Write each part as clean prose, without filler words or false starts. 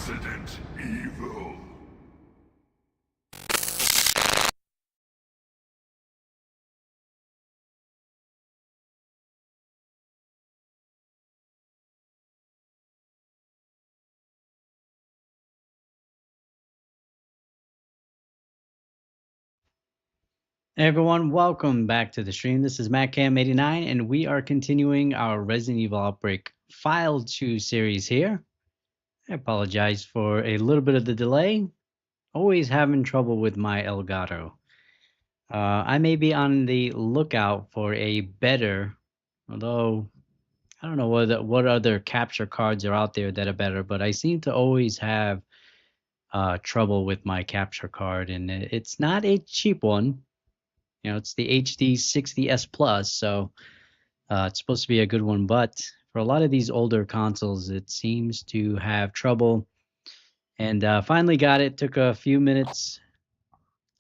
Resident Evil. Hey everyone, welcome back to the stream. This is MacCam89, and we are continuing our Resident Evil Outbreak File 2 series here. I apologize for a little bit of the delay. Always having trouble with my Elgato. I may be on the lookout for a better, although I don't know what other capture cards are out there that are better, but I seem to always have trouble with my capture card, and it's not a cheap one. You know, it's the HD 60S Plus, so it's supposed to be a good one. But for a lot of these older consoles, it seems to have trouble. And finally got it. Took a few minutes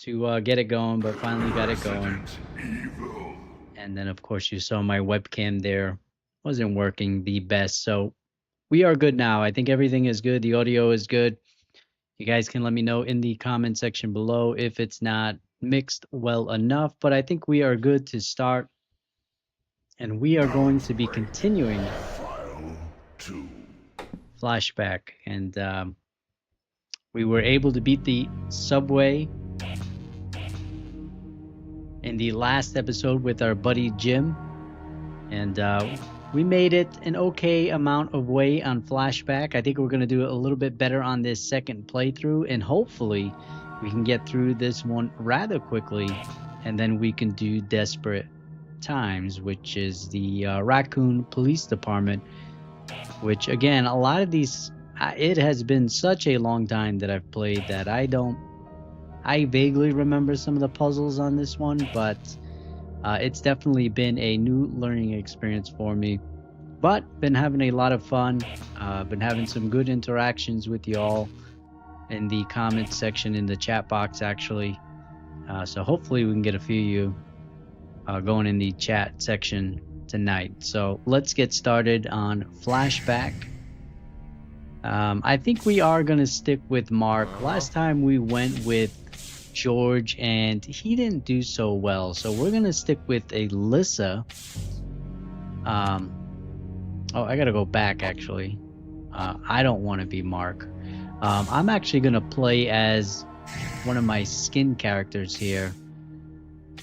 to get it going, but finally got it going. Evil. And then, of course, you saw my webcam there wasn't working the best. So we are good now. I think everything is good. The audio is good. You guys can let me know in the comment section below if it's not mixed well enough, but I think we are good to start. And we are going to be continuing File 2. flashback. And we were able to beat the subway in the last episode with our buddy Jim. And we made it an okay amount of way on flashback. I think we're going to do a little bit better on this second playthrough. And hopefully we can get through this one rather quickly. And then we can do Desperate Times, which is the Raccoon Police Department. Which, again, a lot of these, it has been such a long time that I've played that I vaguely remember some of the puzzles on this one, but it's definitely been a new learning experience for me. But been having a lot of fun, been having some good interactions with y'all in the comment section, in the chat box, actually. So hopefully we can get a few of you going in the chat section tonight. So let's get started on flashback. I think we are going to stick with Mark. Last time we went with George and he didn't do so well, so we're going to stick with Alyssa. Oh, I gotta go back actually. I don't want to be Mark. I'm actually going to play as one of my skin characters here.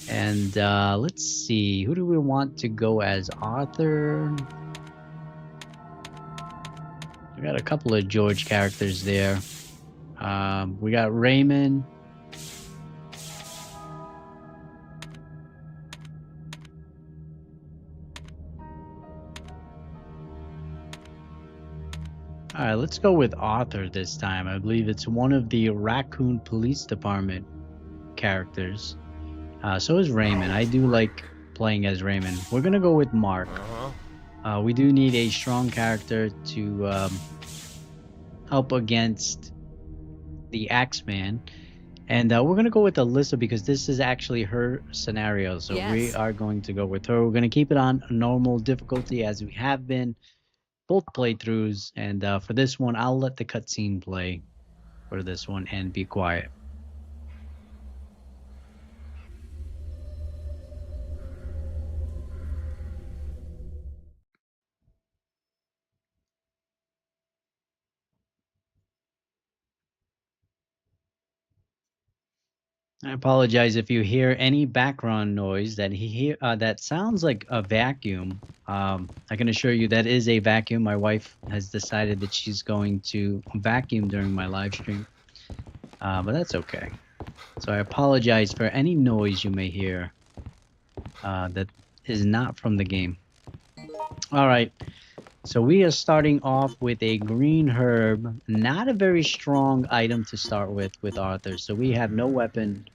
And let's see, who do we want to go as? Arthur? We got a couple of George characters there. We got Raymond. All right, let's go with Arthur this time. I believe it's one of the Raccoon Police Department characters. So is Raymond. I do like playing as Raymond. We're going to go with Mark. We do need a strong character to help against the Axeman. And we're going to go with Alyssa because this is actually her scenario. So we are going to go with her. We're going to keep it on normal difficulty as we have been both playthroughs. And for this one, I'll let the cutscene play for this one and be quiet. I apologize if you hear any background noise that sounds like a vacuum. I can assure you that is a vacuum. My wife has decided that she's going to vacuum during my live stream, but that's okay. So I apologize for any noise you may hear that is not from the game. All right. So we are starting off with a green herb, not a very strong item to start with Arthur. So we have no weapon,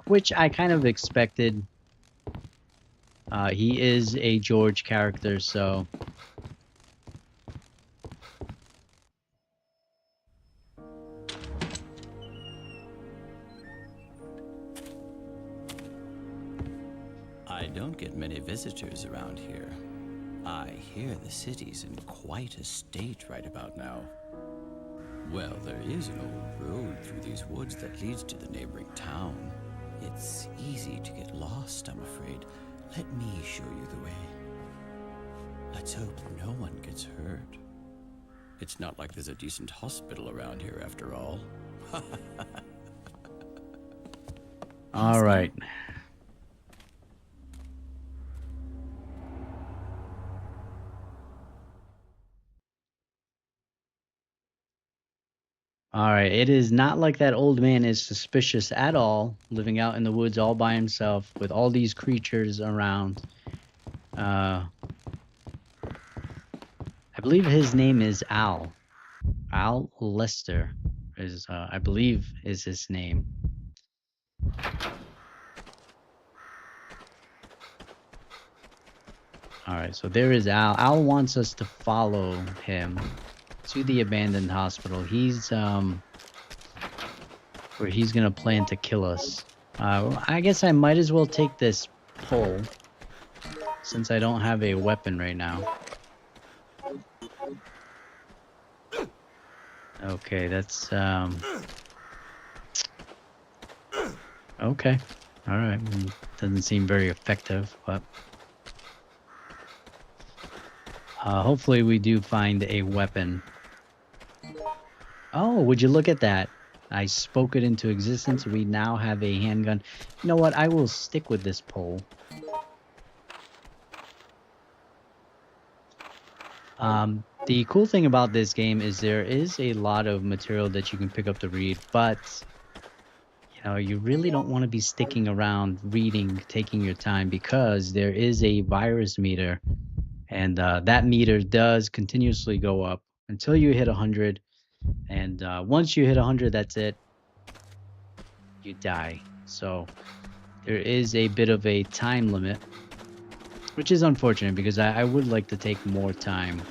which I kind of expected. He is a George character, so... I don't get many visitors around here. I hear the city's in quite a state right about now. Well, there is an old road through these woods that leads to the neighboring town. It's easy to get lost, I'm afraid. Let me show you the way. Let's hope no one gets hurt. It's not like there's a decent hospital around here after all. All right. All right. It is not like that old man is suspicious at all, living out in the woods all by himself with all these creatures around. I believe his name is Al. Al Lester is, I believe, is his name. All right, so there is Al. Al wants us to follow him to the abandoned hospital. He's where he's gonna plan to kill us. I guess I might as well take this pole since I don't have a weapon right now. Okay, that's okay. All right, doesn't seem very effective, but hopefully we do find a weapon. Oh, would you look at that? I spoke it into existence. We now have a handgun. You know what? I will stick with this pole. The cool thing about this game is there is a lot of material that you can pick up to read, but you know, you really don't want to be sticking around reading, taking your time, because there is a virus meter, and that meter does continuously go up until you hit 100. And once you hit 100, that's it. You die. So there is a bit of a time limit, which is unfortunate because I would like to take more time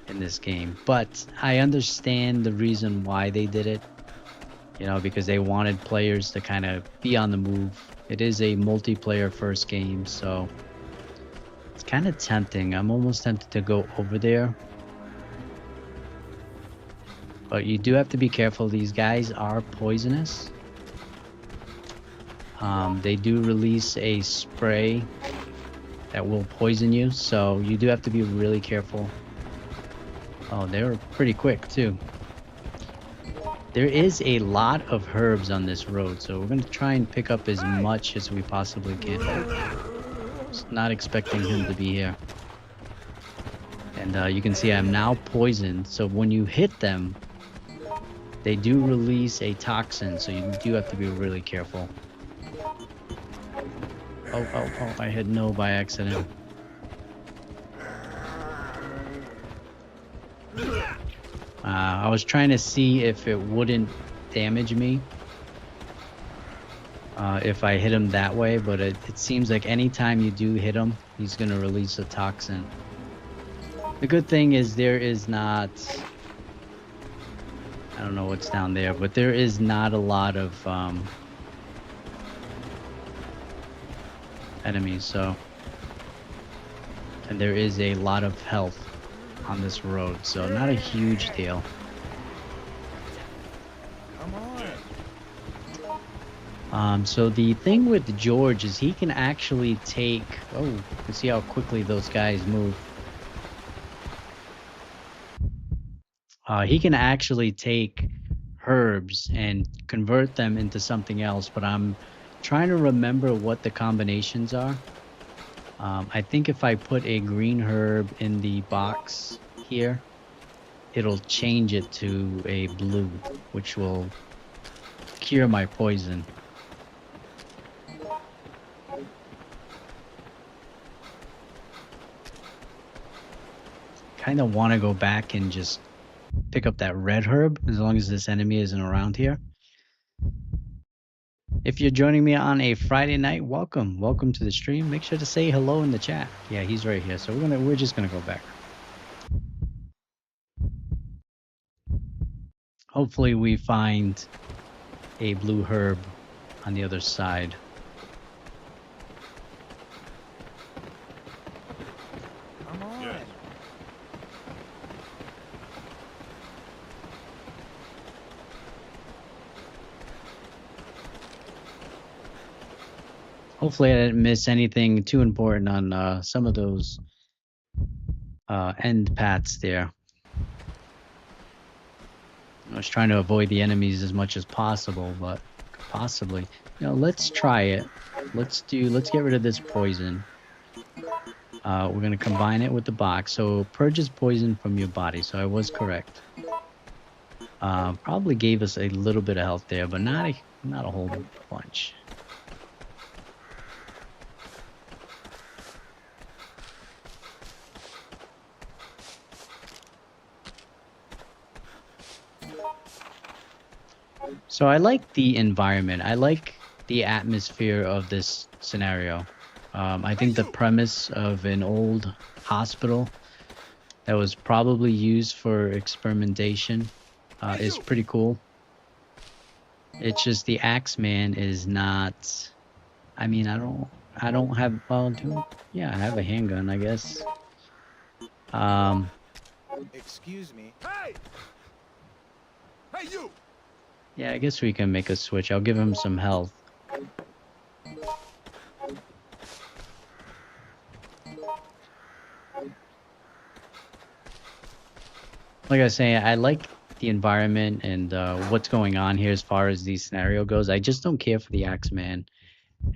in this game. But I understand the reason why they did it. You know, because they wanted players to kind of be on the move. It is a multiplayer first game, so it's kind of tempting. I'm almost tempted to go over there. But you do have to be careful. These guys are poisonous. They do release a spray that will poison you, so you do have to be really careful. Oh, they're pretty quick too. There is a lot of herbs on this road, so we're going to try and pick up as much as we possibly can. Just not expecting him to be here. And you can see I'm now poisoned, so when you hit them, they do release a toxin, so you do have to be really careful. Oh, I hit no by accident. I was trying to see if it wouldn't damage me if I hit him that way, but it seems like anytime you do hit him, he's going to release a toxin. The good thing is there is not... I don't know what's down there, but there is not a lot of enemies, so... And there is a lot of health on this road, so not a huge deal. So the thing with George is he can actually take... Oh, you can see how quickly those guys move. He can actually take herbs and convert them into something else, but I'm trying to remember what the combinations are. I think if I put a green herb in the box here, it'll change it to a blue, which will cure my poison. Kind of want to go back and just pick up that red herb as long as this enemy isn't around here. If you're joining me on a Friday night, welcome to the stream. Make sure to say hello in the chat. Yeah, he's right here, so we're just gonna go back. Hopefully we find a blue herb on the other side. Come on. Hopefully I didn't miss anything too important on some of those end paths there. I was trying to avoid the enemies as much as possible, but possibly. Let's try it. Let's get rid of this poison. We're gonna combine it with the box. So purges poison from your body. So I was correct. Probably gave us a little bit of health there, but not a whole bunch. So I like the environment. I like the atmosphere of this scenario. I think the premise of an old hospital that was probably used for experimentation is pretty cool. It's just the Axeman is not. I mean, I don't have. Well, yeah, I have a handgun, I guess. Excuse me. Hey! Hey, you! Yeah, I guess we can make a switch. I'll give him some health. Like I was saying, I like the environment and what's going on here as far as the scenario goes. I just don't care for the Axeman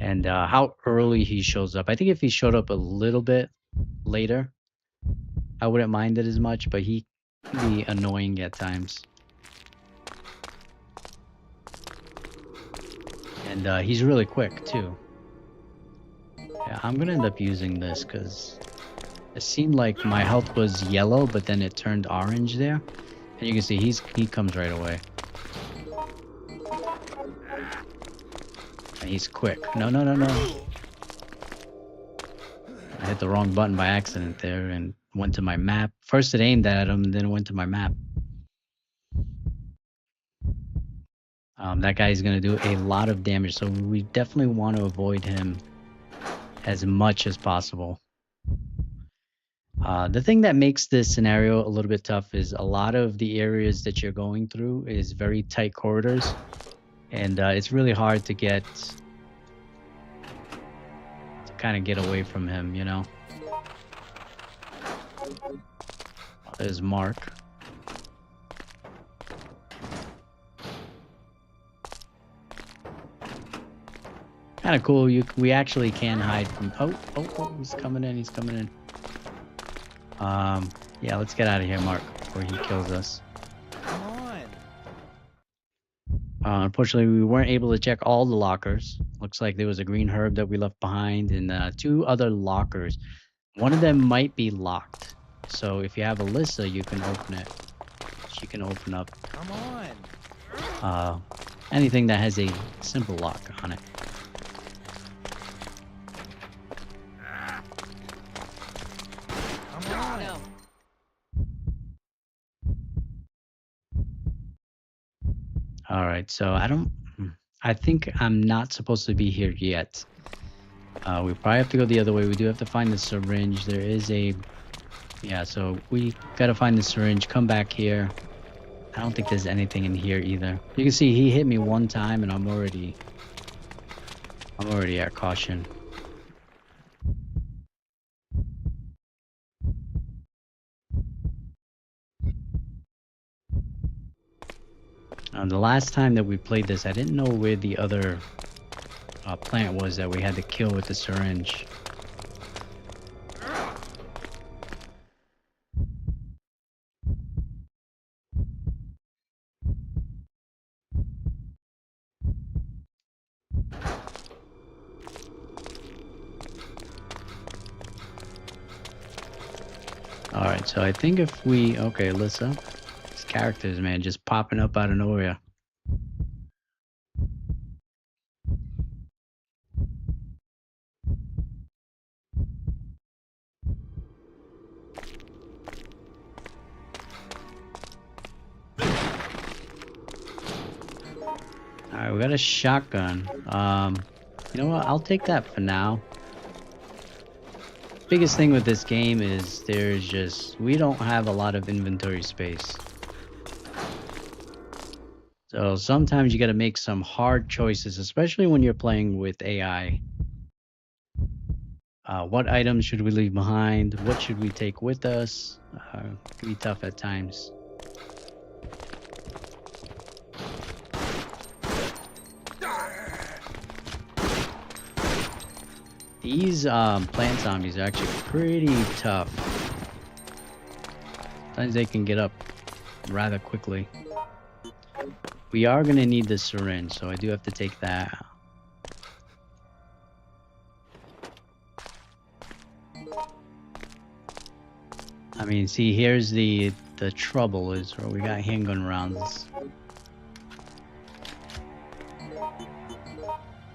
and how early he shows up. I think if he showed up a little bit later, I wouldn't mind it as much, but he can be annoying at times. And he's really quick too. Yeah, I'm gonna end up using this because it seemed like my health was yellow, but then it turned orange there. And you can see he comes right away. And he's quick. No. I hit the wrong button by accident there and went to my map. First it aimed at him, then it went to my map. That guy's going to do a lot of damage, so we definitely want to avoid him as much as possible. The thing that makes this scenario a little bit tough is a lot of the areas that you're going through is very tight corridors, and it's really hard to kind of get away from him, you know? There's Mark. Kind of cool. We actually can hide from. Oh! He's coming in. Yeah, let's get out of here, Mark, before he kills us. Come on. Unfortunately, we weren't able to check all the lockers. Looks like there was a green herb that we left behind, and 2 other lockers. One of them might be locked. So if you have Alyssa, you can open it. She can open up. Come on. Anything that has a simple lock on it. All right, so I think I'm not supposed to be here yet. We probably have to go the other way. We do have to find the syringe. There is yeah, so we gotta find the syringe, come back here. I don't think there's anything in here either. You can see he hit me one time and I'm already at caution. The last time that we played this, I didn't know where the other plant was that we had to kill with the syringe. Alright, so I think if we... Okay, Alyssa. These characters, man, just popping up out of nowhere. Alright, we got a shotgun. You know what? I'll take that for now. Biggest thing with this game is we don't have a lot of inventory space. So sometimes you got to make some hard choices, especially when you're playing with AI. What items should we leave behind? What should we take with us? Can be tough at times. These plant zombies are actually pretty tough. Sometimes they can get up rather quickly. We are going to need the syringe, so I do have to take that. I mean, see, here's the trouble is where we got handgun rounds.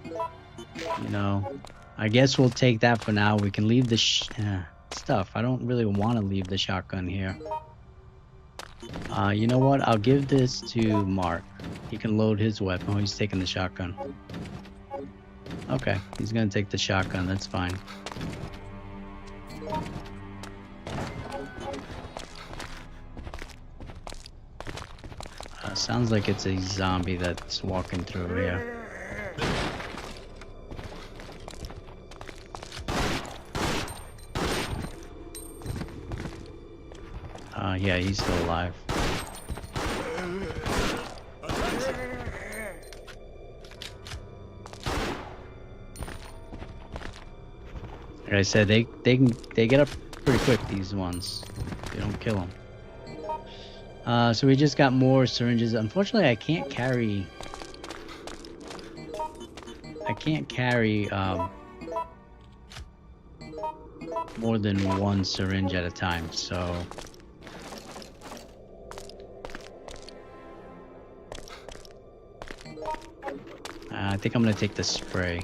You know, I guess we'll take that for now. We can leave the stuff. I don't really want to leave the shotgun here. You know what? I'll give this to Mark. He can load his weapon. Oh, he's taking the shotgun. Okay, he's gonna take the shotgun. That's fine. Sounds like it's a zombie that's walking through here. Yeah, he's still alive. Like I said, they get up pretty quick, these ones. They don't kill them. So we just got more syringes. Unfortunately, I can't carry more than one syringe at a time, so I think I'm gonna take the spray.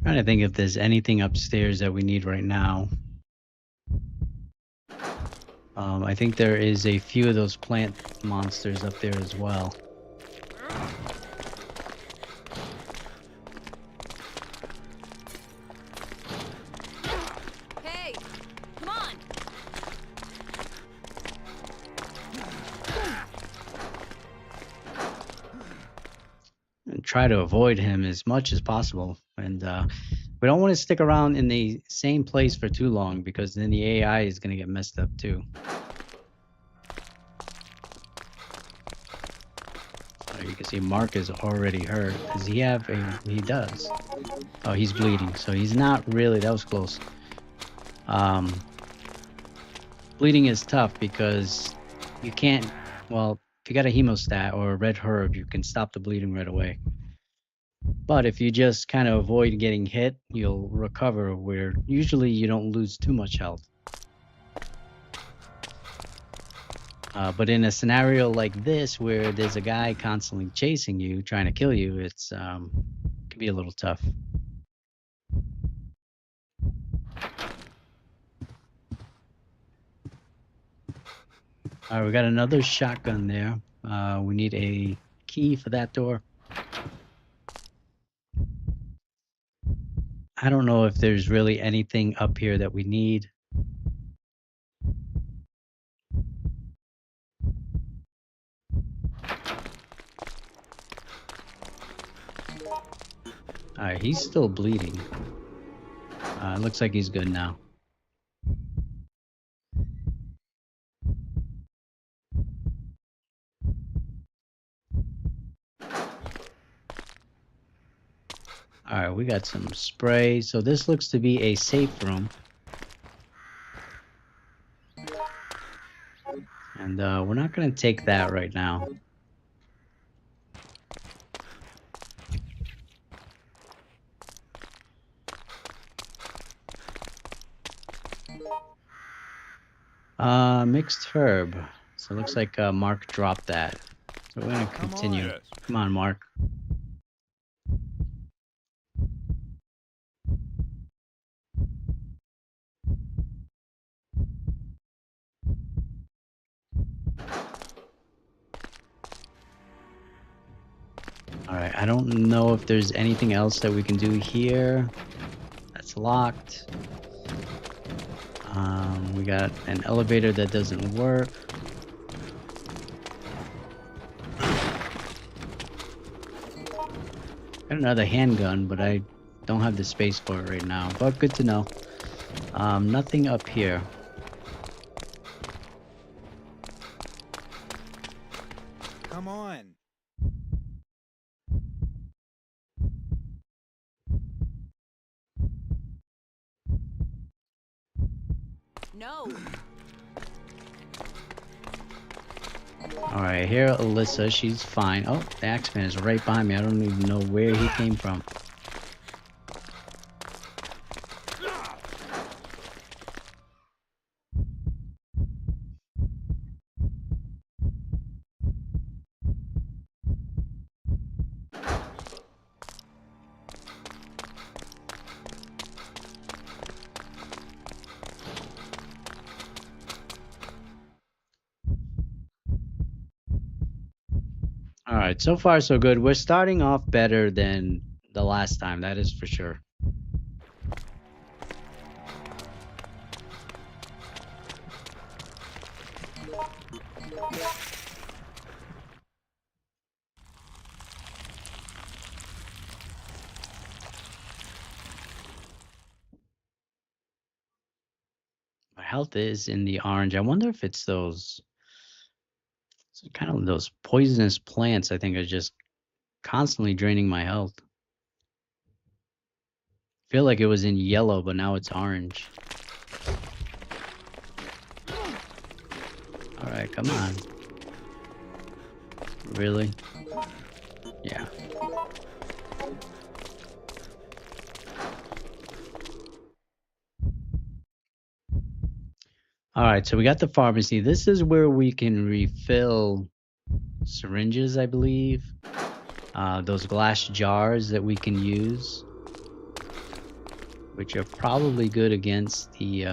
Trying to think if there's anything upstairs that we need right now. I think there is a few of those plant monsters up there as well. Hey, come on. And try to avoid him as much as possible. And we don't want to stick around in the same place for too long, because then the AI is going to get messed up too. You can see Mark is already hurt. Does he have a... He does. Oh, he's bleeding. So he's not really... That was close. Bleeding is tough because you can't... Well, if you got a hemostat or a red herb, you can stop the bleeding right away. But if you just kind of avoid getting hit, you'll recover, where usually you don't lose too much health. But in a scenario like this, where there's a guy constantly chasing you, trying to kill you, it's can be a little tough. All right, we got another shotgun there. We need a key for that door. I don't know if there's really anything up here that we need. Alright, he's still bleeding. Looks like he's good now. Alright, we got some spray. So this looks to be a safe room. And we're not going to take that right now. Mixed herb. So it looks like Mark dropped that. So we're going to continue. Yes. Come on, Mark. Alright, I don't know if there's anything else that we can do here. That's locked. We got an elevator that doesn't work. Got another handgun, but I don't have the space for it right now. But good to know. Nothing up here. Come on. No. Alright, here Alyssa, she's fine. Oh, the Axeman is right behind me. I don't even know where he came from. Alright, so far so good. We're starting off better than the last time, that is for sure. My health is in the orange. I wonder if it's those kind of those poisonous plants I think are just constantly draining my health. Feel like it was in yellow, but now it's orange. Alright, come on. Really? Yeah. Alright, so we got the pharmacy. This is where we can refill syringes, I believe. Those glass jars that we can use, which are probably good against the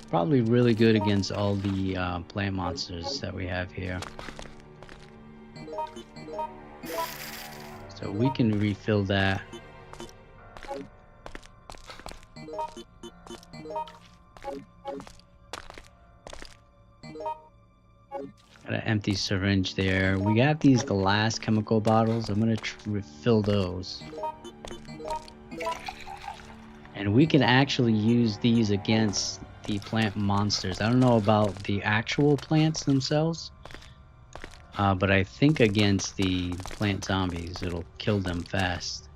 probably really good against all the plant monsters that we have here. So we can refill that. Got an empty syringe there. We got these glass chemical bottles. I'm gonna refill those. And we can actually use these against the plant monsters. I don't know about the actual plants themselves, but I think against the plant zombies, it'll kill them fast.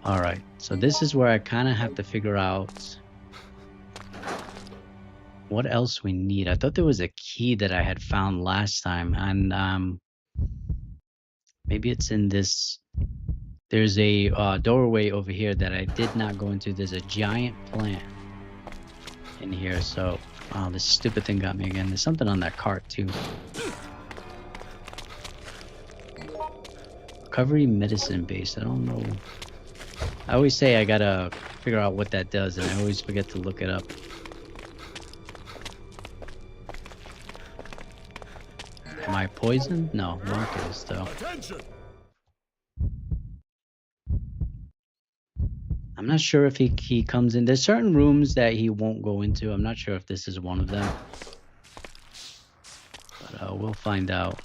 Alright, so this is where I kind of have to figure out what else we need. I thought there was a key that I had found last time, and maybe it's in this. There's a doorway over here that I did not go into. There's a giant plant in here, so this stupid thing got me again. There's something on that cart too. Recovery medicine base. I don't know. I always say I gotta figure out what that does, and I always forget to look it up. Am I poisoned? No, Mark is though. Attention! I'm not sure if he comes in. There's certain rooms that he won't go into. I'm not sure if this is one of them. But we'll find out.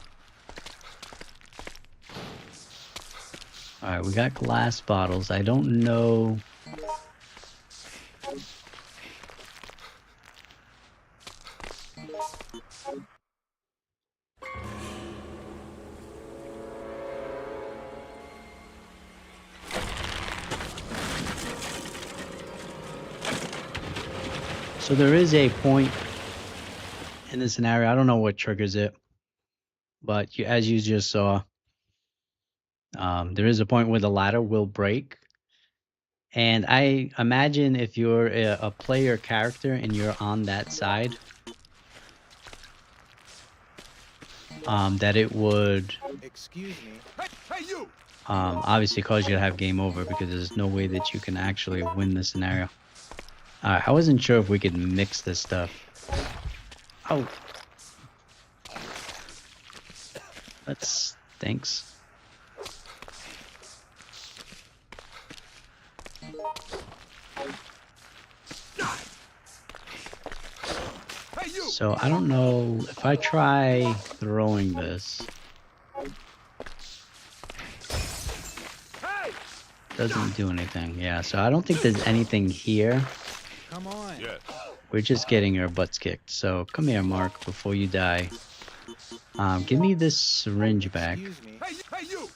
Alright, we got glass bottles. I don't know. So there is a point in this scenario. I don't know what triggers it, but as you just saw, there is a point where the ladder will break. And I imagine if you're a player character and you're on that side, that it would Excuse me. Hey, you! obviously cause you to have game over, because there's no way that you can actually win the scenario. I wasn't sure if we could mix this stuff. Oh. That stinks. you! So I don't know if I try throwing this. Hey! Doesn't do anything. Yeah, so I don't think there's anything here. Come on. Yes. We're just getting our butts kicked. So come here, Mark, before you die. Give me this syringe back. Excuse me. Hey, you!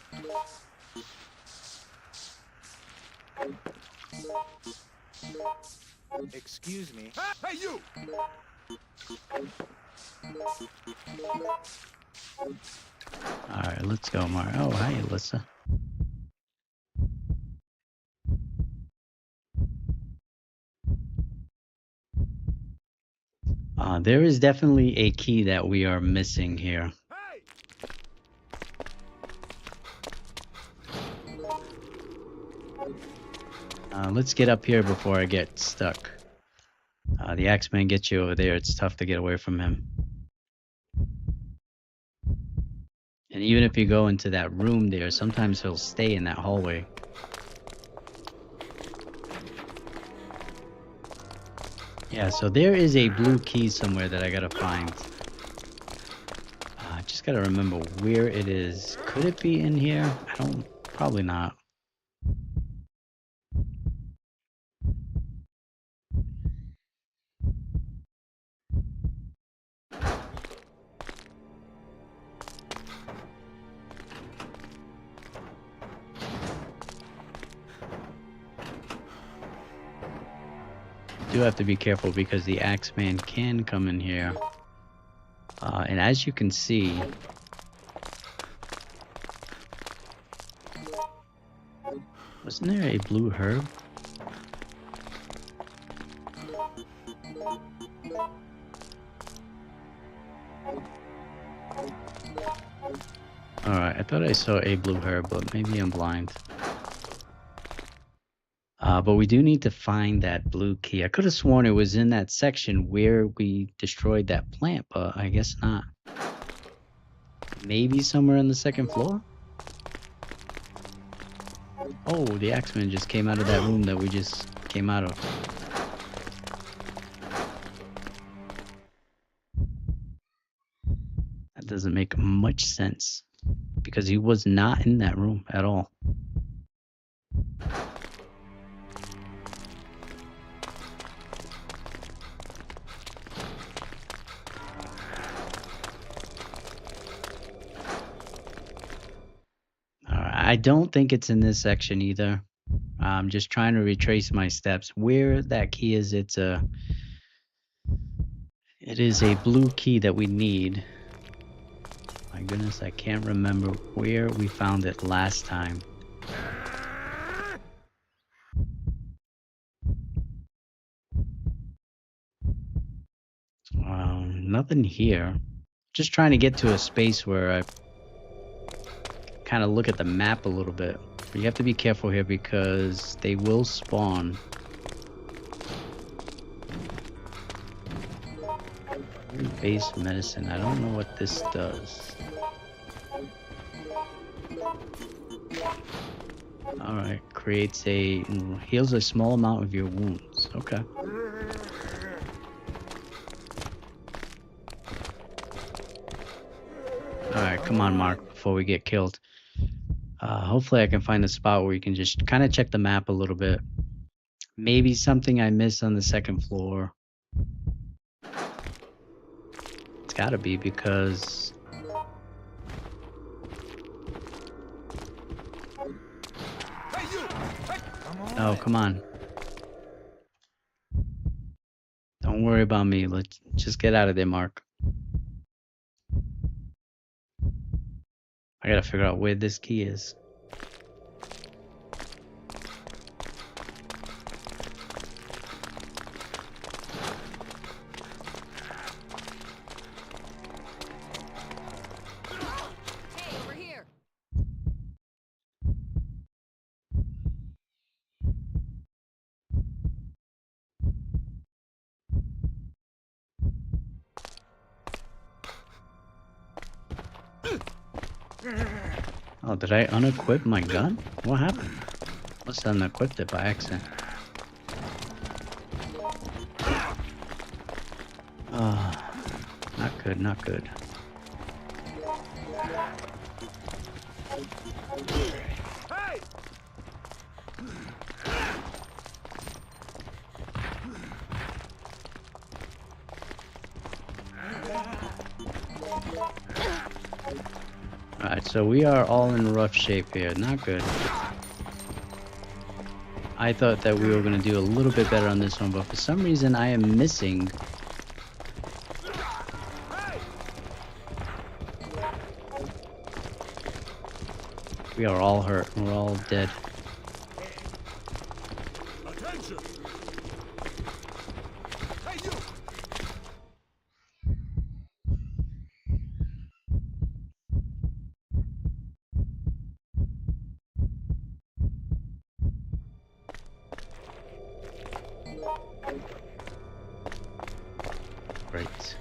Excuse me. Hey, you! Alright, let's go, Mark. Oh, hi, Alyssa. There is definitely a key that we are missing here. Hey! Let's get up here before I get stuck. The Axeman gets you over there. It's tough to get away from him. And even if you go into that room there, sometimes he'll stay in that hallway. Yeah, so there is a blue key somewhere that I gotta find. I just gotta remember where it is. Could it be in here? Probably not. Do have to be careful because the Axeman can come in here. And as you can see, wasn't there a blue herb? Alright, I thought I saw a blue herb, but maybe I'm blind. But we do need to find that blue key. I could have sworn it was in that section where we destroyed that plant, but I guess not. Maybe somewhere on the second floor? Oh, the Axeman just came out of that room that we just came out of. That doesn't make much sense because he was not in that room at all. I don't think it's in this section either. I'm just trying to retrace my steps. Where that key is, it is a blue key that we need. My goodness, I can't remember where we found it last time. Nothing here. Just trying to get to a space where I kind of look at the map a little bit. But you have to be careful here because they will spawn. Base medicine. I don't know what this does. Alright, heals a small amount of your wounds. Okay. Alright, come on, Mark, before we get killed. Hopefully I can find a spot where you can just kind of check the map a little bit. Maybe something I missed on the second floor. It's gotta be because... Hey, you! Hey! Come on. Oh, come on. Don't worry about me. Let's just get out of there, Mark. I gotta figure out where this key is. Hey, over here. Oh, did I unequip my gun? What happened? Must have unequipped it by accident. Not good, not good. Hey! Alright, so we are all in rough shape here. Not good. I thought that we were going to do a little bit better on this one, but for some reason I am missing. We are all hurt. We're all dead. Attention! Hey, you! Great.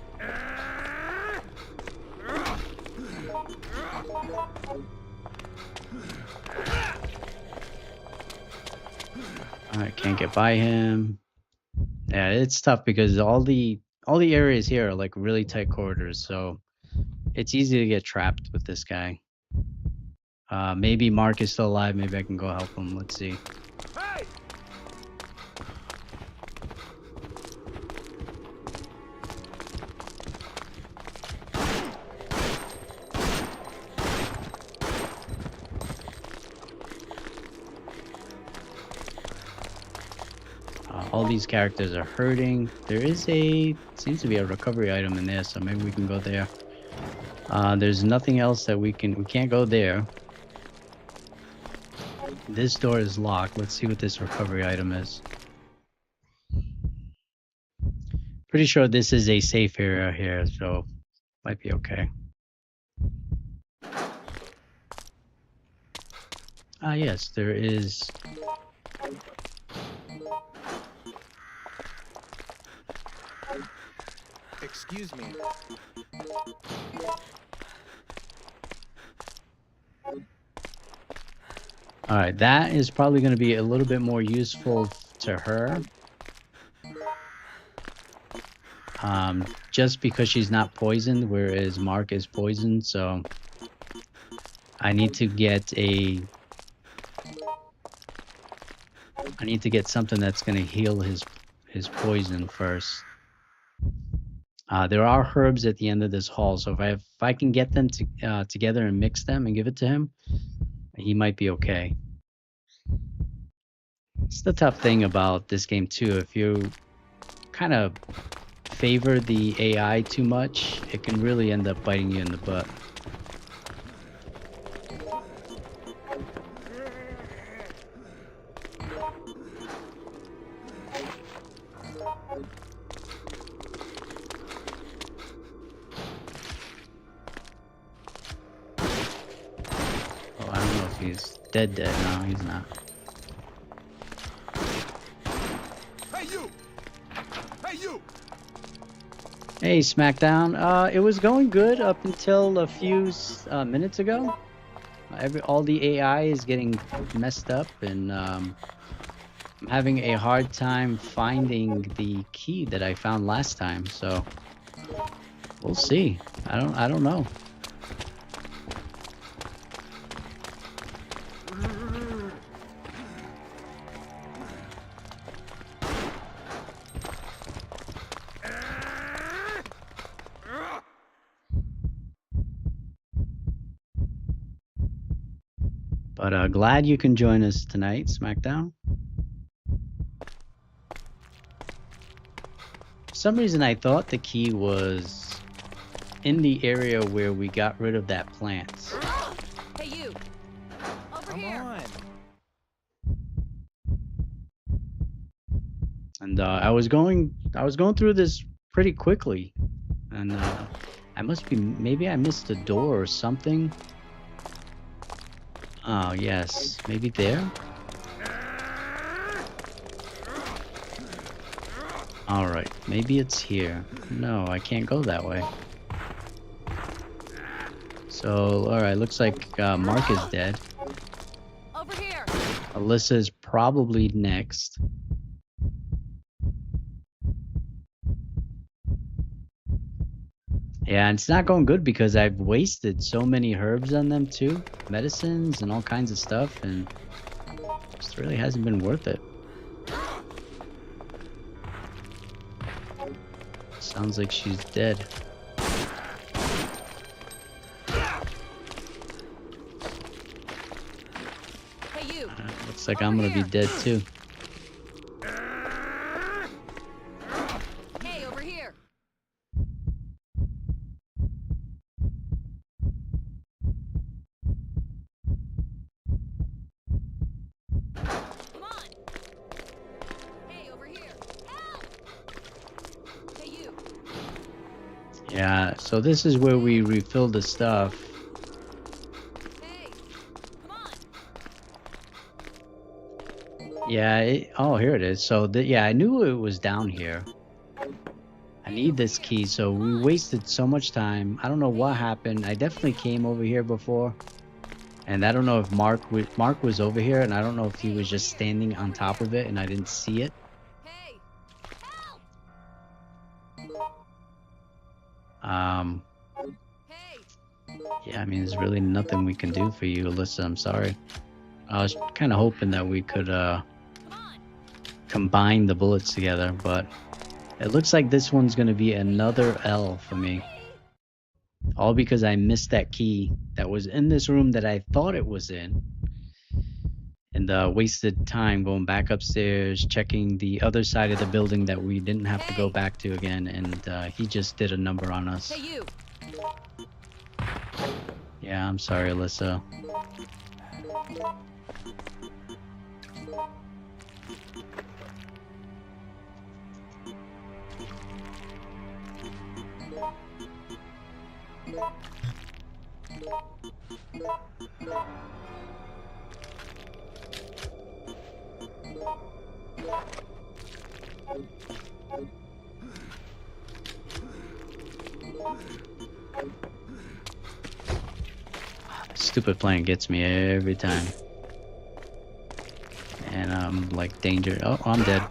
Alright, can't get by him. Yeah, it's tough because all the areas here are like really tight corridors, so it's easy to get trapped with this guy. Maybe Mark is still alive. Maybe I can go help him. Let's see. Hey! All these characters are hurting. There is seems to be a recovery item in there, so maybe we can go there. There's nothing else that we can't go there. This door is locked. Let's see what this recovery item is. Pretty sure this is a safe area here, so might be okay. Ah, yes, there is. Excuse me. Alright, that is probably going to be a little bit more useful to her. Just because she's not poisoned, whereas Mark is poisoned, so I need to get something that's going to heal his poison first. There are herbs at the end of this hall, so if I can get them together and mix them and give it to him, he might be okay. It's the tough thing about this game too. If you kind of favor the AI too much, it can really end up biting you in the butt. Oh, I don't know if he's dead. No, he's not. Hey, you! Hey, you! Hey, SmackDown. It was going good up until a few minutes ago. All the AI is getting messed up, and I'm having a hard time finding the key that I found last time. So we'll see. I don't know. But glad you can join us tonight, SmackDown. For some reason, I thought the key was in the area where we got rid of that plant. Hey, you! Over Come here! on. And I was going through this pretty quickly, and maybe I missed a door or something. Oh yes, maybe there. All right, maybe it's here. No, I can't go that way. So, all right, looks like Mark is dead. Over here! Alyssa is probably next. Yeah, and it's not going good because I've wasted so many herbs on them too. Medicines and all kinds of stuff, and just really hasn't been worth it. Sounds like she's dead. Hey, you. Looks like I'm gonna be dead too. Hey, over here. Come on. Hey, over here. Help! Hey, you. Yeah, so this is where we refill the stuff. Hey, come on. Yeah, oh, here it is. So, yeah, I knew it was down here. I need this key, so we wasted so much time. I don't know what happened. I definitely came over here before. And I don't know if Mark was over here, and I don't know if he was just standing on top of it and I didn't see it. Hey, help! Hey, Yeah, I mean, there's really nothing we can do for you, Alyssa. I'm sorry. I was kind of hoping that we could come on. combine the bullets together, but it looks like this one's going to be another L for me. All because I missed that key that was in this room that I thought it was in. And wasted time going back upstairs, checking the other side of the building that we didn't have to go back to again. And he just did a number on us. Hey, you. Yeah, I'm sorry, Alyssa. Stupid plane gets me every time. And I'm like danger. Oh, I'm dead.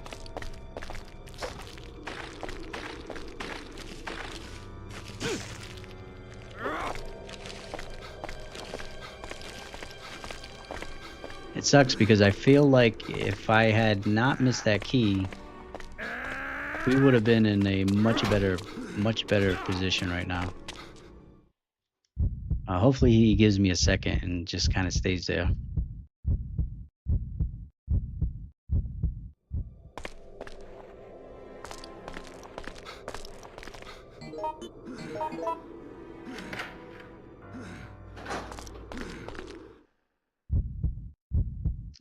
It sucks because I feel like if I had not missed that key, we would have been in a much better position right now. Hopefully he gives me a second and just kind of stays there.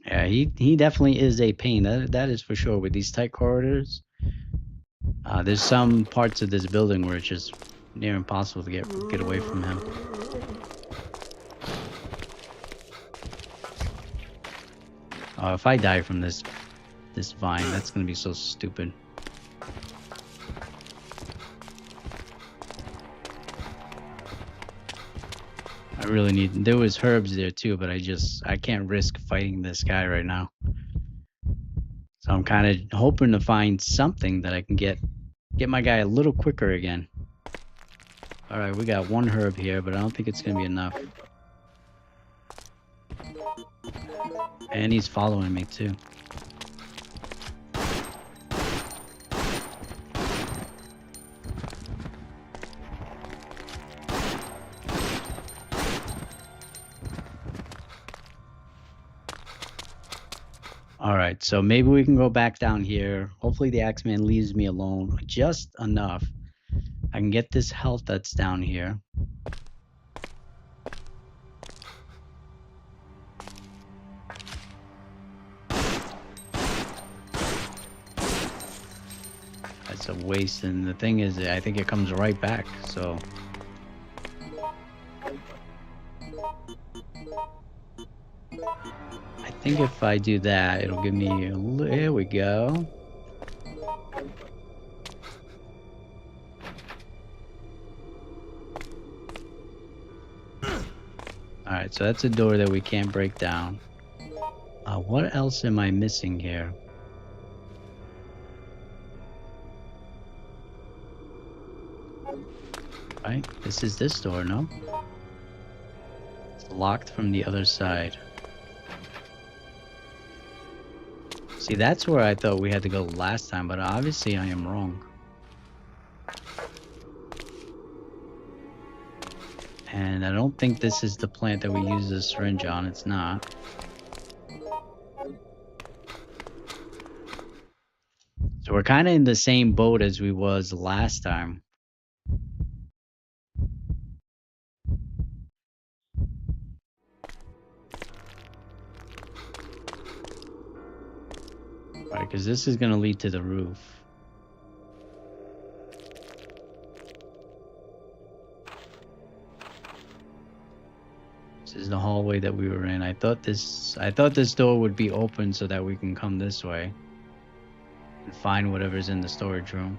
Yeah, he definitely is a pain. That is for sure. With these tight corridors, there's some parts of this building where it's just near impossible to get away from him. If I die from this vine, that's gonna be so stupid. I really need. There was herbs there too, but I can't risk fighting this guy right now. So I'm kind of hoping to find something that I can get my guy a little quicker again. All right, we got one herb here, but I don't think it's gonna be enough. And he's following me too. Alright, so maybe we can go back down here. Hopefully the Axeman leaves me alone just enough. I can get this health that's down here. That's a waste, and the thing is, I think it comes right back, so... I think if I do that, it'll give me a there we go. Alright, so that's a door that we can't break down. What else am I missing here? Right? This is this door, no? It's locked from the other side. See, that's where I thought we had to go last time, but obviously I am wrong. And I don't think this is the plant that we use the syringe on. It's not. So we're kind of in the same boat as we was last time. Right, because this is going to lead to the roof. This is the hallway that we were in. I thought this door would be open so that we can come this way and find whatever's in the storage room.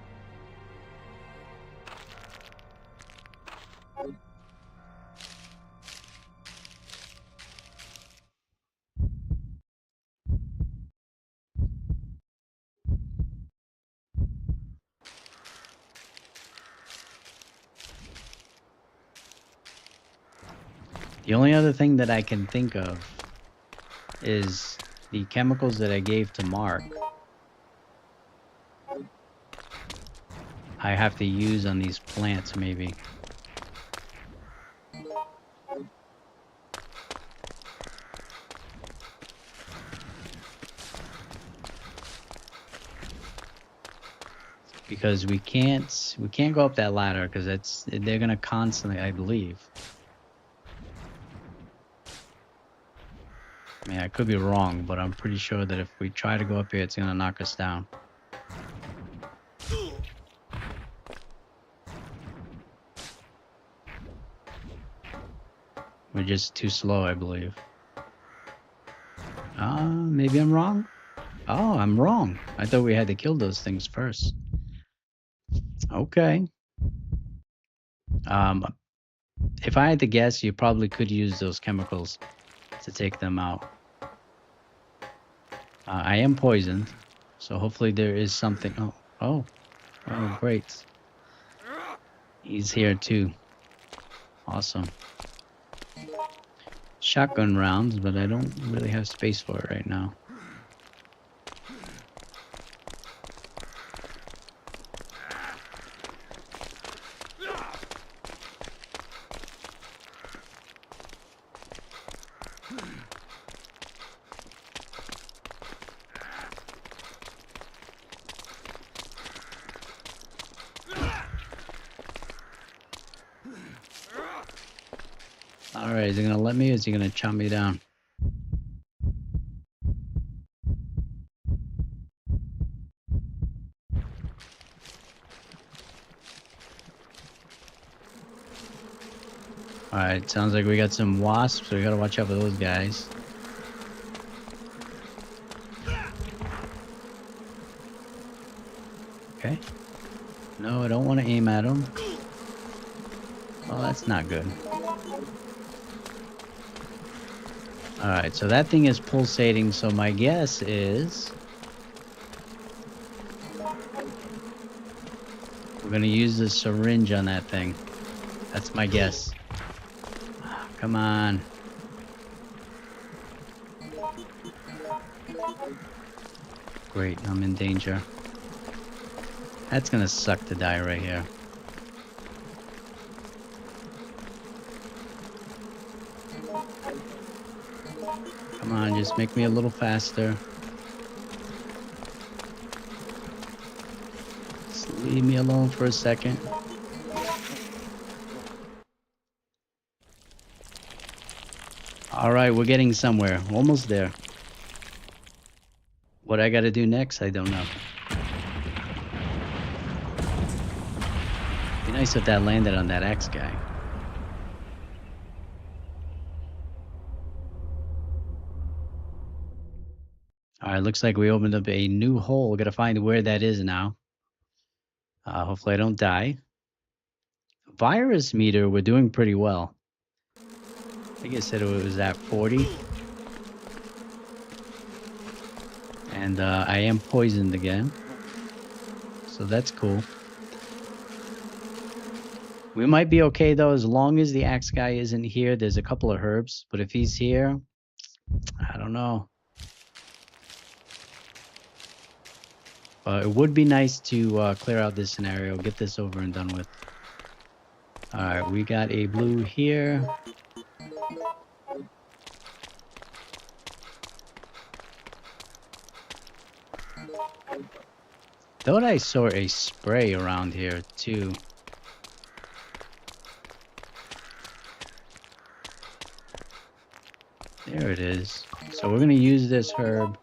The only other thing that I can think of is the chemicals that I gave to Mark. I have to use on these plants, maybe. Because we can't go up that ladder because they're gonna constantly, I believe. I mean, I could be wrong, but I'm pretty sure that if we try to go up here, it's gonna knock us down. We're just too slow, I believe. Maybe I'm wrong? Oh, I'm wrong. I thought we had to kill those things first. Okay. If I had to guess, you probably could use those chemicals to take them out. I am poisoned, so hopefully there is something. Oh, great. He's here too. Awesome. Shotgun rounds, but I don't really have space for it right now. Alright, is he gonna let me or is he gonna chop me down? Alright, sounds like we got some wasps, so we gotta watch out for those guys. Okay. No, I don't want to aim at them. Oh, that's not good. Alright, so that thing is pulsating, so my guess is we're gonna use the syringe on that thing. That's my guess. Come on. Great, I'm in danger. That's gonna suck to die right here. Come on, just make me a little faster. Just leave me alone for a second. Alright, we're getting somewhere. Almost there. What I gotta do next, I don't know. Be nice if that landed on that axe guy. Alright, looks like we opened up a new hole. Gotta find where that is now. Hopefully I don't die. Virus meter, we're doing pretty well. I think it said it was at 40. And I am poisoned again. So that's cool. We might be okay though, as long as the axe guy isn't here. There's a couple of herbs, but if he's here, I don't know. It would be nice to clear out this scenario, get this over and done with. Alright, we got a blue here. Thought I saw a spray around here too. There it is. So we're gonna use this herb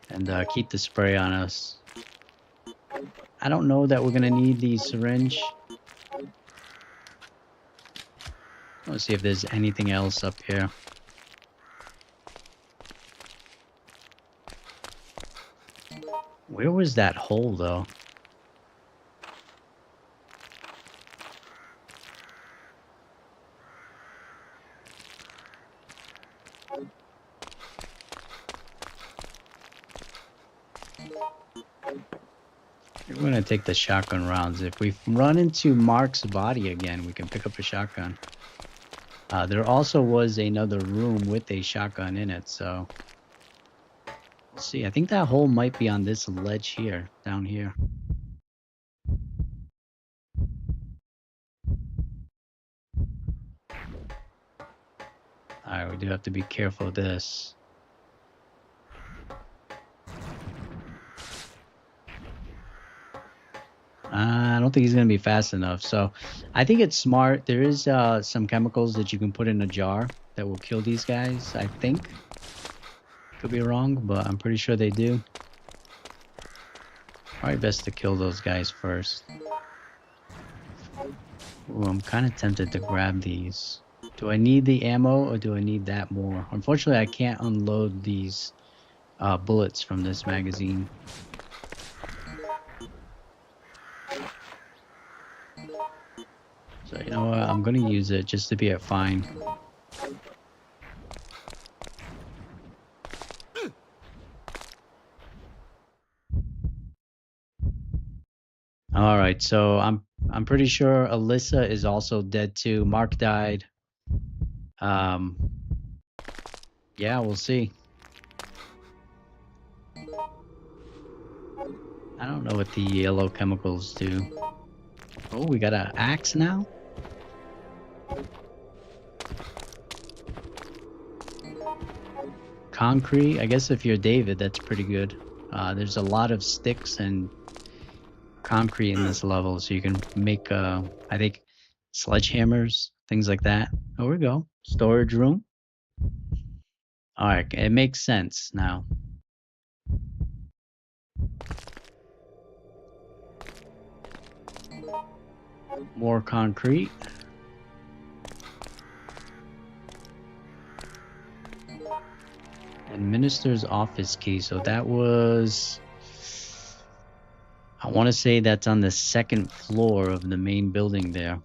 and keep the spray on us. I don't know that we're gonna need the syringe. Let's see if there's anything else up here. Where was that hole though? We're gonna take the shotgun rounds. If we run into Mark's body again, we can pick up a shotgun. There also was another room with a shotgun in it, so... Let's see, I think that hole might be on this ledge here, down here. Alright, we do have to be careful of this. I don't think he's going to be fast enough, so I think it's smart. There is some chemicals that you can put in a jar that will kill these guys, I think. Could be wrong, but I'm pretty sure they do. Probably best to kill those guys first. Ooh, I'm kind of tempted to grab these. Do I need the ammo or do I need that more? Unfortunately, I can't unload these bullets from this magazine. So you know what, I'm gonna use it just to be at fine. Alright, so I'm pretty sure Alyssa is also dead too. Mark died. Yeah, we'll see. I don't know what the yellow chemicals do. Oh, we got an axe now? Concrete, I guess if you're David, that's pretty good. There's a lot of sticks and concrete in this level, so you can make, I think, sledgehammers, things like that. Oh, we go. Storage room. Alright, it makes sense now. More concrete. Administrator's office key. So that was... I want to say that's on the second floor of the main building there.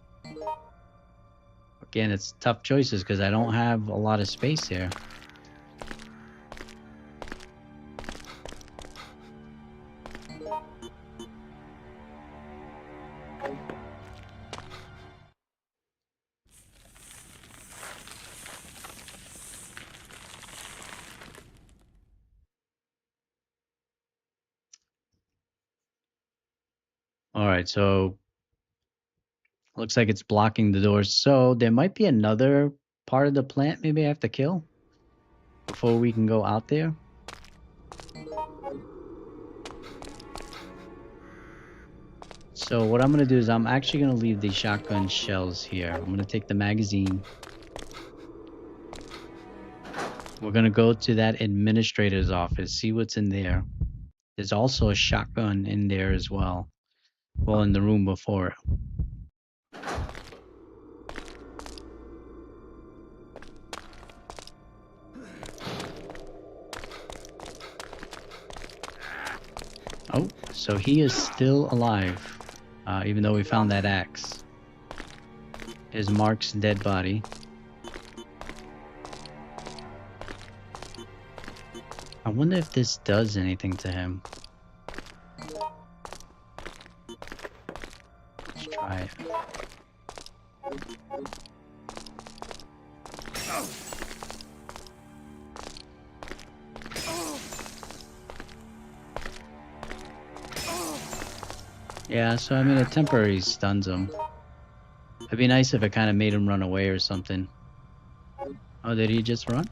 Again, it's tough choices because I don't have a lot of space here. Alright, so looks like it's blocking the doors. So there might be another part of the plant maybe I have to kill before we can go out there. So what I'm going to do is I'm actually going to leave the shotgun shells here. I'm going to take the magazine. We're going to go to that administrator's office, see what's in there. There's also a shotgun in there as well. Well, in the room before it. Oh, so he is still alive, even though we found that axe. Here's Mark's dead body. I wonder if this does anything to him. Let's try it. Yeah, so I mean, it temporarily stuns him. It'd be nice if it kind of made him run away or something. Oh, did he just run?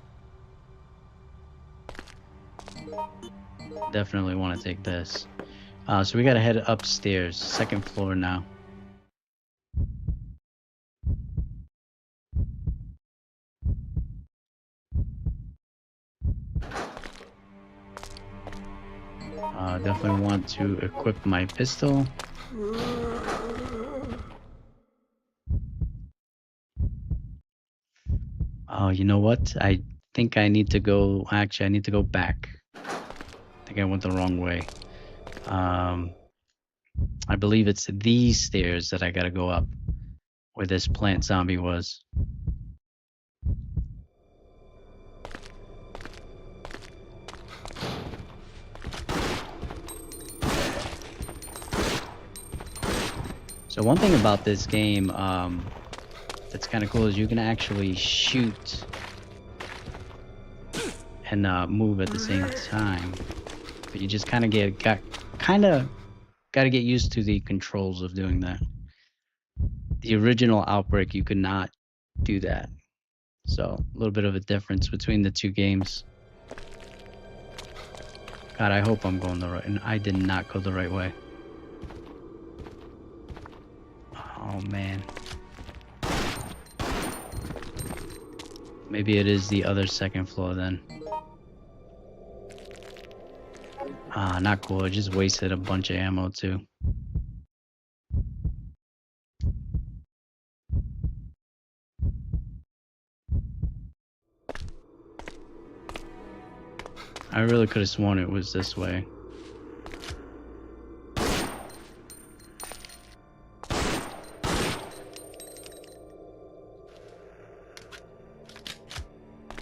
Definitely want to take this. So we gotta head upstairs, second floor now. Definitely want to equip my pistol. Oh, you know what? I think I need to go. Actually, I need to go back. I think I went the wrong way. I believe it's these stairs that I gotta go up, where this plant zombie was. So one thing about this game that's kind of cool is you can actually shoot and move at the same time, but you just kind of got to get used to the controls of doing that. The original Outbreak, you could not do that, so a little bit of a difference between the two games. God, I hope I'm going the right, and I did not go the right way. Oh man. Maybe it is the other second floor then. Ah, not cool. I just wasted a bunch of ammo too. I really could have sworn it was this way.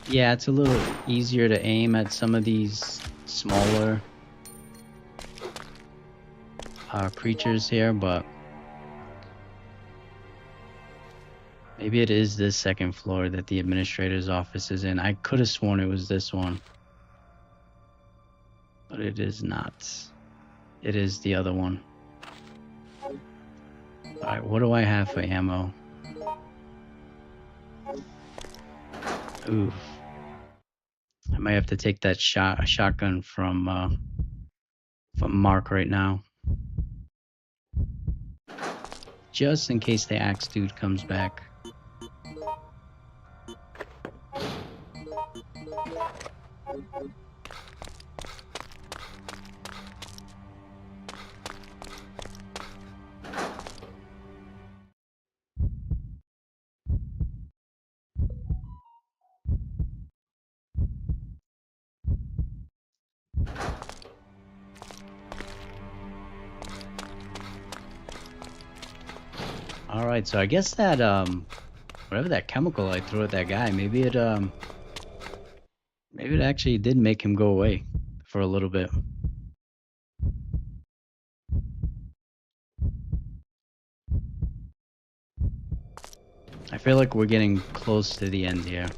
Yeah, it's a little easier to aim at some of these smaller creatures here, but maybe it is this second floor that the administrator's office is in. I could have sworn it was this one, but it is not. It is the other one. Alright, what do I have for ammo? Ooh. I might have to take that shotgun from Mark right now. Just in case the axe dude comes back. Alright, so I guess that whatever that chemical I threw at that guy, maybe it actually did make him go away for a little bit. I feel like we're getting close to the end here.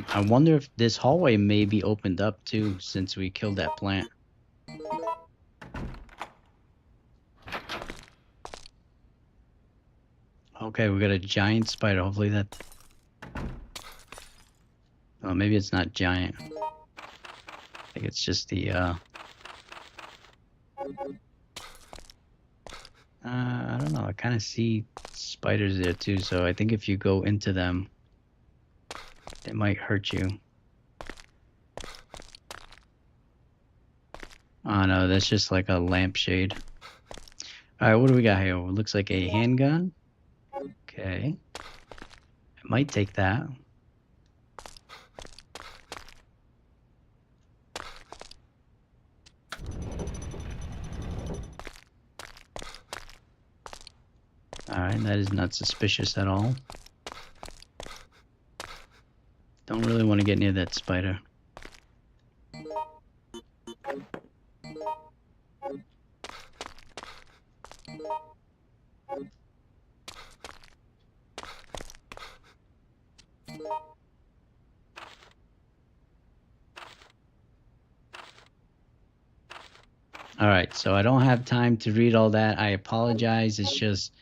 I wonder if this hallway may be opened up too, since we killed that plant. Okay, we got a giant spider. Hopefully that... Oh, maybe it's not giant. I think it's just the, I don't know. I kind of see spiders there too, so I think if you go into them, they might hurt you. Oh no, that's just like a lampshade. Alright, what do we got here? It looks like a handgun. Okay. I might take that. Alright, that is not suspicious at all. Don't really want to get near that spider. Alright, so I don't have time to read all that. I apologize. It's just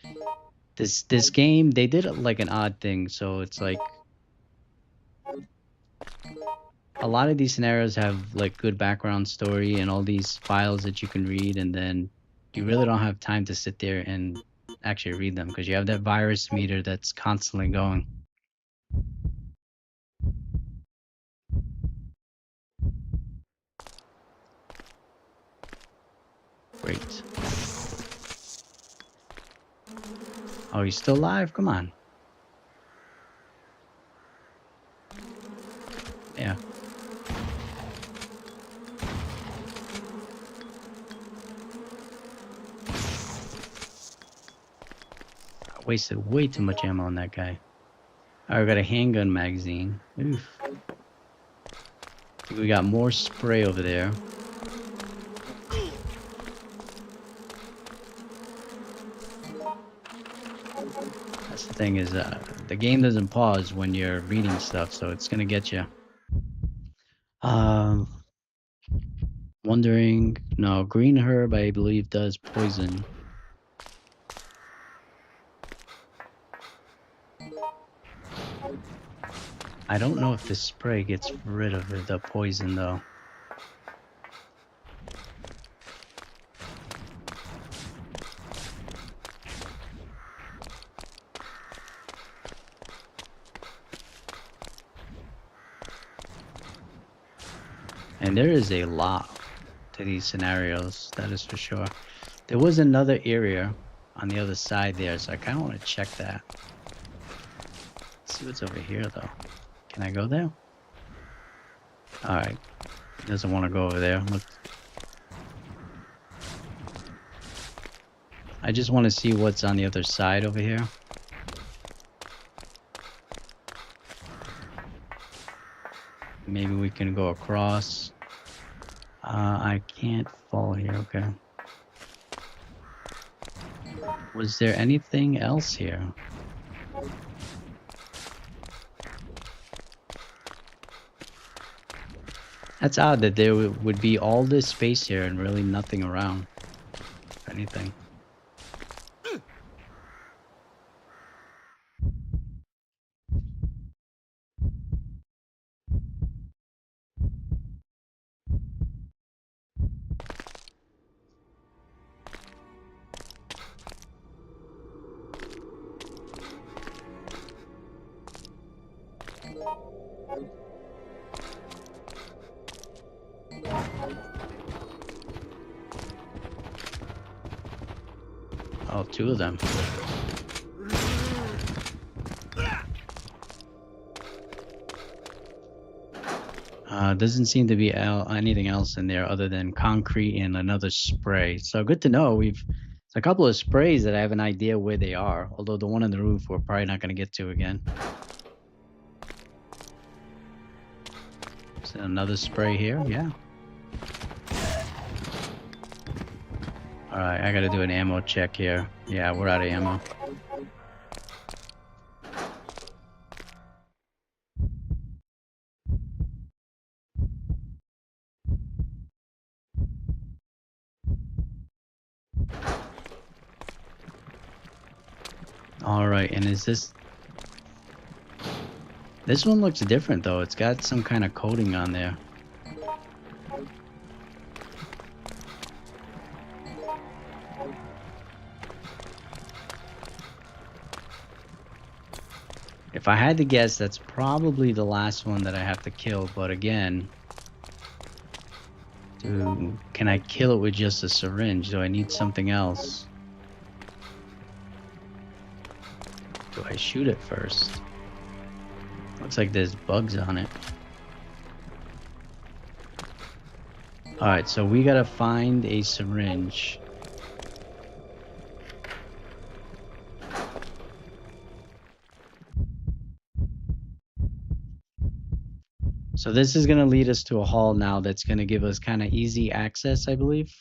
this game, they did like an odd thing. So it's like a lot of these scenarios have like good background story and all these files that you can read, and then you really don't have time to sit there and actually read them because you have that virus meter that's constantly going. Great. Oh, he's still alive? Come on. Yeah. I wasted way too much ammo on that guy. I got a handgun magazine. Oof. We got more spray over there. That's the thing is, the game doesn't pause when you're reading stuff, so it's gonna get you. Wondering. No, green herb I believe does poison. I don't know if this spray gets rid of the poison though. And there is a lot to these scenarios, that is for sure. There was another area on the other side there, so I kind of want to check that. Let's see what's over here though. Can I go there? Alright. Doesn't want to go over there. Look. I just want to see what's on the other side over here. Maybe we can go across. I can't fall here, okay. Was there anything else here? That's odd that there would be all this space here and really nothing around. Anything. Oh, two of them. Doesn't seem to be anything else in there other than concrete and another spray. So good to know. It's a couple of sprays that I have an idea where they are. Although the one on the roof we're probably not going to get to again. So another spray here, yeah. Alright, I gotta do an ammo check here. Yeah, we're out of ammo. Alright, and is this... This one looks different though. It's got some kind of coating on there. If I had to guess, that's probably the last one that I have to kill, but again... Dude, can I kill it with just a syringe? Do I need something else? Do I shoot it first? Looks like there's bugs on it. Alright, so we gotta find a syringe. So this is gonna lead us to a hall now that's gonna give us kind of easy access, I believe.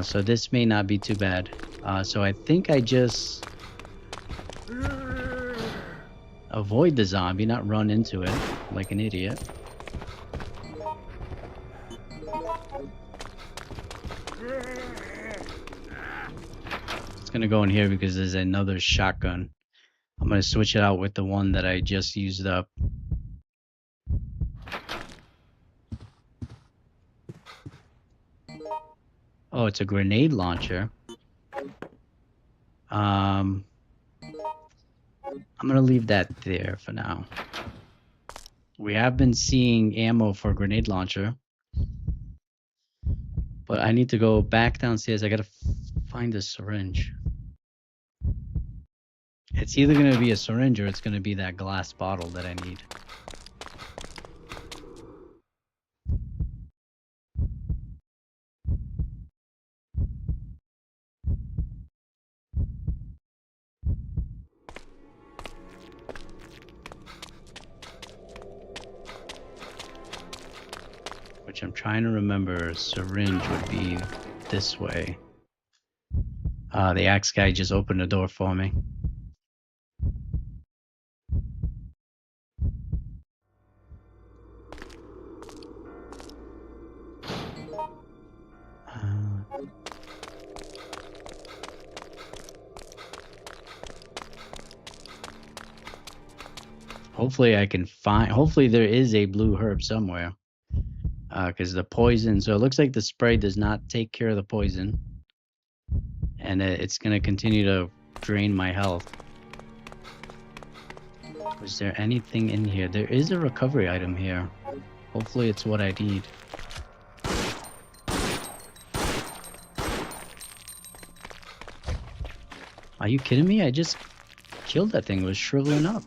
So this may not be too bad. So I think I just... avoid the zombie, not run into it like an idiot. gonna go in here because there's another shotgun. I'm gonna switch it out with the one that I just used up. Oh, it's a grenade launcher. I'm gonna leave that there for now. We have been seeing ammo for grenade launcher, but I need to go back downstairs. I gotta find a syringe. It's either gonna be a syringe or it's gonna be that glass bottle that I need. Which I'm trying to remember, syringe would be this way. The axe guy just opened the door for me. Hopefully I can find, hopefully there is a blue herb somewhere. Because the poison, so it looks like the spray does not take care of the poison. And it's going to continue to drain my health. Was there anything in here? There is a recovery item here. Hopefully it's what I need. Are you kidding me? I just killed that thing. It was shriveling up.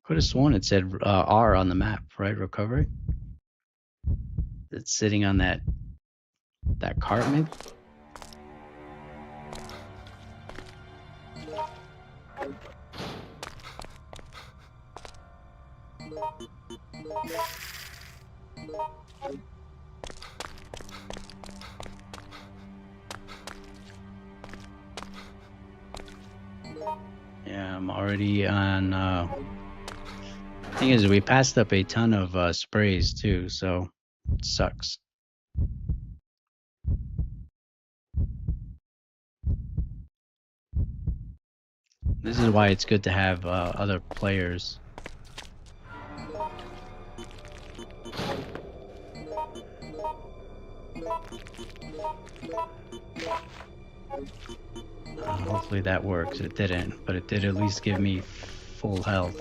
Could have sworn it said R on the map, right? Recovery. It's sitting on that cart, maybe. Yeah, I'm already on. Thing is, we passed up a ton of sprays too, so it sucks. This is why it's good to have other players. Hopefully that works. It didn't, but it did at least give me full health.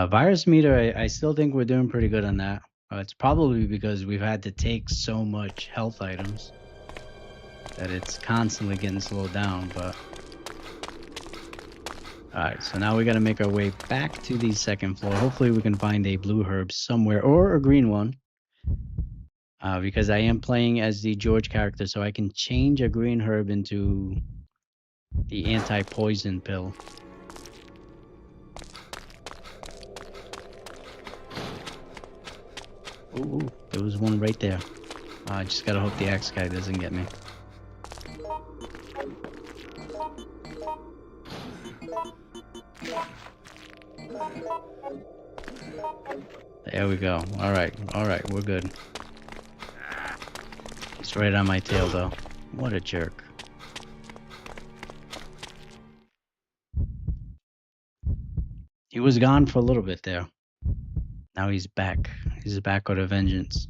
Virus meter, I still think we're doing pretty good on that. It's probably because we've had to take so much health items that it's constantly getting slowed down, but... Alright, so now we gotta make our way back to the second floor. Hopefully we can find a blue herb somewhere, or a green one. Because I am playing as the George character, so I can change a green herb into the anti-poison pill. Ooh, there was one right there. I just gotta hope the axe guy doesn't get me. There we go. Alright, we're good. He's right on my tail though. What a jerk. He was gone for a little bit there. Now he's back. He's back with a vengeance.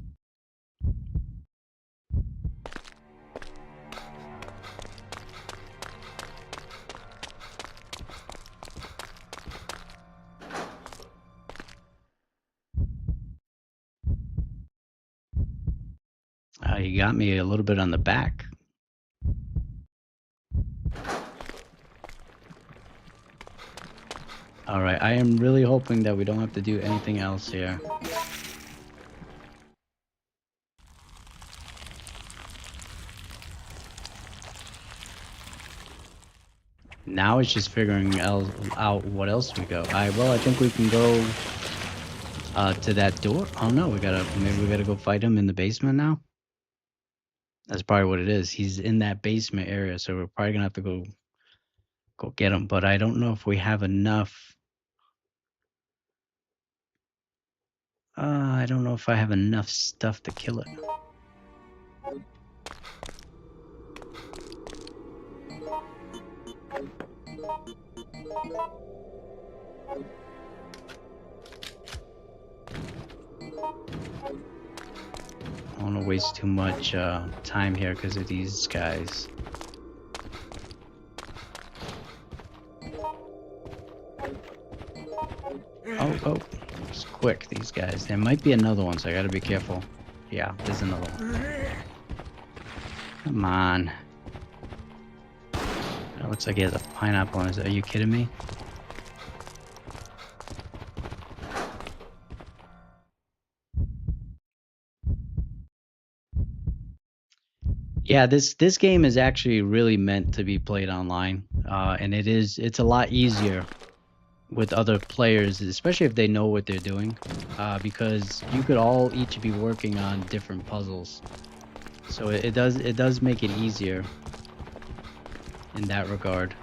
He got me a little bit on the back. Alright, I am really hoping that we don't have to do anything else here. Now it's just figuring out what else we go. Well, I think we can go to that door. Oh no, maybe we gotta go fight him in the basement now. That's probably what it is. He's in that basement area, so we're probably gonna have to go get him. But I don't know if we have enough. I don't know if I have enough stuff to kill it. I don't want to waste too much time here because of these guys. Oh, it's quick, these guys. There might be another one, so I gotta be careful. Yeah, there's another one. Come on. It looks like he has a pineapple on his. Are you kidding me? Yeah, this game is actually really meant to be played online, and it's a lot easier with other players, especially if they know what they're doing, because you could all each be working on different puzzles, so it does make it easier in that regard.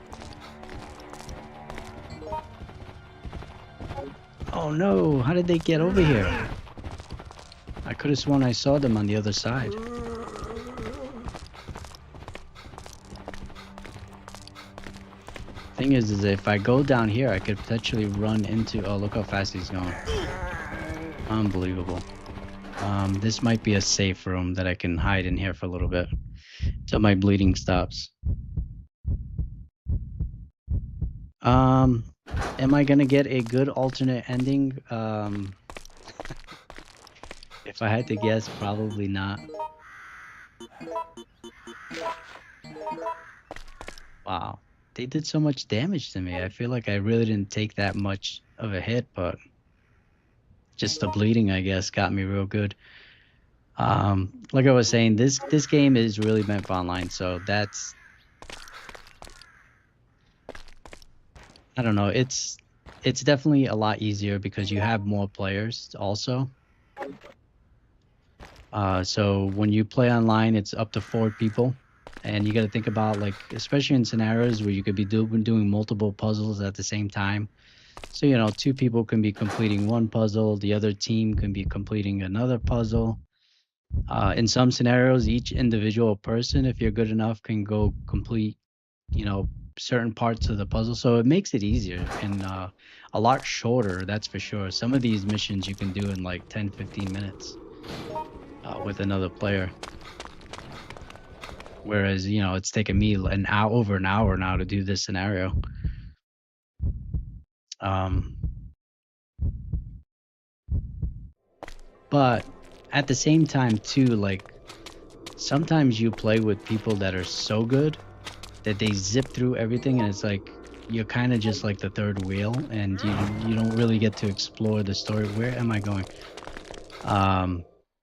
Oh no, how did they get over here? I could have sworn I saw them on the other side. Thing is if I go down here, I could potentially run into. Oh, look how fast he's going! Unbelievable. This might be a safe room that I can hide in here for a little bit till my bleeding stops. Am I gonna get a good alternate ending? If I had to guess, probably not. Wow. They did so much damage to me. I feel like I really didn't take that much of a hit, but just the bleeding, I guess, got me real good. Like I was saying, this game is really meant for online, so that's, I don't know, it's definitely a lot easier because you have more players also. So when you play online, it's up to 4 people. And you got to think about, like, especially in scenarios where you could be doing multiple puzzles at the same time. So, you know, 2 people can be completing one puzzle, the other team can be completing another puzzle. In some scenarios, each individual person, if you're good enough, can go complete, you know, certain parts of the puzzle. So it makes it easier and a lot shorter, that's for sure. Some of these missions you can do in like 10-15 minutes with another player. Whereas, you know, it's taken me over an hour now to do this scenario. But at the same time too, like, sometimes you play with people that are so good that they zip through everything, and it's like you're kind of just like the third wheel, and you don't really get to explore the story. Where am I going?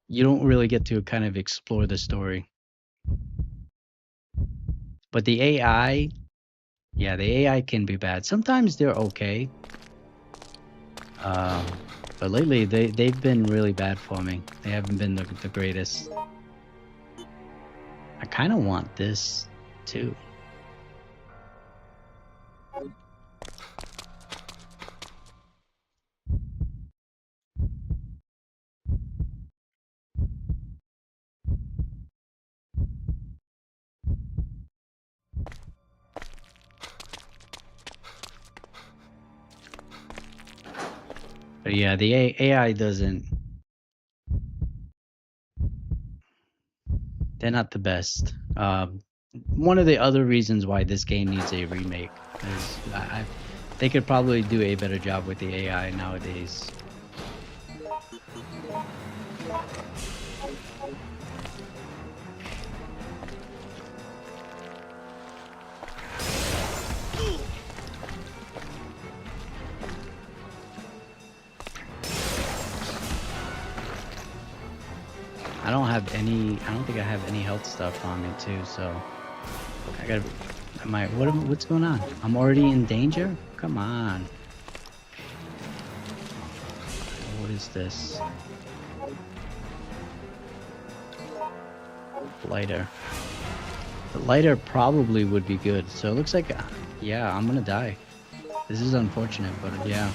You don't really get to kind of explore the story. But the AI, yeah, the AI can be bad. Sometimes they're okay. But lately they've been really bad for me. They haven't been the greatest. I kind of want this too. But yeah, the AI doesn't. They're not the best. One of the other reasons why this game needs a remake is they could probably do a better job with the AI nowadays. I don't think I have any health stuff on me too, so I gotta, what's going on? I'm already in danger? Come on. What is this? Lighter. The lighter probably would be good. So it looks like, yeah, I'm gonna die. This is unfortunate, but yeah.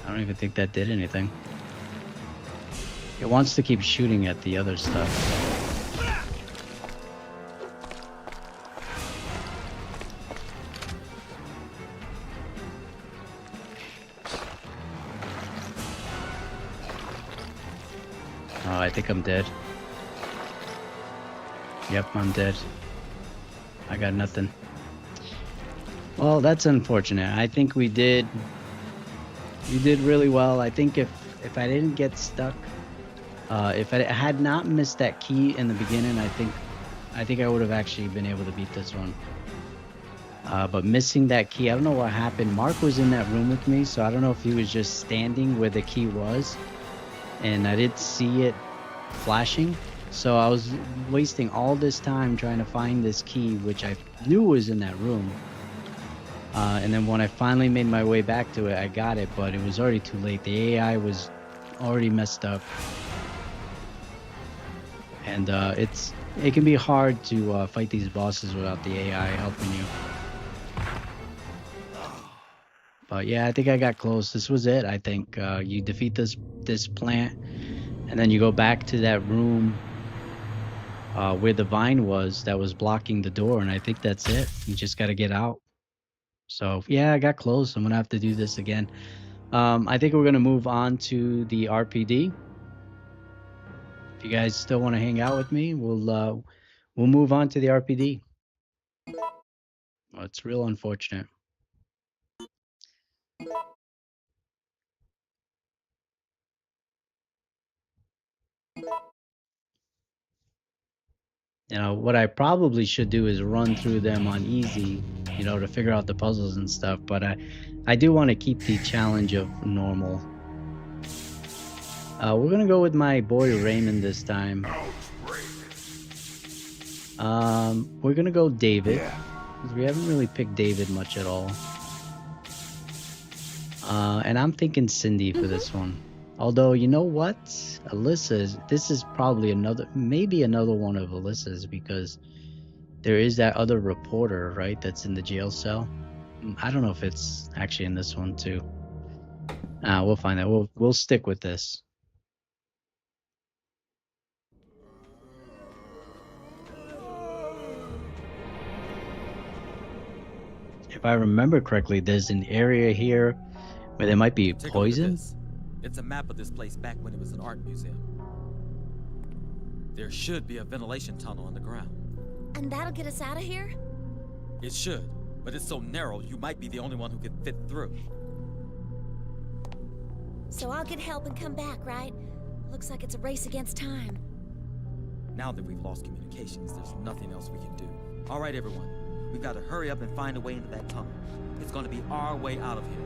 I don't even think that did anything. It wants to keep shooting at the other stuff. Oh, I think I'm dead. Yep, I'm dead. I got nothing. Well, that's unfortunate. I think we did really well. I think if I didn't get stuck, if I had not missed that key in the beginning, I think I would have actually been able to beat this one. But missing that key, I don't know what happened. Mark was in that room with me, so I don't know if he was just standing where the key was, and I didn't see it flashing. So I was wasting all this time trying to find this key, which I knew was in that room. And then when I finally made my way back to it, I got it, but it was already too late. The AI was already messed up. And it can be hard to fight these bosses without the AI helping you. But yeah, I think I got close. This was it, I think. You defeat this plant, and then you go back to that room where the vine was that was blocking the door, and I think that's it. You just got to get out. So yeah, I got close. I'm gonna have to do this again. I think we're gonna move on to the RPD. If you guys still want to hang out with me, we'll move on to the RPD. Well, it's real unfortunate. You know, what I probably should do is run through them on easy, you know, to figure out the puzzles and stuff, but I do want to keep the challenge of normal. We're gonna go with my boy Raymond this time. We're gonna go David, because we haven't really picked David much at all. And I'm thinking Cindy for this one. Although, you know what? This is probably maybe another one of Alyssa's, because there is that other reporter, right, that's in the jail cell. I don't know if it's actually in this one too. We'll find out. We'll stick with this. If I remember correctly, there's an area here where there might be Take a look at poison. this. It's a map of this place back when it was an art museum. There should be a ventilation tunnel underground. And that'll get us out of here? It should, but it's so narrow you might be the only one who can fit through. So I'll get help and come back, right? Looks like it's a race against time. Now that we've lost communications, there's nothing else we can do. All right, everyone. We've got to hurry up and find a way into that tunnel. It's going to be our way out of here.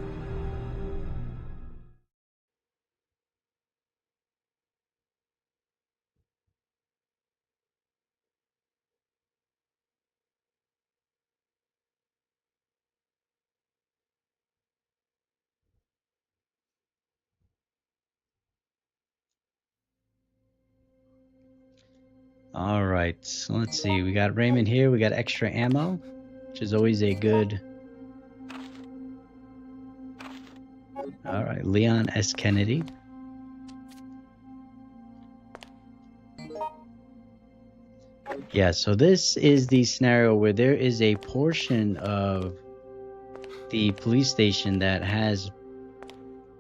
All right, so let's see. We got Raymond here. We got extra ammo, which is always a good. All right, Leon S. Kennedy. Yeah, so this is the scenario where there is a portion of the police station that has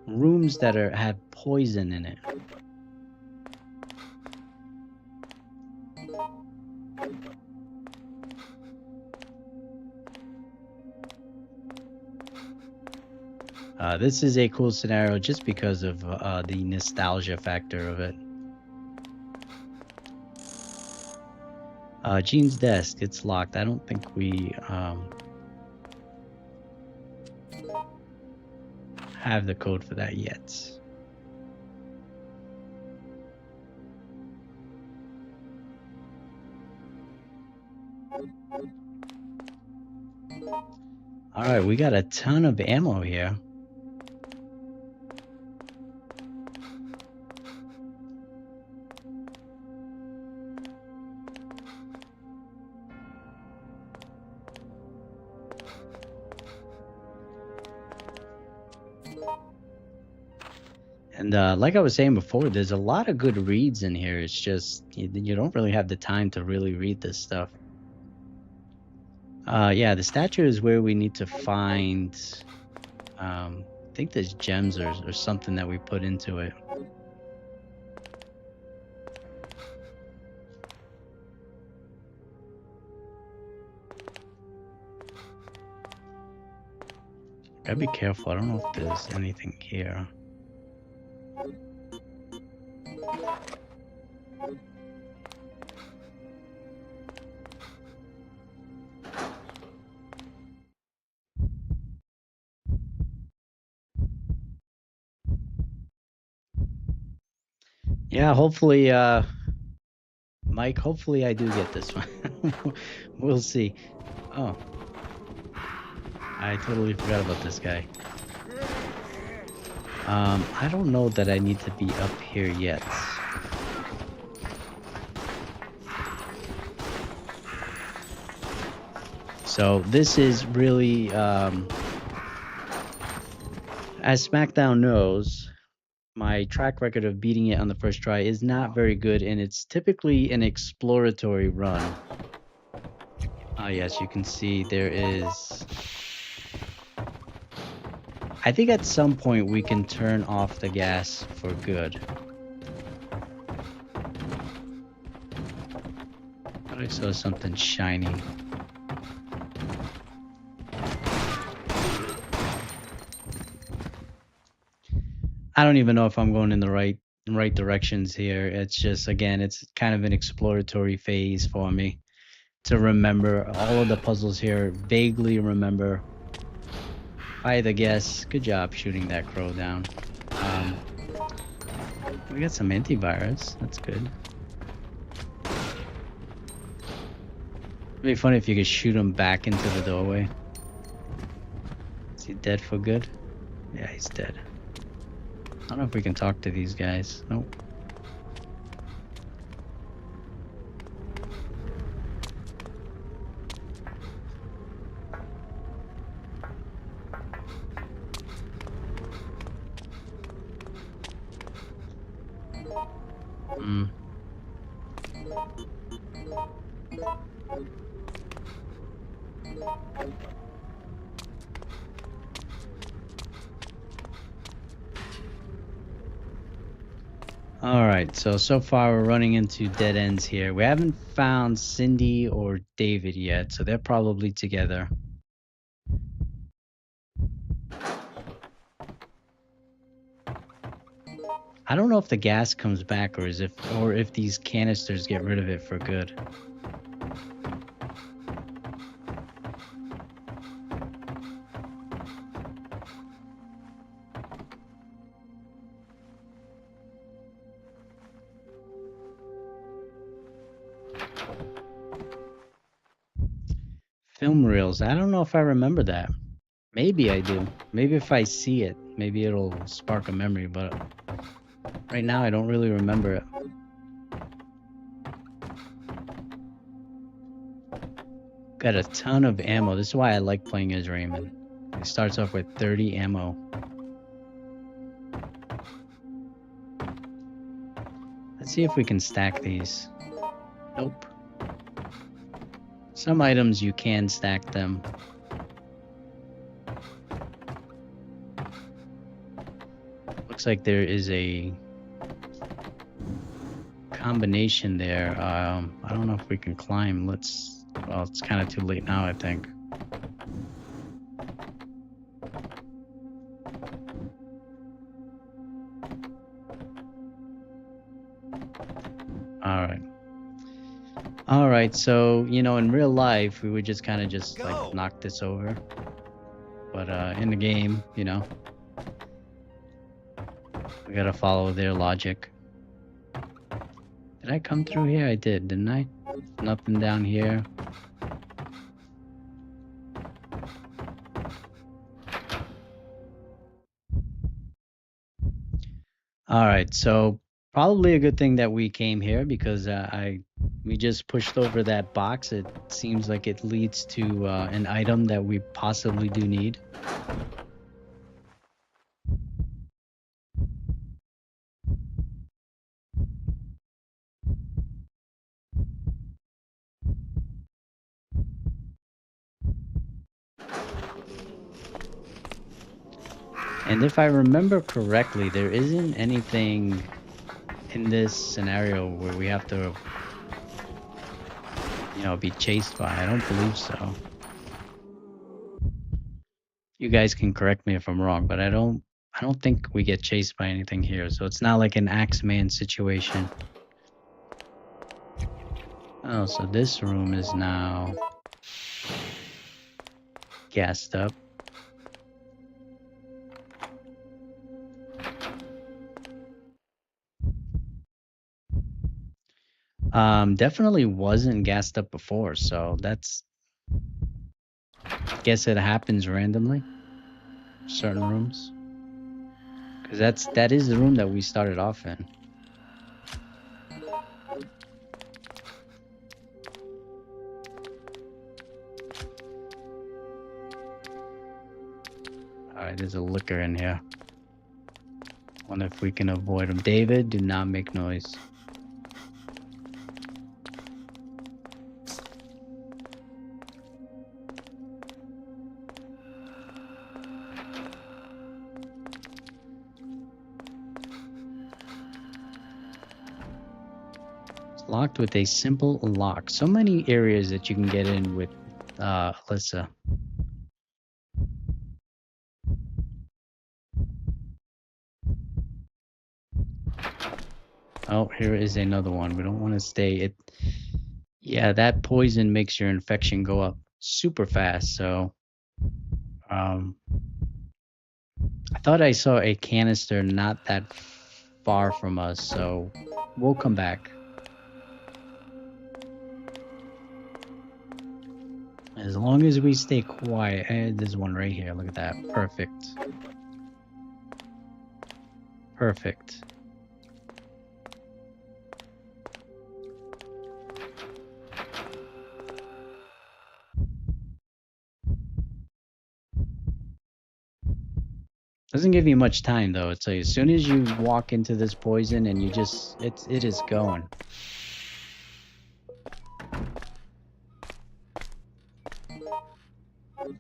rooms that have poison in it. This is a cool scenario just because of the nostalgia factor of it. Gene's desk, it's locked. I don't think we have the code for that yet. Alright, we got a ton of ammo here. And like I was saying before, there's a lot of good reads in here. It's just you don't really have the time to really read this stuff. Yeah, the statue is where we need to find. I think there's gems or something that we put into it. Gotta be careful. I don't know if there's anything here. Yeah, hopefully, Mike, hopefully I do get this one. We'll see. Oh. I totally forgot about this guy. I don't know that I need to be up here yet. So this is really, as SmackDown knows, my track record of beating it on the first try is not very good, and it's typically an exploratory run. Oh yes, you can see there is... I think at some point we can turn off the gas for good. Thought I saw something shiny. I don't even know if I'm going in the right directions here. It's just, again, it's kind of an exploratory phase for me to remember all of the puzzles here, vaguely remember. I had to guess. Good job shooting that crow down. We got some antivirus. That's good. It'd be funny if you could shoot him back into the doorway. Is he dead for good? Yeah, he's dead. I don't know if we can talk to these guys. Nope. Alright, so far we're running into dead ends here. We haven't found Cindy or David yet, so they're probably together. I don't know if the gas comes back or if these canisters get rid of it for good. Film reels. I don't know if I remember that. Maybe I do. Maybe if I see it, maybe it'll spark a memory, but right now I don't really remember it. Got a ton of ammo. This is why I like playing as Raymond. He starts off with 30 ammo. Let's see if we can stack these. Nope. Some items you can stack them. Looks like there is a combination there. I don't know if we can climb. Well, it's kind of too late now, I think. Alright, so, you know, in real life, we would just kind of just, like, knock this over. But, in the game, you know, we gotta follow their logic. Did I come through here? I did, didn't I? Nothing down here. All right, so probably a good thing that we came here because we just pushed over that box. It seems like it leads to an item that we possibly do need. And if I remember correctly, there isn't anything in this scenario where we have to, be chased by. I don't believe so. You guys can correct me if I'm wrong, but I don't think we get chased by anything here. So it's not like an Axeman situation. Oh, so this room is now gassed up. Definitely wasn't gassed up before, so that's, guess it happens randomly. Certain rooms. Because that is the room that we started off in. Alright, there's a liquor in here. Wonder if we can avoid him. David, do not make noise. It's locked with a simple lock. So many areas that you can get in with Alyssa. Oh, here is another one. We don't want to stay. Yeah, that poison makes your infection go up super fast. So, I thought I saw a canister not that far from us. So, we'll come back. As long as we stay quiet. There's one right here. Look at that. Perfect. Perfect. Doesn't give you much time though. It's like as soon as you walk into this poison and you just it is going.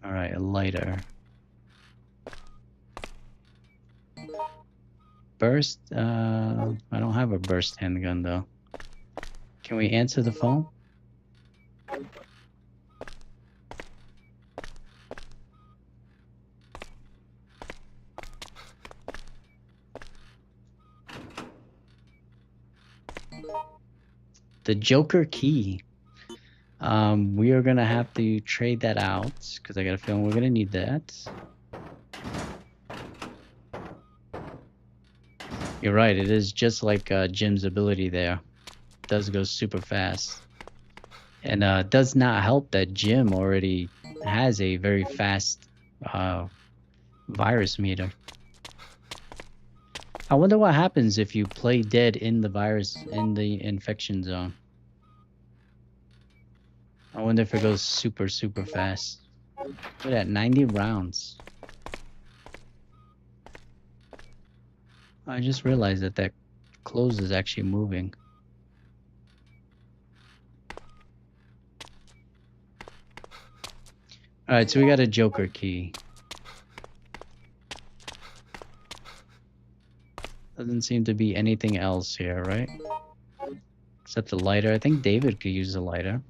All right, a lighter. Burst. I don't have a burst handgun though. Can we answer the phone? The Joker key. We are gonna have to trade that out because I got a feeling we're gonna need that. You're right, it is just like Jim's ability there. It does go super fast. And does not help that Jim already has a very fast virus meter. I wonder what happens if you play dead in the virus, in the infection zone. I wonder if it goes super, super fast. Look at that, 90 rounds. I just realized that that clothes is actually moving. Alright, so we got a Joker key. Doesn't seem to be anything else here, right? Except the lighter. I think David could use the lighter.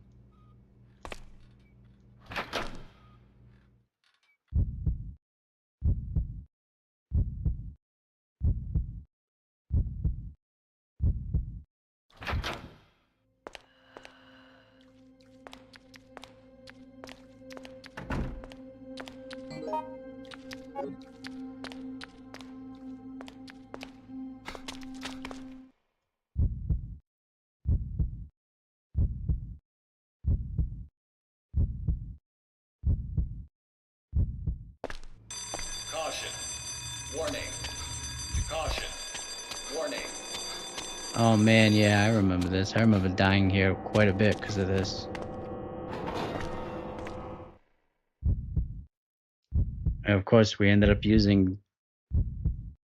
Caution. Warning. Caution. Warning. Oh man, yeah, I remember this. I remember dying here quite a bit because of this. And of course, we ended up using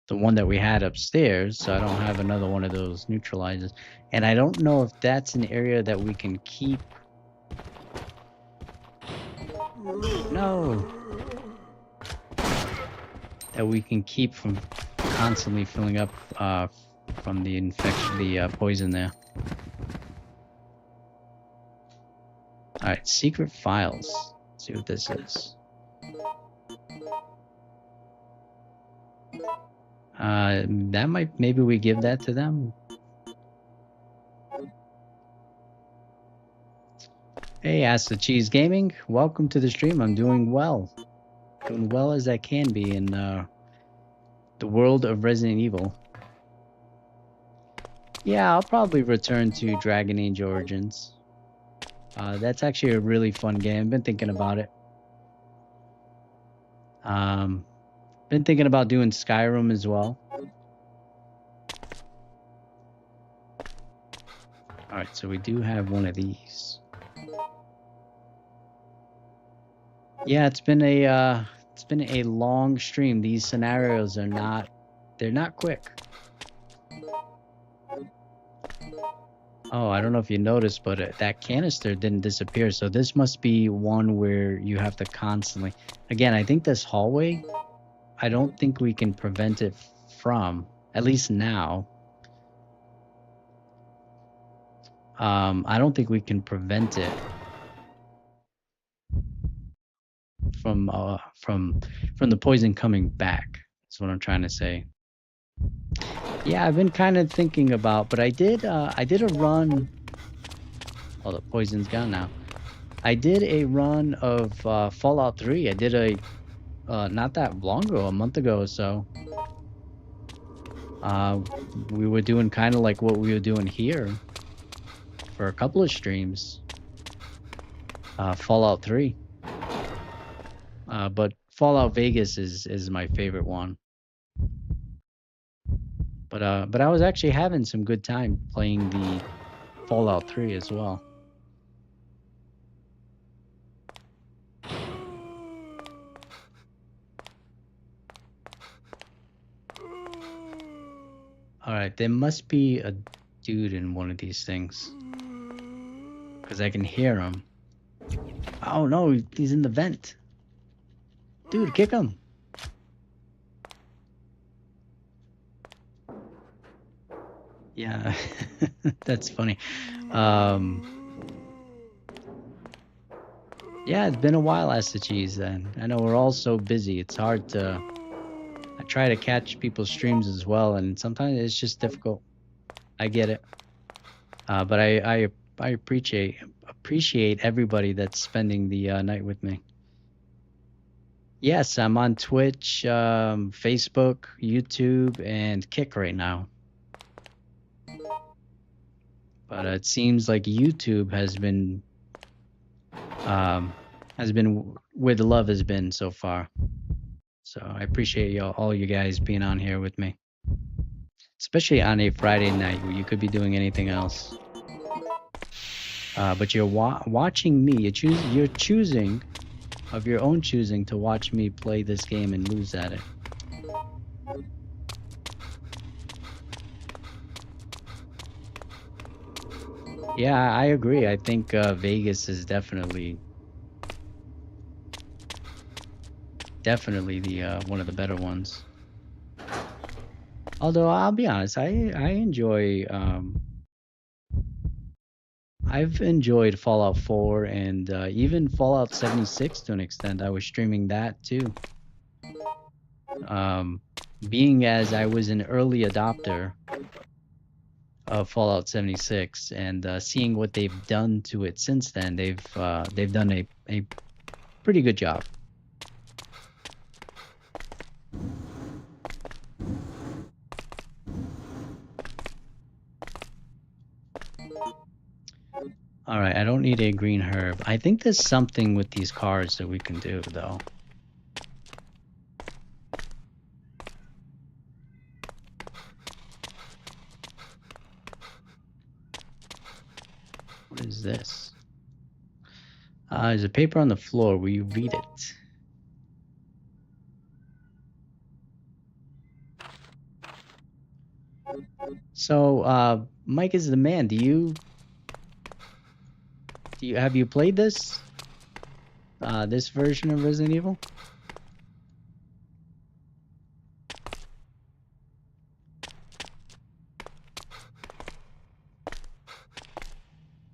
the one that we had upstairs, so I don't have another one of those neutralizers. And I don't know if that's an area that we can keep. No. That we can keep from constantly filling up from the infection, the poison there. All right, secret files. Let's see what this is. That might, maybe we give that to them. Hey, Ask the Cheese Gaming, welcome to the stream. I'm doing well. Doing well as I can be in the world of Resident Evil. Yeah, I'll probably return to Dragon Age Origins. That's actually a really fun game. I've been thinking about it. Been thinking about doing Skyrim as well. Alright, so we do have one of these. Yeah, it's been a long stream. These scenarios are not, they're not quick. Oh, I don't know if you noticed, but that canister didn't disappear. So this must be one where you have to constantly... Again, I think this hallway, I don't think we can prevent it from, at least now. I don't think we can prevent it from the poison coming back. That's what I'm trying to say. Yeah, I've been kind of thinking about, but I did a run. Oh, the poison's gone now. I did a run of Fallout 3. I did a not that long ago, a month ago or so. We were doing kind of like what we were doing here for a couple of streams. Fallout 3. But Fallout Vegas is my favorite one. But I was actually having some good time playing the Fallout 3 as well. Alright, there must be a dude in one of these things. Because I can hear him. Oh no, he's in the vent. Dude, kick him. Yeah, that's funny. Yeah, it's been a while, Ask the Cheese, and I know we're all so busy. It's hard to... I try to catch people's streams as well, and sometimes it's just difficult. I get it. But I appreciate everybody that's spending the night with me. Yes, I'm on Twitch, Facebook, YouTube, and Kick right now. But it seems like YouTube has been where the love has been so far. So I appreciate all you guys being on here with me, especially on a Friday night where you could be doing anything else. But you're watching me. You're choosing, of your own choosing, to watch me play this game and lose at it. Yeah, I agree. I think Vegas is definitely the one of the better ones. Although I'll be honest, I enjoy I've enjoyed Fallout 4 and even Fallout 76 to an extent. I was streaming that too. Being as I was an early adopter of Fallout 76 and seeing what they've done to it since then, they've done a pretty good job. All right, I don't need a green herb. I think there's something with these cards that we can do, though. is this? There's a paper on the floor. Will you read it? So, Mike is the man. Have you played this? This version of Resident Evil?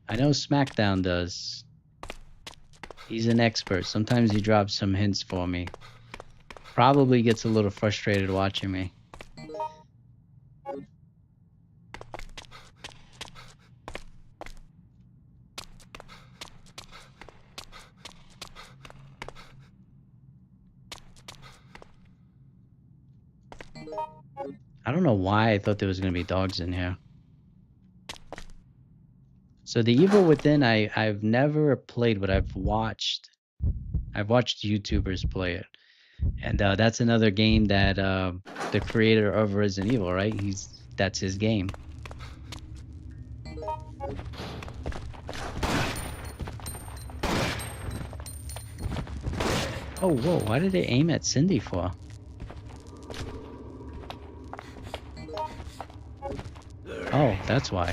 I know SmackDown does. He's an expert. Sometimes he drops some hints for me. Probably gets a little frustrated watching me. I don't know why I thought there was going to be dogs in here. So the Evil Within, I've never played, but I've watched YouTubers play it. And that's another game that the creator of Resident Evil, right? That's his game. Oh, whoa, why did they aim at Cindy for? Oh, that's why.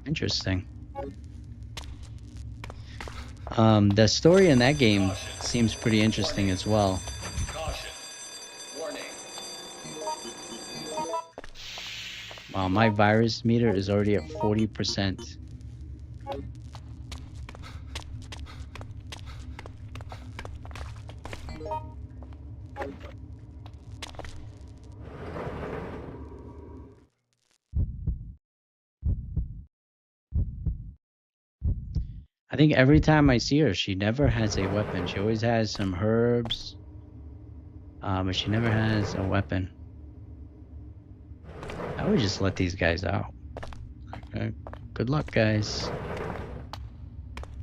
Interesting. The story in that game seems pretty interesting as well. Caution. Warning. Wow, my virus meter is already at 40%. I think every time I see her, she never has a weapon. She always has some herbs, but she never has a weapon. I would just let these guys out. Okay. Good luck, guys.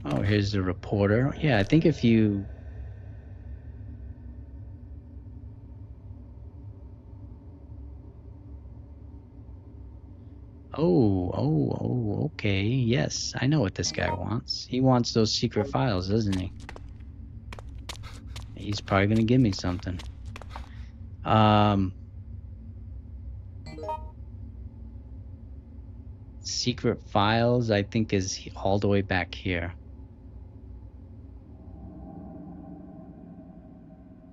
Oh, here's the reporter. Yeah, I think if you... Oh, okay. Yes, I know what this guy wants. He wants those secret files, doesn't he? He's probably gonna give me something. Secret files, I think, is all the way back here.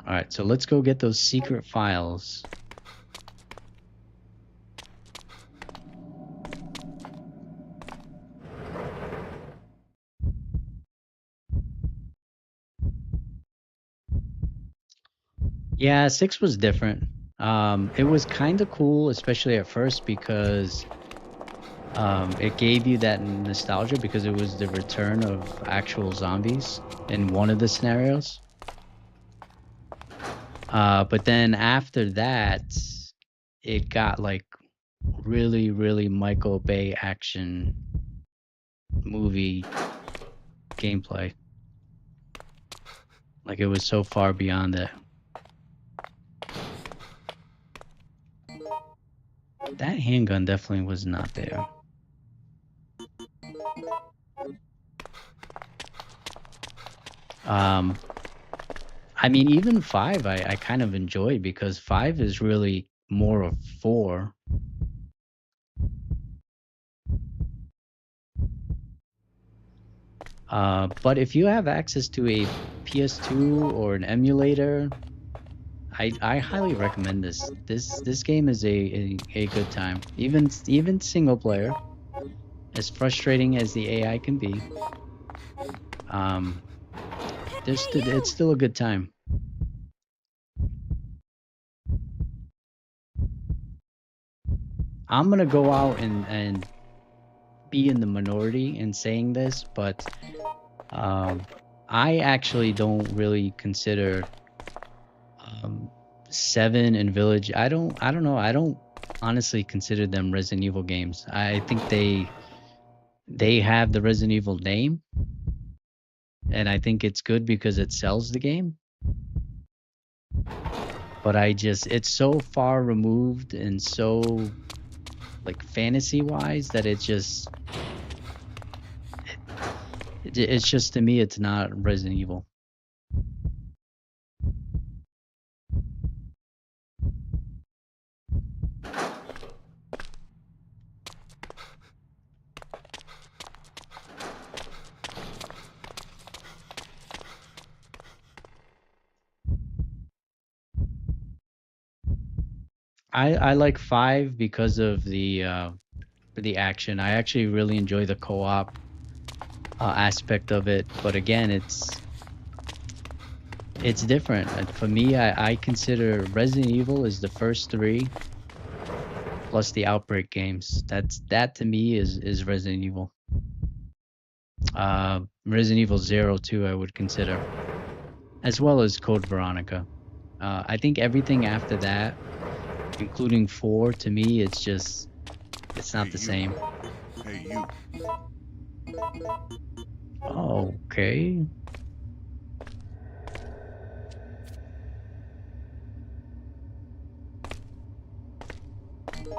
Alright, so let's go get those secret files. Yeah, 6 was different. It was kind of cool, especially at first, because it gave you that nostalgia because it was the return of actual zombies in one of the scenarios. But then after that, it got like really, really Michael Bay action movie gameplay. Like it was so far beyond it. That handgun definitely was not there. I mean, even 5 I kind of enjoyed because 5 is really more of 4. But if you have access to a PS2 or an emulator, I highly recommend this. This game is a good time. Even single player, as frustrating as the AI can be, it's still a good time. I'm gonna go out and be in the minority in saying this, but I actually don't really consider 7 and Village. I don't know. I don't honestly consider them Resident Evil games. I think they have the Resident Evil name, and I think it's good because it sells the game. but it's so far removed and so like fantasy wise that it's just to me it's not Resident Evil. I like 5 because of the action. I actually really enjoy the co-op aspect of it, but again, it's different. For me, I consider Resident Evil is the first 3 plus the Outbreak games. That to me is Resident Evil. Resident Evil 0 too, I would consider, as well as Code Veronica. I think everything after that, including 4, to me, it's not the same. Hey, you. Okay.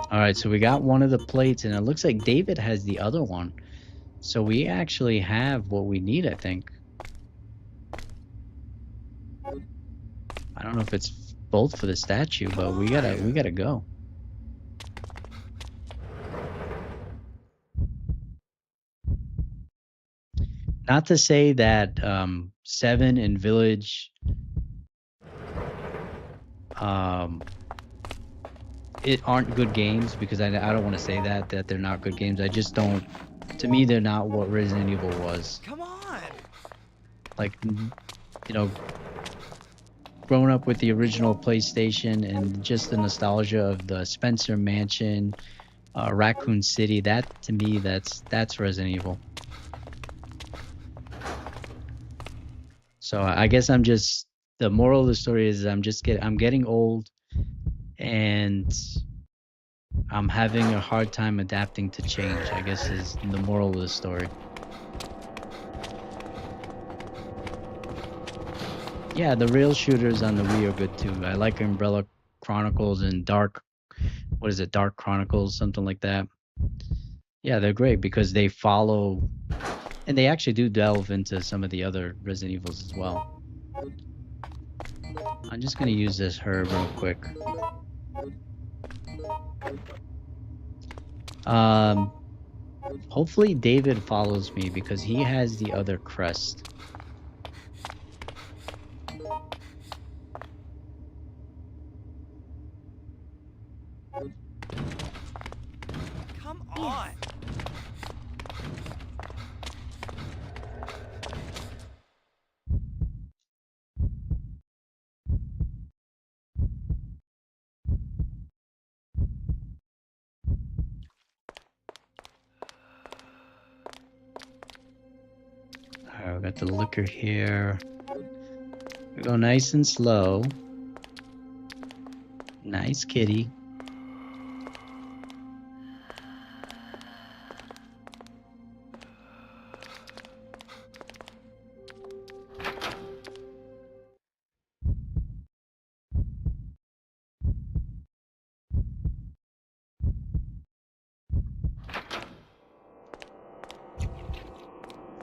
All right, so we got one of the plates, and it looks like David has the other one. So we actually have what we need, I think. I don't know if it's both for the statue, but we gotta go. Not to say that 7 and Village it aren't good games, because I don't want to say that they're not good games. I just don't. To me, they're not what Resident Evil was. Come on. Like, you know, growing up with the original PlayStation and just the nostalgia of the Spencer Mansion, Raccoon City. That to me, that's Resident Evil. So I guess the moral of the story is I'm getting old, and I'm having a hard time adapting to change, I guess, is the moral of the story. Yeah, the rail shooters on the Wii are good too. I like Umbrella Chronicles and Dark Chronicles, something like that. Yeah, they're great because they follow, and they actually do delve into some of the other Resident Evils as well. I'm just gonna use this herb real quick. Hopefully David follows me because he has the other crest. Come on. Alright, we got the liquor here. We go nice and slow. Nice kitty.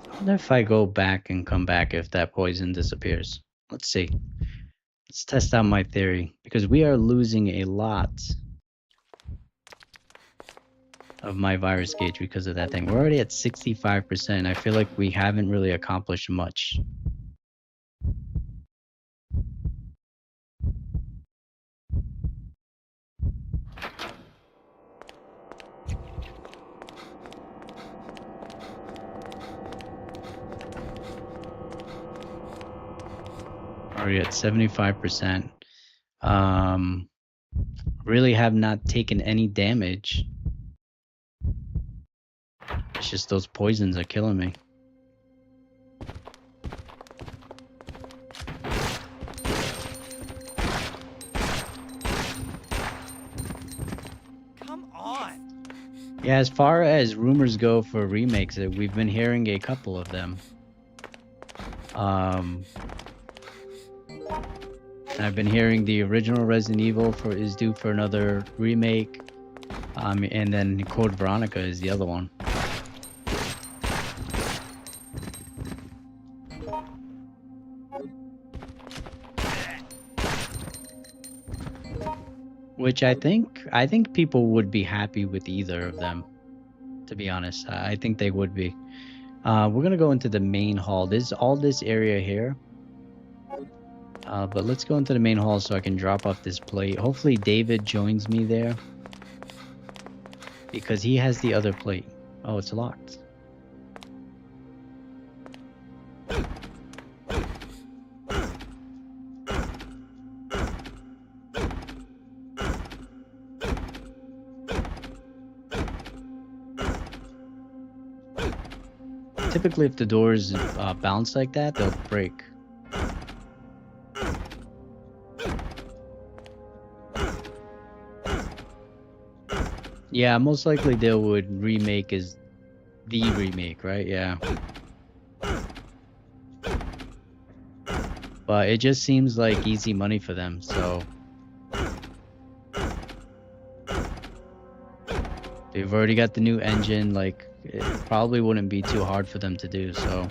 I wonder if I go back and come back if that poison disappears. Let's see. Let's test out my theory, because we are losing a lot of my virus gauge because of that thing. We're already at 65%. I feel like we haven't really accomplished much. Already at 75%. Really have not taken any damage. It's just those poisons are killing me. Come on. Yeah, as far as rumors go for remakes, we've been hearing a couple of them. I've been hearing the original Resident Evil is due for another remake. And then Code Veronica is the other one. Which I think people would be happy with either of them. To be honest, I think they would be. We're gonna go into the main hall. There's all this area here. But let's go into the main hall so I can drop off this plate. Hopefully David joins me there. Because he has the other plate. Oh, it's locked. Typically, if the doors bounce like that, they'll break. Yeah, most likely they would remake is the remake, right? Yeah. But it just seems like easy money for them, so they've already got the new engine, like it probably wouldn't be too hard for them to do, so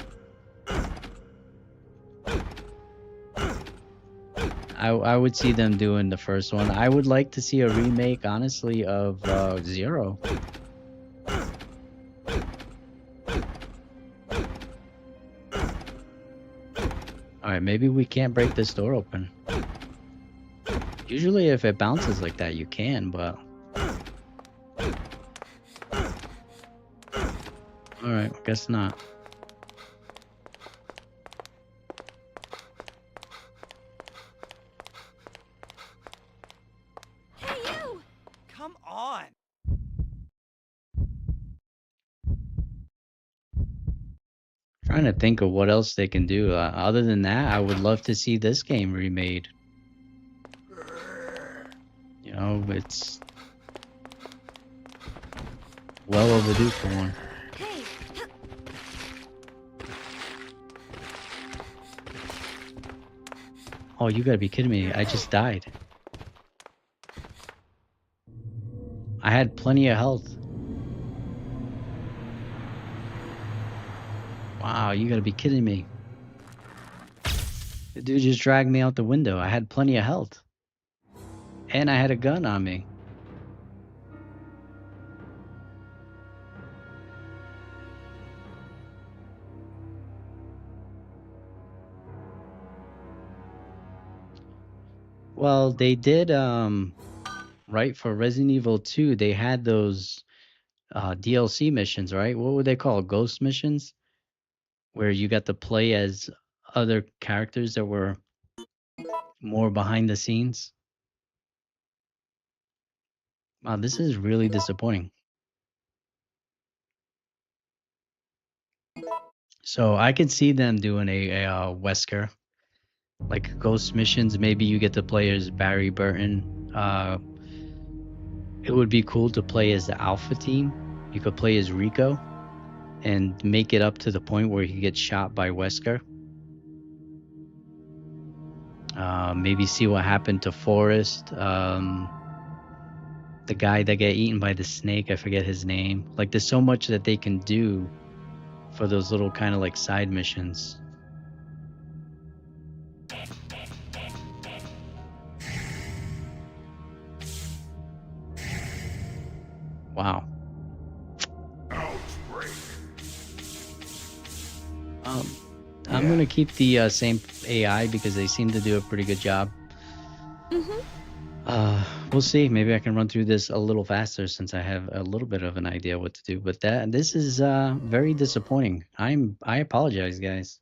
I would see them doing the first one. I would like to see a remake, honestly, of Zero. Alright, maybe we can't break this door open. Usually if it bounces like that, you can, but... Alright, guess not. Hey, you! Come on. Trying to think of what else they can do. Other than that, I would love to see this game remade. You know, it's well overdue for one. Hey! Oh, you gotta be kidding me. I just died. I had plenty of health. Wow, you gotta be kidding me. The dude just dragged me out the window. I had plenty of health. And I had a gun on me. Well, they did, right, for Resident Evil 2, they had those DLC missions, right? What would they call ghost missions? Where you got to play as other characters that were more behind the scenes. Wow, this is really disappointing. So I could see them doing a Wesker, like ghost missions. Maybe you get to play as Barry Burton. It would be cool to play as the Alpha team. You could play as Rico and make it up to the point where he gets shot by Wesker. Maybe see what happened to Forrest. The guy that got eaten by the snake, I forget his name. Like, there's so much that they can do for those little kind of like side missions. Wow. Outbreak. I'm gonna keep the same AI because they seem to do a pretty good job. We'll see. Maybe I can run through this a little faster since I have a little bit of an idea what to do. But this is very disappointing. I apologize, guys.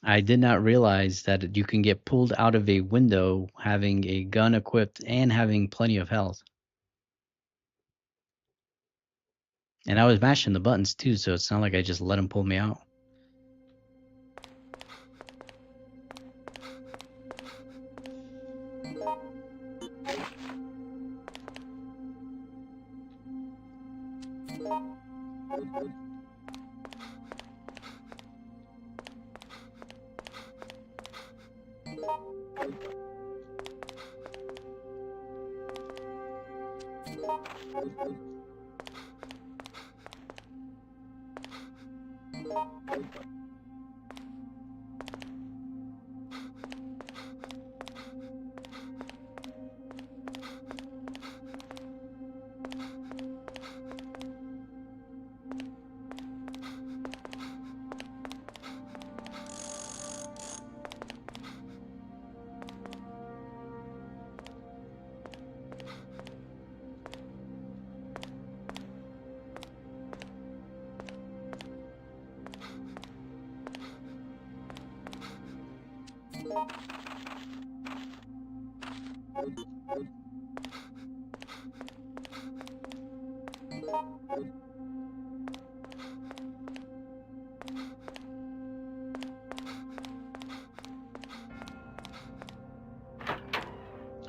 I did not realize that you can get pulled out of a window having a gun equipped and having plenty of health. And I was mashing the buttons too, so it's not like I just let him pull me out.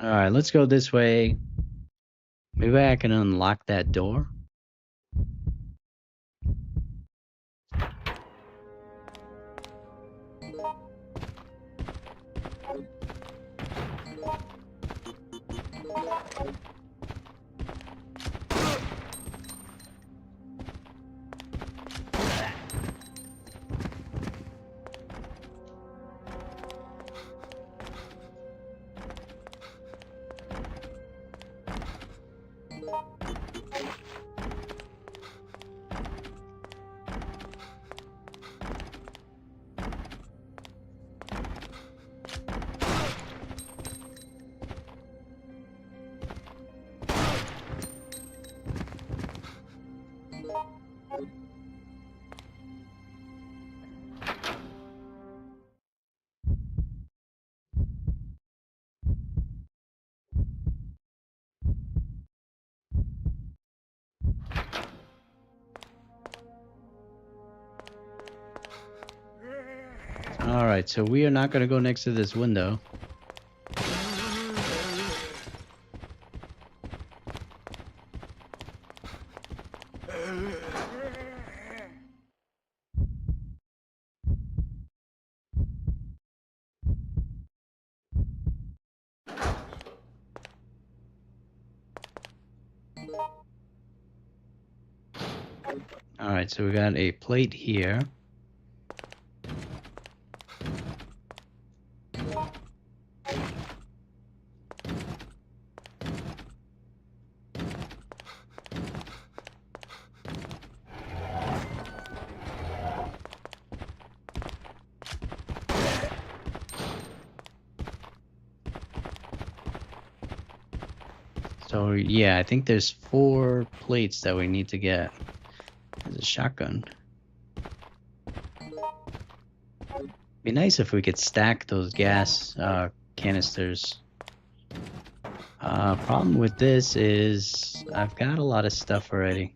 All right, let's go this way. Maybe I can unlock that door. All right, so we are not going to go next to this window. All right, so we got a plate here. So yeah, I think there's 4 plates that we need to get. There's a shotgun. Be nice if we could stack those gas canisters. Problem with this is I've got a lot of stuff already.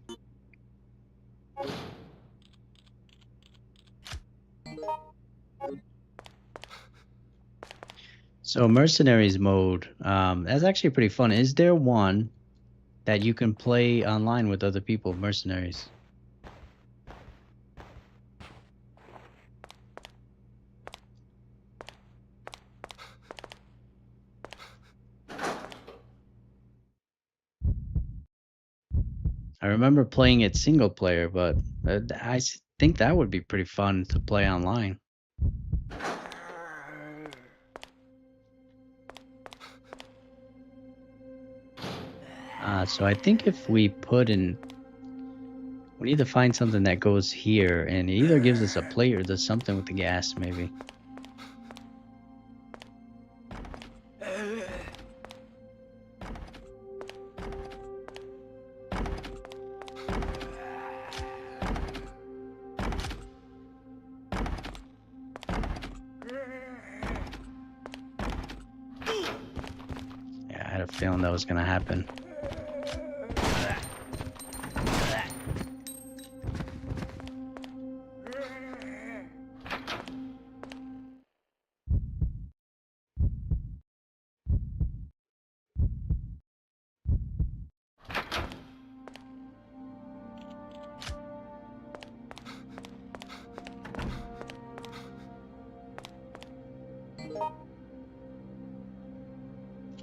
So mercenaries mode, that's actually pretty fun. Is there one that you can play online with other people, mercenaries? I remember playing it single player, but think that would be pretty fun to play online. So I think if we put in, we need to find something that goes here, and it either gives us a plate or does something with the gas, maybe. Yeah, I had a feeling that was gonna happen.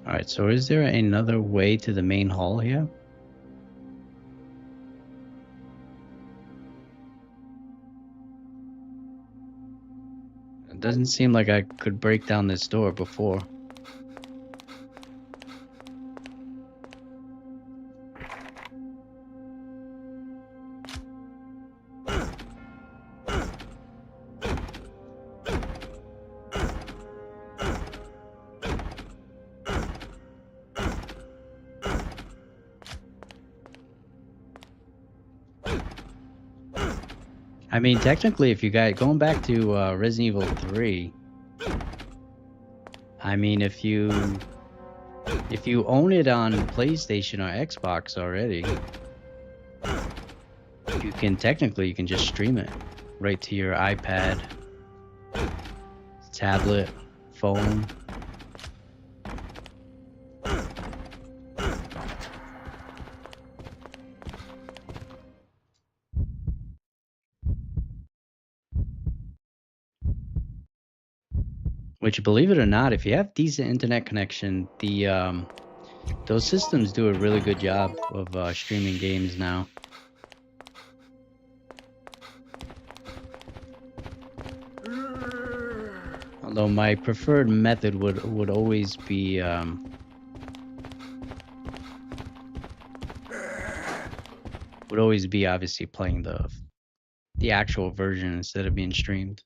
Alright, so is there another way to the main hall here? It doesn't seem like I could break down this door before. I mean, technically, if you guys going back to Resident Evil 3, I mean, if you own it on PlayStation or Xbox already, you can just stream it right to your iPad, tablet, phone. Which, believe it or not, if you have decent internet connection, those systems do a really good job of streaming games now. Although my preferred method would always be obviously playing the actual version instead of being streamed.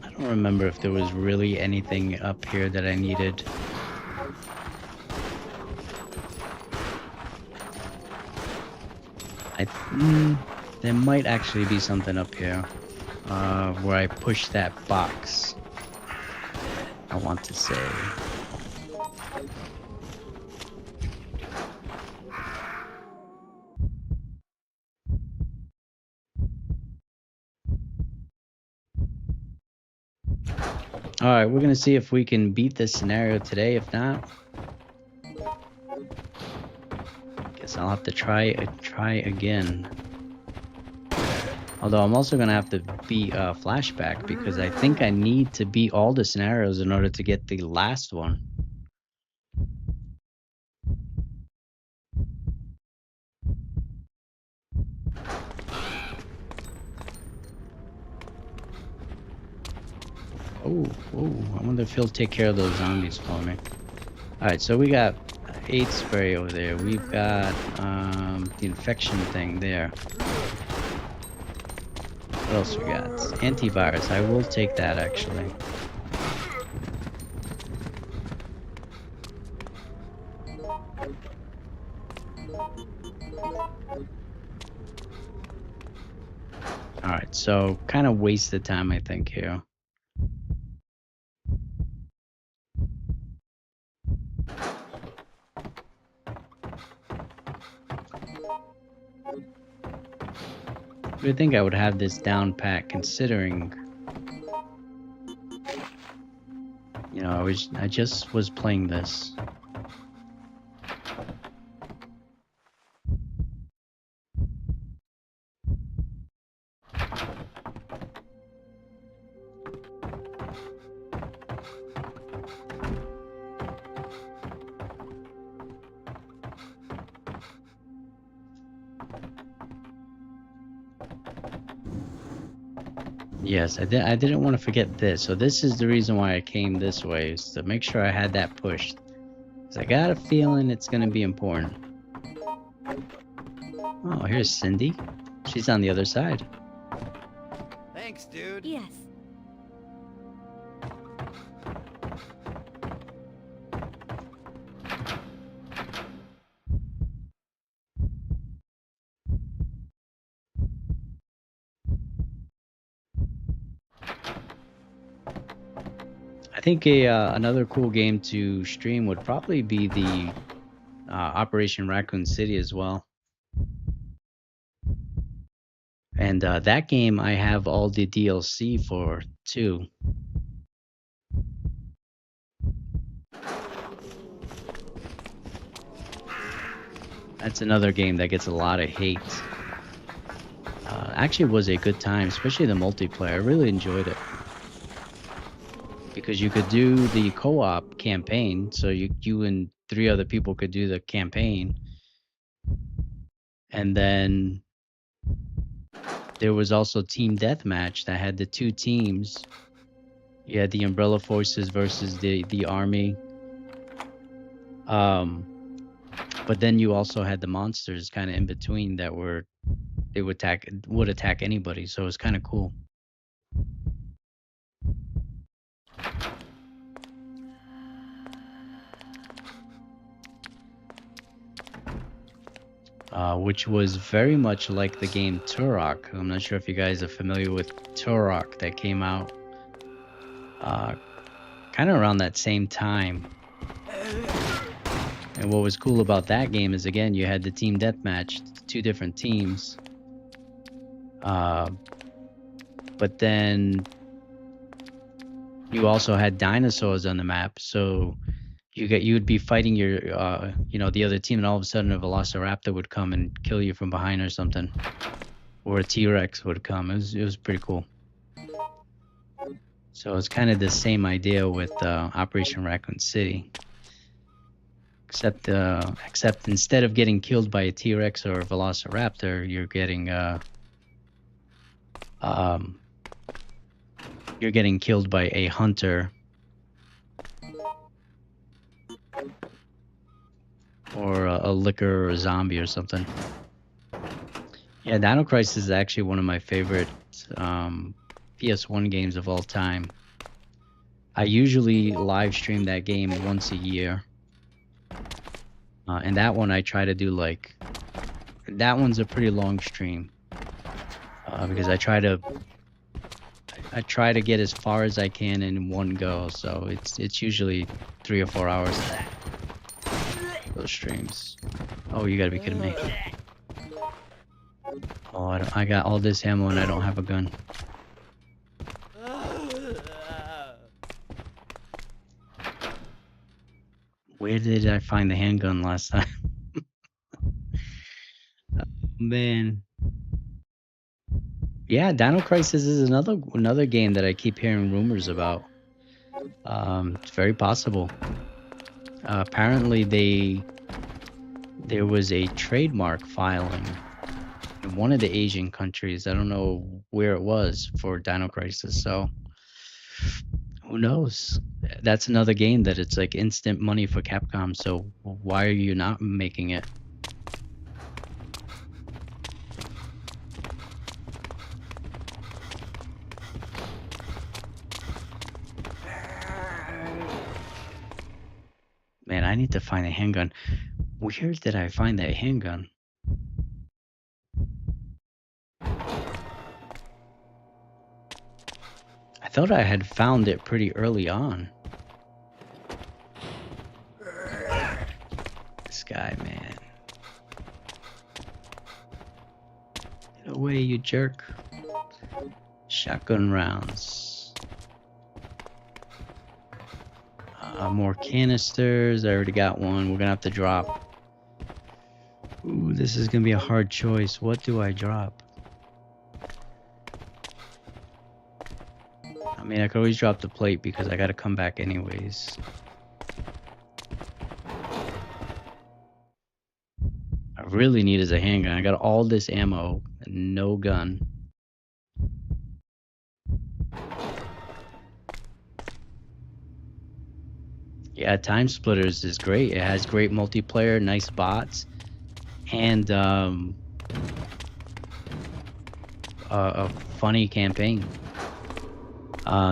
I don't remember if there was really anything up here that I needed. There might actually be something up here where I push that box, I want to say. Alright, we're gonna see if we can beat this scenario today. If not, guess I'll have to try again. Although I'm also gonna have to beat Flashback, because I think I need to beat all the scenarios in order to get the last one. Oh, I wonder if he'll take care of those zombies for me. Alright, so we got 8 spray over there. We've got the infection thing there. What else we got? Antivirus. I will take that, actually. Alright, so kind of wasted time, I think, here. I think I would have this down pat, considering, you know, I just was playing this. Yes, I didn't want to forget this. So this is the reason why I came this way, is to make sure I had that pushed. Because I got a feeling it's going to be important. Oh, here's Cindy. She's on the other side. Thanks, dude. Yes. I think another cool game to stream would probably be the Operation Raccoon City as well. And that game I have all the DLC for too. That's another game that gets a lot of hate. Actually, it was a good time, especially the multiplayer. I really enjoyed it. Because you could do the co-op campaign, so you and 3 other people could do the campaign, And then there was also Team Deathmatch that had the two teams. You had the Umbrella Forces versus the Army. But then you also had the monsters kind of in between that would attack anybody. So it was kind of cool. Which was very much like the game Turok. I'm not sure if you guys are familiar with Turok that came out kind of around that same time. And what was cool about that game is, again, you had the team deathmatch, two different teams. But then you also had dinosaurs on the map, so you would be fighting your the other team, and all of a sudden a velociraptor would come and kill you from behind or something, or a T-Rex would come. It was pretty cool. So it's kind of the same idea with Operation Raccoon City, except instead of getting killed by a T-Rex or a velociraptor, you're getting killed by a hunter or a licker or a zombie or something. Yeah, Dino Crisis is actually one of my favorite PS1 games of all time. I usually live stream that game once a year. And that one I try to do that one's a pretty long stream. Because I try to get as far as I can in one go, so it's usually 3 or 4 hours. Those streams. Oh, you gotta be kidding me. Oh, I got all this ammo and I don't have a gun. Where did I find the handgun last time? Oh, man. Yeah, Dino Crisis is another game that I keep hearing rumors about. It's very possible. Apparently there was a trademark filing in one of the Asian countries. I don't know where it was for Dino Crisis, so who knows? That's another game that it's like instant money for Capcom, so why are you not making it? Man, I need to find a handgun. Where did I find that handgun? I thought I had found it pretty early on. This guy, man. Get away, you jerk. Shotgun rounds. More canisters. I already got one. We're gonna have to drop. Ooh, this is gonna be a hard choice. What do I drop? I mean, I could always drop the plate because I gotta come back anyways. I really need is a handgun. I got all this ammo and no gun. Yeah, Time Splitters is great. It has great multiplayer, nice bots, and a funny campaign.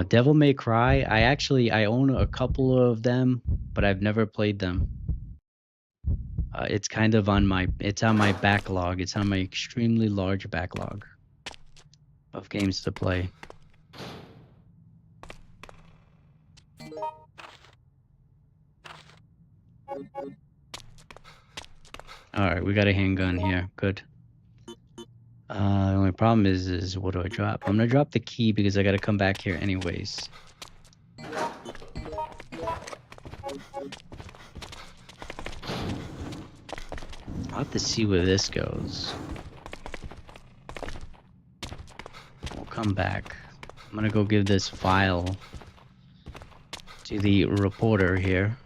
Devil May Cry, I own a couple of them, but I've never played them. It's kind of on my backlog. It's on my extremely large backlog of games to play. Alright, we got a handgun here. Good. The only problem is what do I drop? I'm gonna drop the key because I gotta come back here anyways. I'll have to see where this goes. We'll come back. I'm gonna go give this file to the reporter here.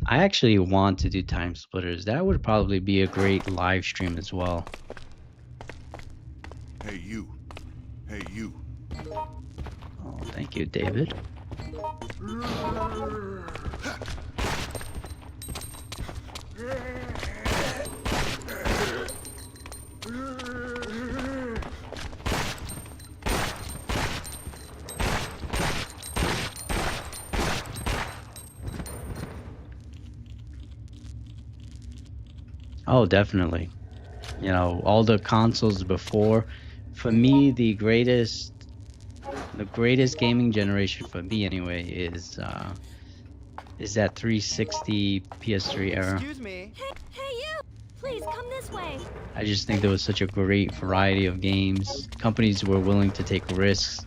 I actually want to do Time Splitters. That would probably be a great live stream as well. Hey, you. Hey, you. Oh, thank you, David. Oh, definitely. You know, all the consoles before, for me, the greatest gaming generation for me anyway is that 360 PS3 era. Excuse me. Hey, you! Please come this way. I just think there was such a great variety of games. Companies were willing to take risks.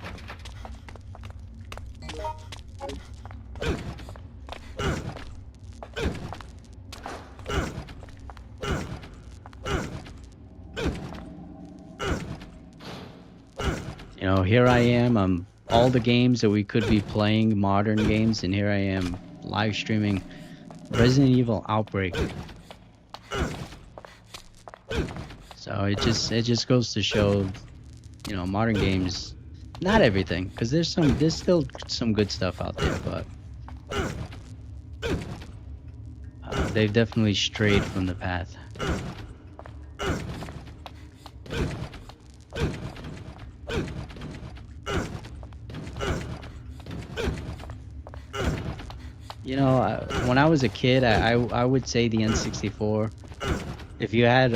You know, here I am, all the games that we could be playing, modern games, and here I am live streaming Resident Evil Outbreak. So it just goes to show, you know, modern games, not everything, because there's still some good stuff out there, but they've definitely strayed from the path. You know, when I was a kid, I would say the N64. If you had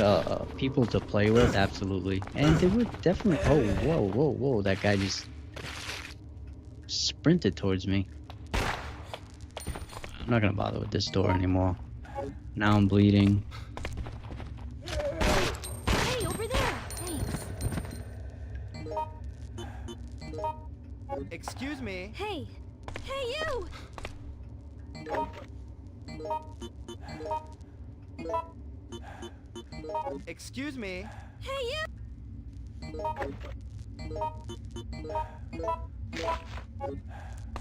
people to play with, absolutely. And they would definitely... Oh, whoa. That guy just sprinted towards me. I'm not going to bother with this door anymore. Now I'm bleeding. Hey, over there. Thanks. Excuse me. Hey. Hey, you! Excuse me. Hey, you!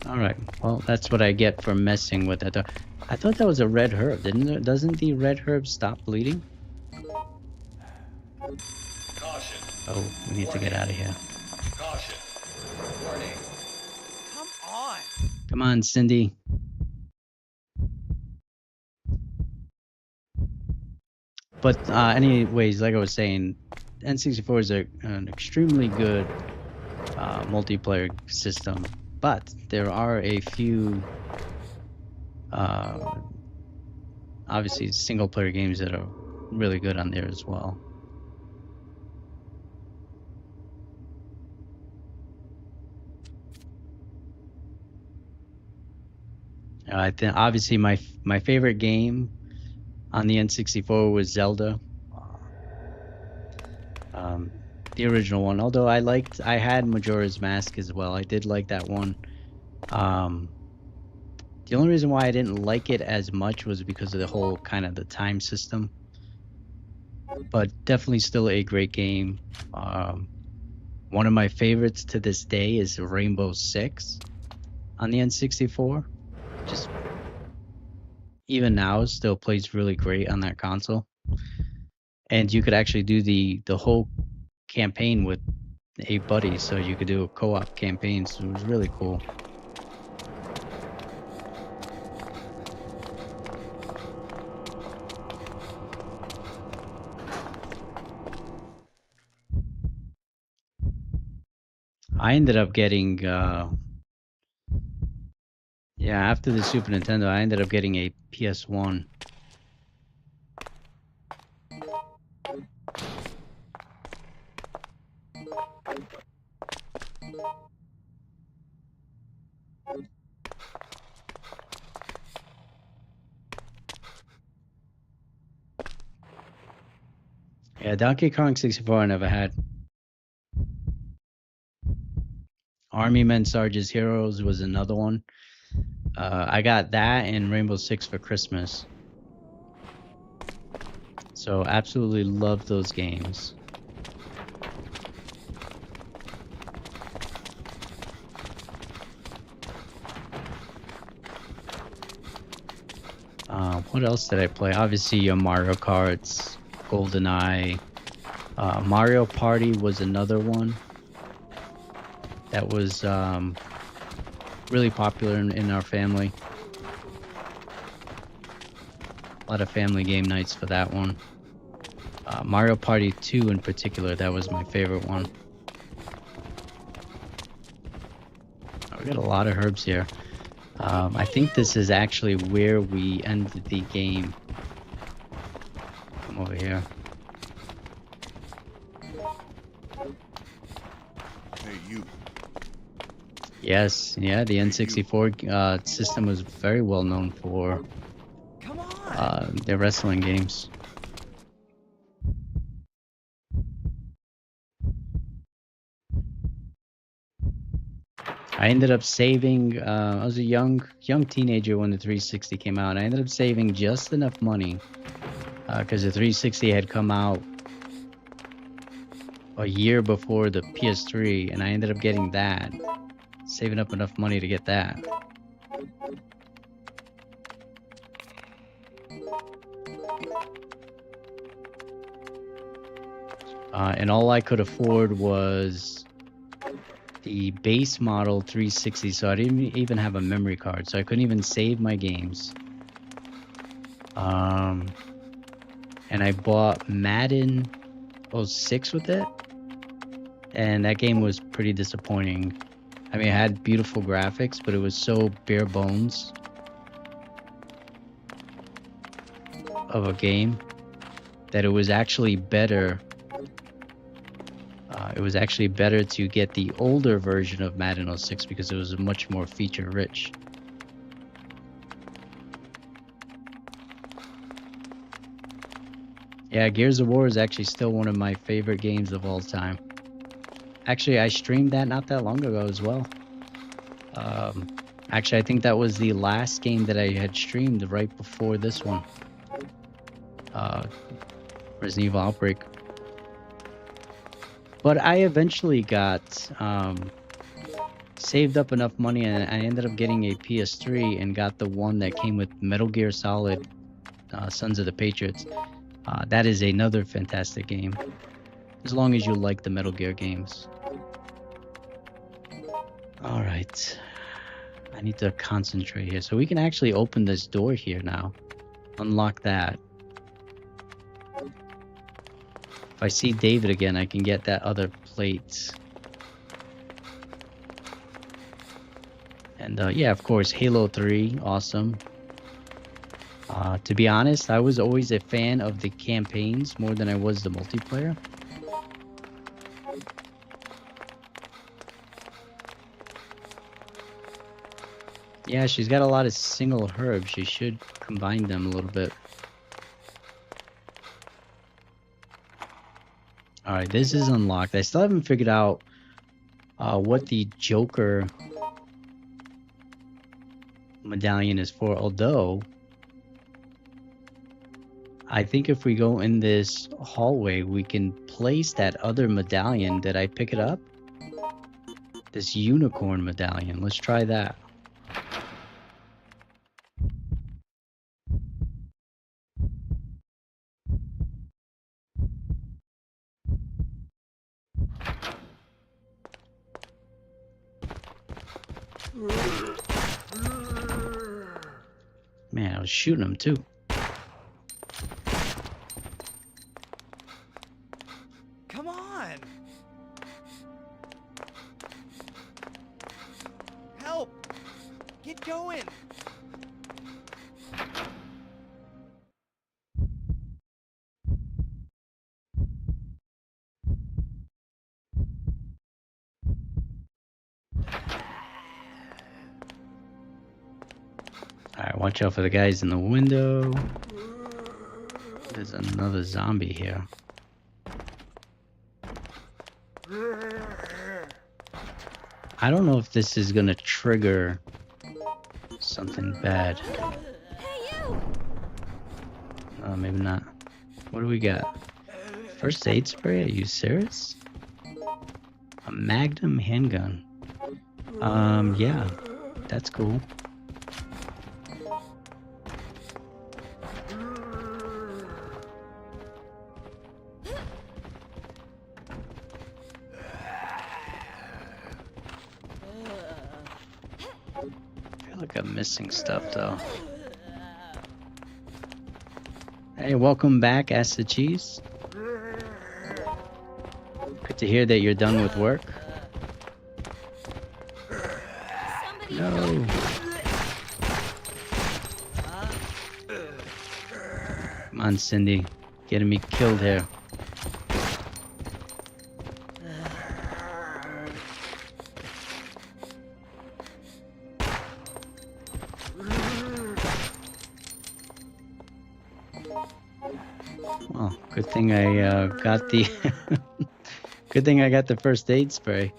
Alright, well, that's what I get for messing with that door. I thought that was a red herb, doesn't the red herb stop bleeding? Caution. Oh, we need to get out of here. Caution. Warning. Come on. Come on, Cindy. But anyways, like I was saying, N64 is an extremely good multiplayer system, but there are a few obviously single player games that are really good on there as well. I think obviously my favorite game on the N64 was Zelda. The original one. Although I had Majora's Mask as well. I did like that one. The only reason why I didn't like it as much was because of the whole kind of the time system. But definitely still a great game. One of my favorites to this day is Rainbow Six on the N64. Just even now still plays really great on that console. And you could actually do the whole campaign with a buddy, so you could do a co-op campaign, so it was really cool. I ended up getting after the Super Nintendo, I ended up getting a PS1. Yeah, Donkey Kong 64 I never had. Army Men Sarge's Heroes was another one. I got that and Rainbow Six for Christmas. So absolutely love those games. What else did I play? Obviously, your Mario Karts, GoldenEye. Mario Party was another one that was really popular in our family. A lot of family game nights for that one. Mario Party 2 in particular, that was my favorite one. We got a lot of herbs here. I think this is actually where we ended the game. Come over here. Hey, you. Yes, yeah, the N64 system was very well known for Come on. their wrestling games. I ended up saving, I was a young teenager when the 360 came out. I ended up saving just enough money because the 360 had come out a year before the PS3, and I ended up getting that. Saving up enough money to get that. And all I could afford was the base model 360, so I didn't even have a memory card, so I couldn't even save my games. And I bought Madden 06 with it, and that game was pretty disappointing. I mean, it had beautiful graphics, but it was so bare bones of a game that it was actually better. It was actually better to get the older version of Madden 06 because it was much more feature rich. Yeah, Gears of War is actually still one of my favorite games of all time. Actually, I streamed that not that long ago as well. Actually, I think that was the last game that I had streamed right before this one. Resident Evil Outbreak. But I eventually got saved up enough money, and I ended up getting a PS3 and got the one that came with Metal Gear Solid, Sons of the Patriots. That is another fantastic game, as long as you like the Metal Gear games. Alright, I need to concentrate here. So we can actually open this door here now. Unlock that. If I see David again, I can get that other plate. And yeah, of course, Halo 3, awesome. To be honest, I was always a fan of the campaigns more than I was the multiplayer. Yeah, she's got a lot of single herbs. She should combine them a little bit. Alright, this is unlocked. I still haven't figured out what the Joker medallion is for, although I think if we go in this hallway, we can place that other medallion. Did I pick it up? This unicorn medallion. Let's try that. Man, I was shooting him too. Come on. Help. Get going. Alright, watch out for the guys in the window. There's another zombie here. I don't know if this is gonna trigger something bad. Hey, you! Maybe not. What do we got? First aid spray? Are you serious? A Magnum handgun. Yeah, that's cool. like I'm missing stuff though. Hey, welcome back, Ask the Cheese. Good to hear that you're done with work. Somebody No. Come on, Cindy. Getting me killed here. Well, good thing I got the good thing I got the first aid spray.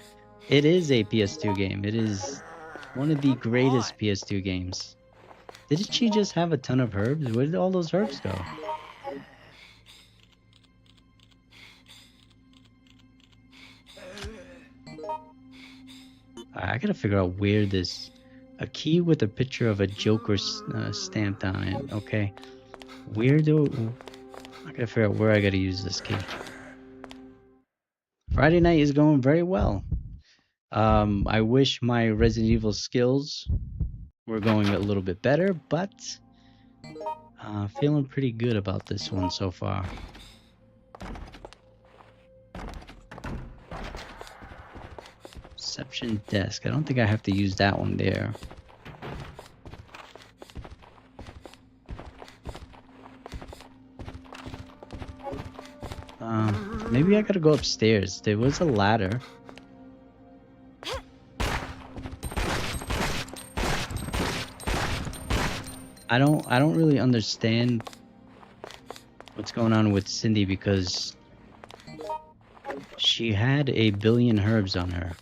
It is a PS2 game. It is one of the greatest PS2 games. Didn't she just have a ton of herbs? Where did all those herbs go? I gotta figure out where this... A key with a picture of a Joker stamped on it. Okay. Where do... I gotta figure out where I gotta use this key. Friday night is going very well. I wish my Resident Evil skills were going a little bit better, but feeling pretty good about this one so far. Reception desk. I don't think I have to use that one there. Maybe I gotta go upstairs. There was a ladder. I don't really understand what's going on with Cindy because she had a billion herbs on her.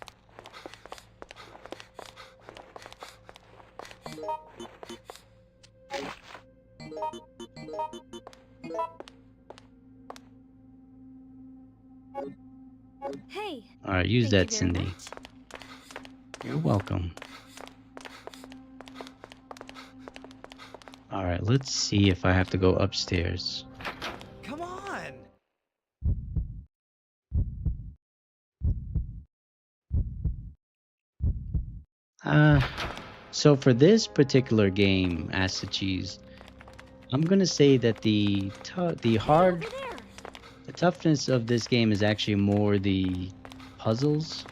Hey. All right, use Thank that, you very Cindy. much. You're welcome. All right, let's see if I have to go upstairs. Come on. So for this particular game, Ask the Cheese, I'm gonna say that the Over there. toughness of this game is actually more the puzzles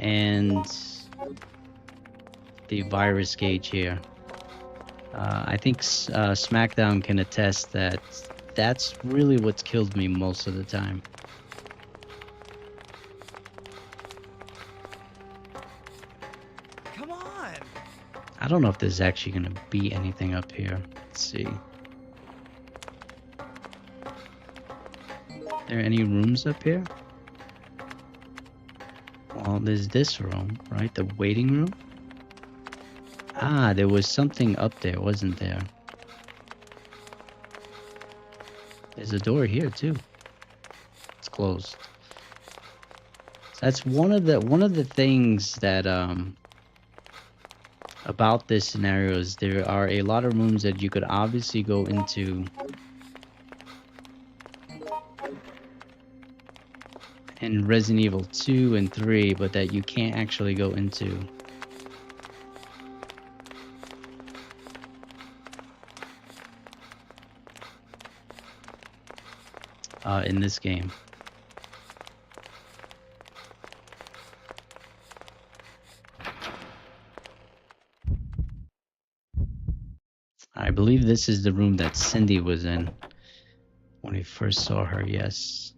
and the virus gauge here. I think SmackDown can attest that that's really what's killed me most of the time. Come on. I don't know if there's actually gonna be anything up here. Let's see. Are there any rooms up here? Well, there's this room, right? The waiting room. Ah, there was something up there, wasn't there? There's a door here too. It's closed. That's one of the things that about this scenario is there are a lot of rooms that you could obviously go into in Resident Evil 2 and 3, but that you can't actually go into. In this game. I believe this is the room that Cindy was in when we first saw her, yes.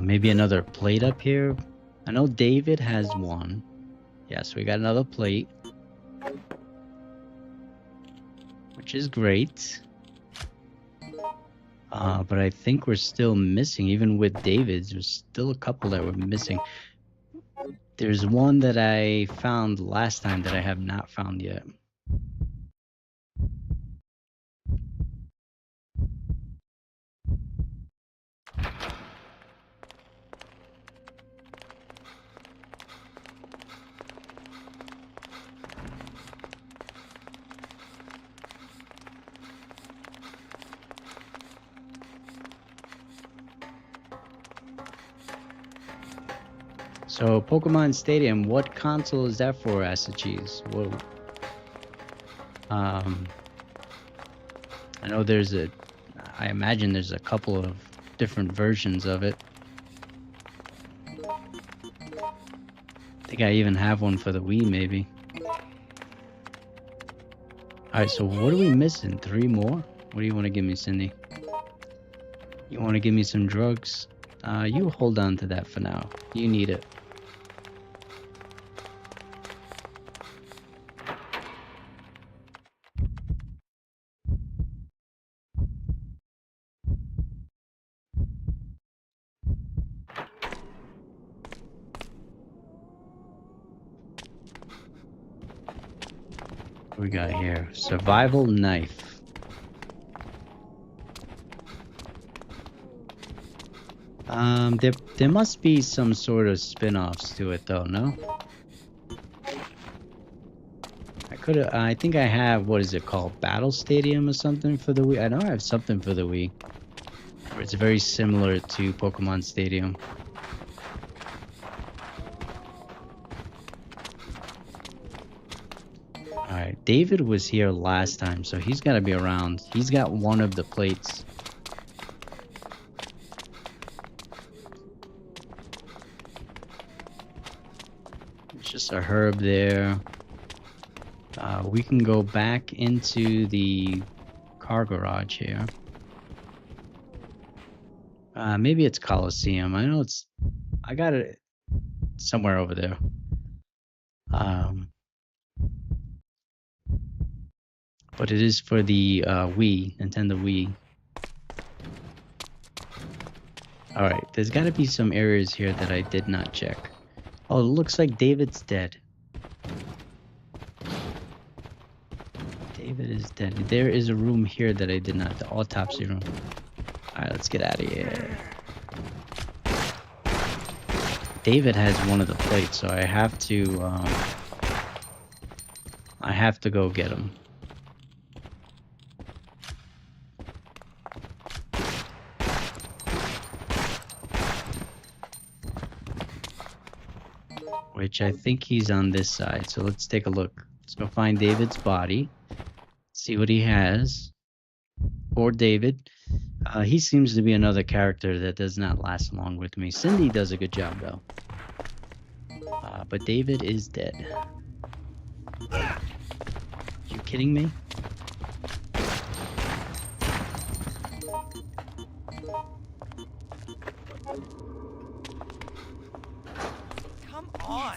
Maybe another plate up here. I know David has one. Yes, we got another plate. Which is great. But I think we're still missing, even with David's, there's still a couple that we're missing. There's one that I found last time that I have not found yet. So Pokemon Stadium, what console is that for, Acid Cheese? Whoa. I know I imagine there's a couple of different versions of it. I think I even have one for the Wii, maybe. Alright, so what are we missing? 3 more? What do you want to give me, Cindy? You want to give me some drugs? You hold on to that for now. You need it. What we got here? Survival knife. There must be some sort of spin-offs to it though, no? I think I have, what is it called? Battle Stadium or something for the Wii? I know I have something for the Wii. Where it's very similar to Pokemon Stadium. Alright, David was here last time, so he's gotta be around. He's got one of the plates. There's just a herb there. We can go back into the car garage here. Maybe it's Coliseum. I know I got it somewhere over there. But it is for the Wii, Nintendo Wii. Alright, there's gotta be some areas here that I did not check. Oh, it looks like David's dead. David is dead. There is a room here that I did not, the autopsy room. Alright, let's get out of here. David has one of the plates, so I have to go get him. Which I think he's on this side, so let's take a look. Let's go find David's body. See what he has. Poor David. He seems to be another character that does not last long with me. Cindy does a good job though. But David is dead. You kidding me? Come on.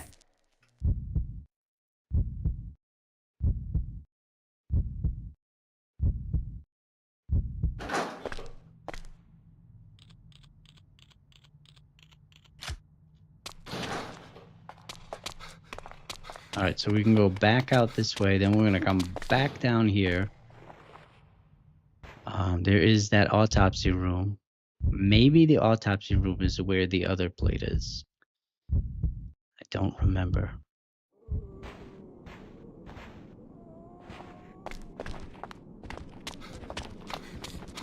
Alright, so we can go back out this way, then we're gonna come back down here. There is that autopsy room. Maybe the autopsy room is where the other plate is. I don't remember.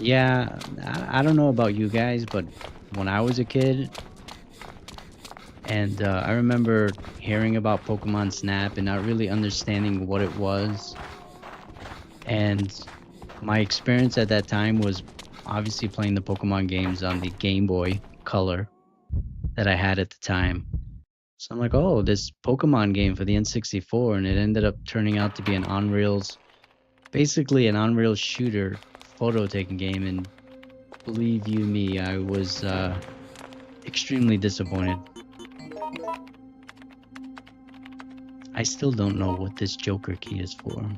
Yeah, I don't know about you guys, but when I was a kid, and I remember hearing about Pokemon Snap and not really understanding what it was. And my experience at that time was obviously playing the Pokemon games on the Game Boy Color that I had at the time. So I'm like, oh, this Pokemon game for the N64, and it ended up turning out to be basically an on-rails shooter photo taking game, and believe you me, I was extremely disappointed. I still don't know what this Joker key is for.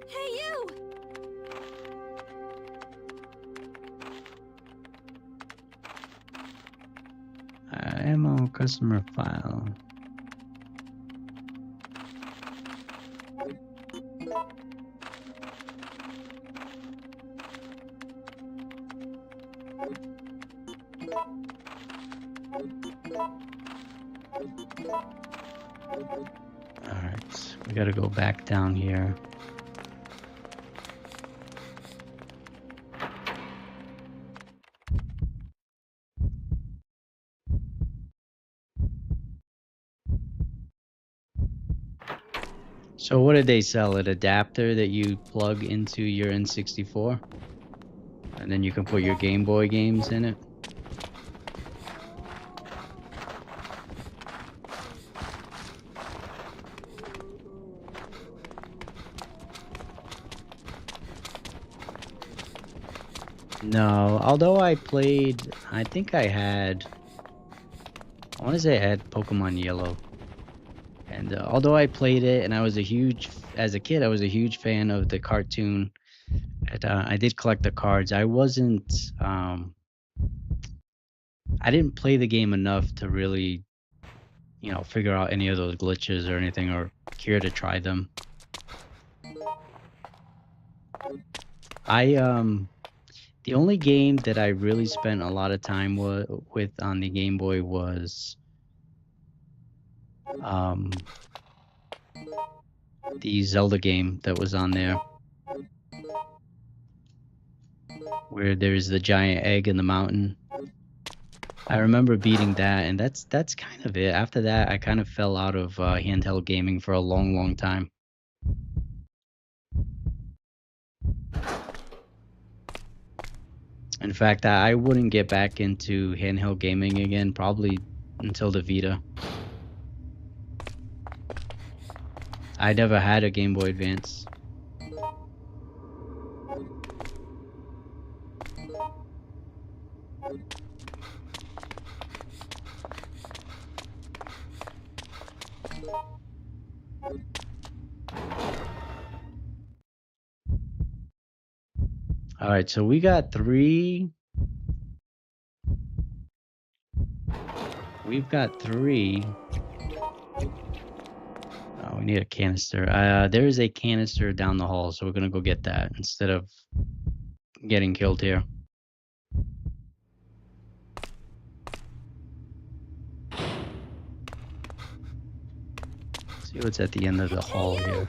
Hey, you! Ammo customer file. Alright, we gotta go back down here. So what did they sell? An adapter that you plug into your N64? And then you can put your Game Boy games in it? No, although I played, I think I want to say I had Pokemon Yellow. And although I played it and I was as a kid, I was a huge fan of the cartoon. And, I did collect the cards. I didn't play the game enough to really, figure out any of those glitches or anything or care to try them. The only game that I really spent a lot of time with on the Game Boy was the Zelda game that was on there, where there's the giant egg in the mountain. I remember beating that, and that's kind of it. After that, I kind of fell out of handheld gaming for a long, long time. In fact, I wouldn't get back into handheld gaming again probably until the Vita. I never had a Game Boy Advance. All right, so we got 3. We've got 3. Oh, we need a canister. There is a canister down the hall, so we're gonna go get that instead of getting killed here. See what's at the end of the hall here.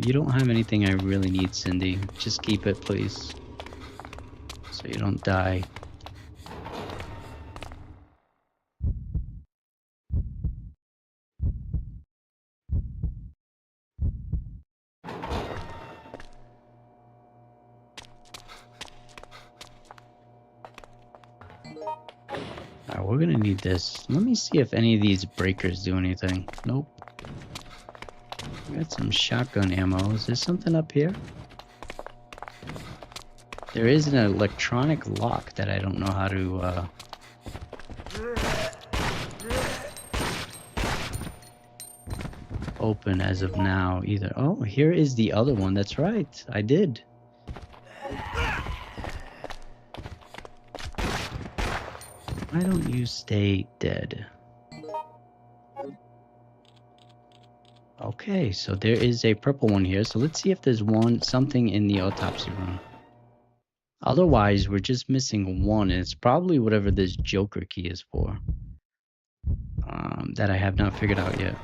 You don't have anything I really need, Cindy. Just keep it, please, so you don't die. Alright, we're gonna need this. Let me see if any of these breakers do anything. Nope. We got some shotgun ammo. Is there something up here? There is an electronic lock that I don't know how to open as of now either. Oh, here is the other one. That's right. I did. Why don't you stay dead? Okay, so there is a purple one here. So let's see if there's something in the autopsy room. Otherwise, we're just missing one, and it's probably whatever this Joker key is for. That I have not figured out yet.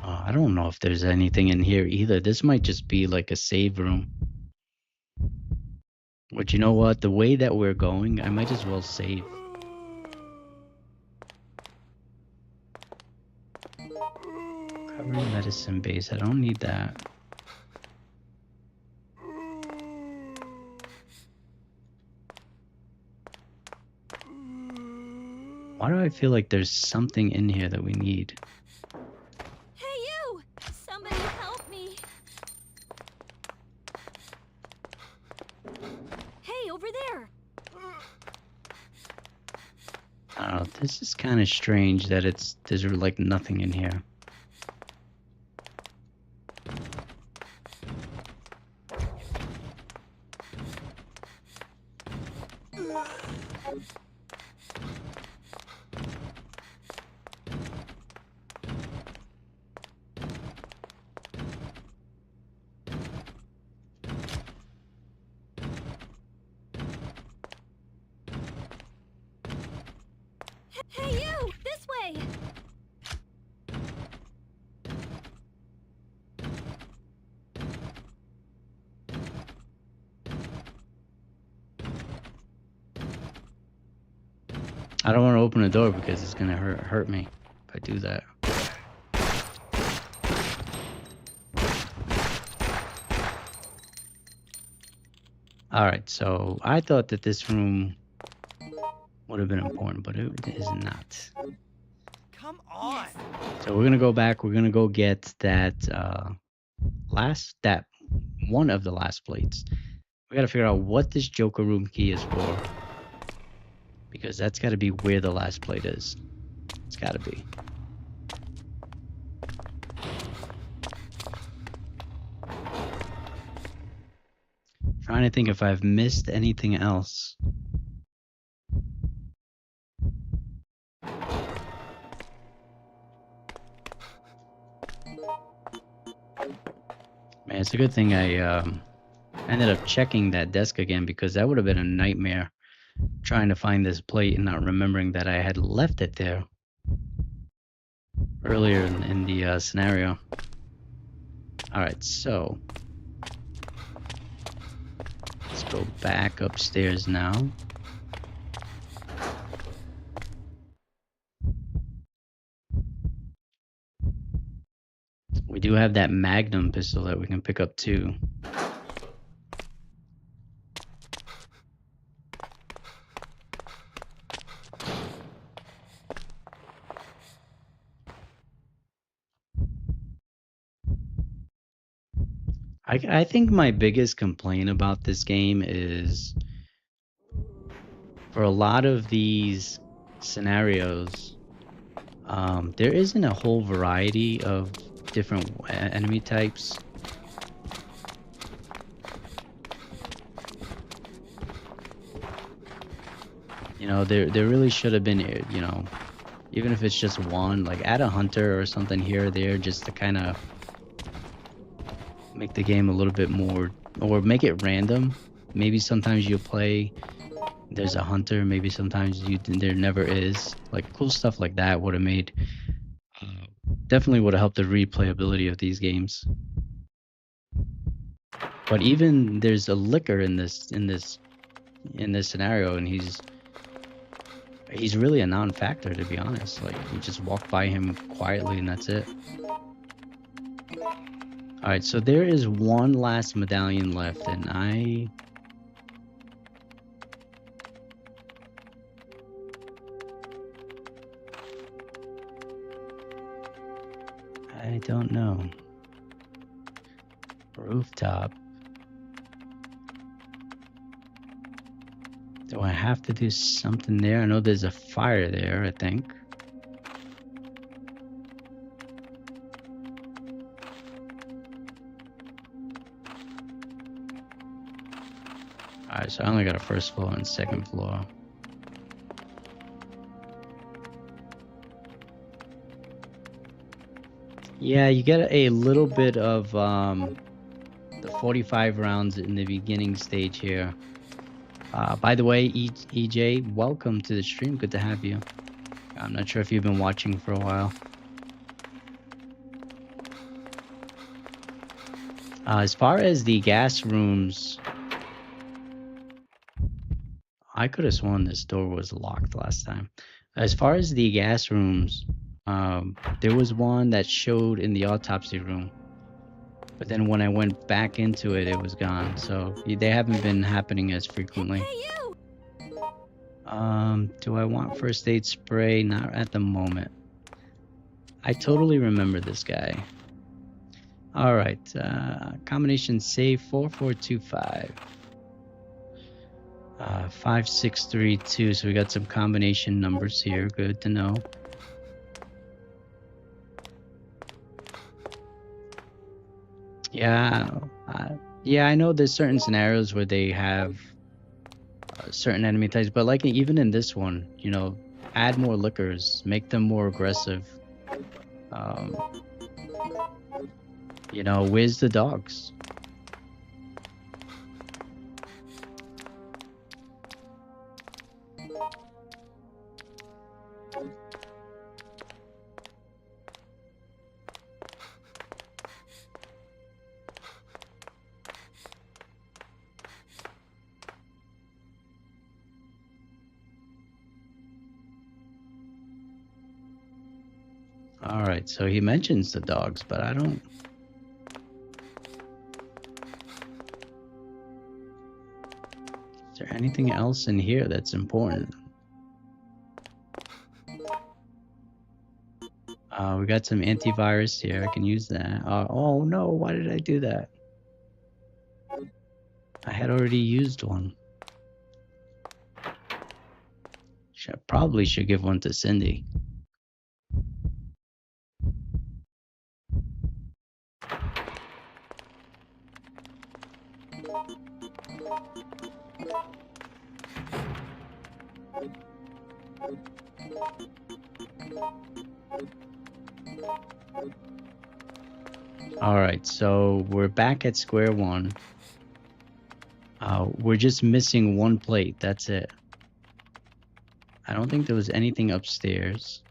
I don't know if there's anything in here either. This might just be like a save room. But you know what? The way that we're going, I might as well save. Covering medicine base. I don't need that. Why do I feel like there's something in here that we need? Hey, you! Somebody help me! Hey, over there! I don't know. This is kind of strange that there's like nothing in here. Hey, you! This way! I don't want to open the door because it's gonna hurt me if I do that. Alright, so I thought that this room would have been important, but it is not. Come on. So we're gonna go back, we're gonna go get that one of the last plates. We gotta figure out what this Joker room key is for. Because that's gotta be where the last plate is. It's gotta be. Trying to think if I've missed anything else. Man, it's a good thing I ended up checking that desk again, because that would have been a nightmare trying to find this plate and not remembering that I had left it there earlier in the scenario. Alright, so let's go back upstairs now. We do have that Magnum pistol that we can pick up too. I think my biggest complaint about this game is for a lot of these scenarios, there isn't a whole variety of different enemy types. You know, there really should have been, you know, even if it's just one, like add a hunter or something here or there just to kind of make the game a little bit more, or make it random. Maybe sometimes you play, there's a hunter, maybe sometimes there never is. Like cool stuff like that would have made, definitely would have helped the replayability of these games. But even there's a licker in this scenario, and he's really a non-factor, to be honest. Like you just walk by him quietly and that's it. Alright, so there is one last medallion left, and I don't know. Rooftop. Do I have to do something there? I know there's a fire there, I think. Alright, so I only got a first floor and second floor. Yeah, you get a little bit of the 45 rounds in the beginning stage here. By the way, EJ, welcome to the stream. Good to have you. I'm not sure if you've been watching for a while. As far as the gas rooms, I could have sworn this door was locked last time. As far as the gas rooms, there was one that showed in the autopsy room, but then when I went back into it, it was gone. So they haven't been happening as frequently. Hey, you! Do I want first aid spray? Not at the moment. I totally remember this guy. All right, combination save 4425. 5632. So we got some combination numbers here. Good to know. Yeah, I know there's certain scenarios where they have certain enemy types, but like even in this one, you know, add more lickers, make them more aggressive. You know, where's the dogs? Alright, so he mentions the dogs, but I don't... Is there anything else in here that's important? We got some antivirus here. I can use that. Oh no, why did I do that? I had already used one. Probably should give one to Cindy. Alright, so we're back at square one. We're just missing one plate, that's it. I don't think there was anything upstairs.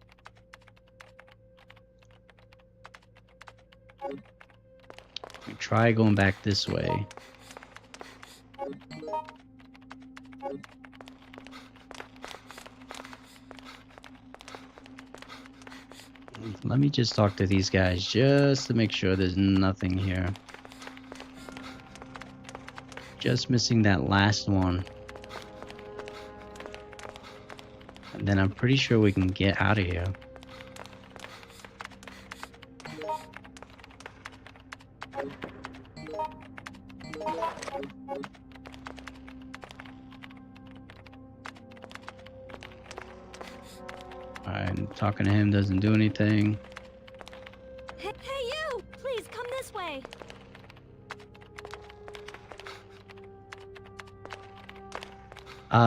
We try going back this way. Let me just talk to these guys just to make sure there's nothing here. Just missing that last one. And then I'm pretty sure we can get out of here. Alright, talking to him doesn't do anything. Hey, you! Please come this way.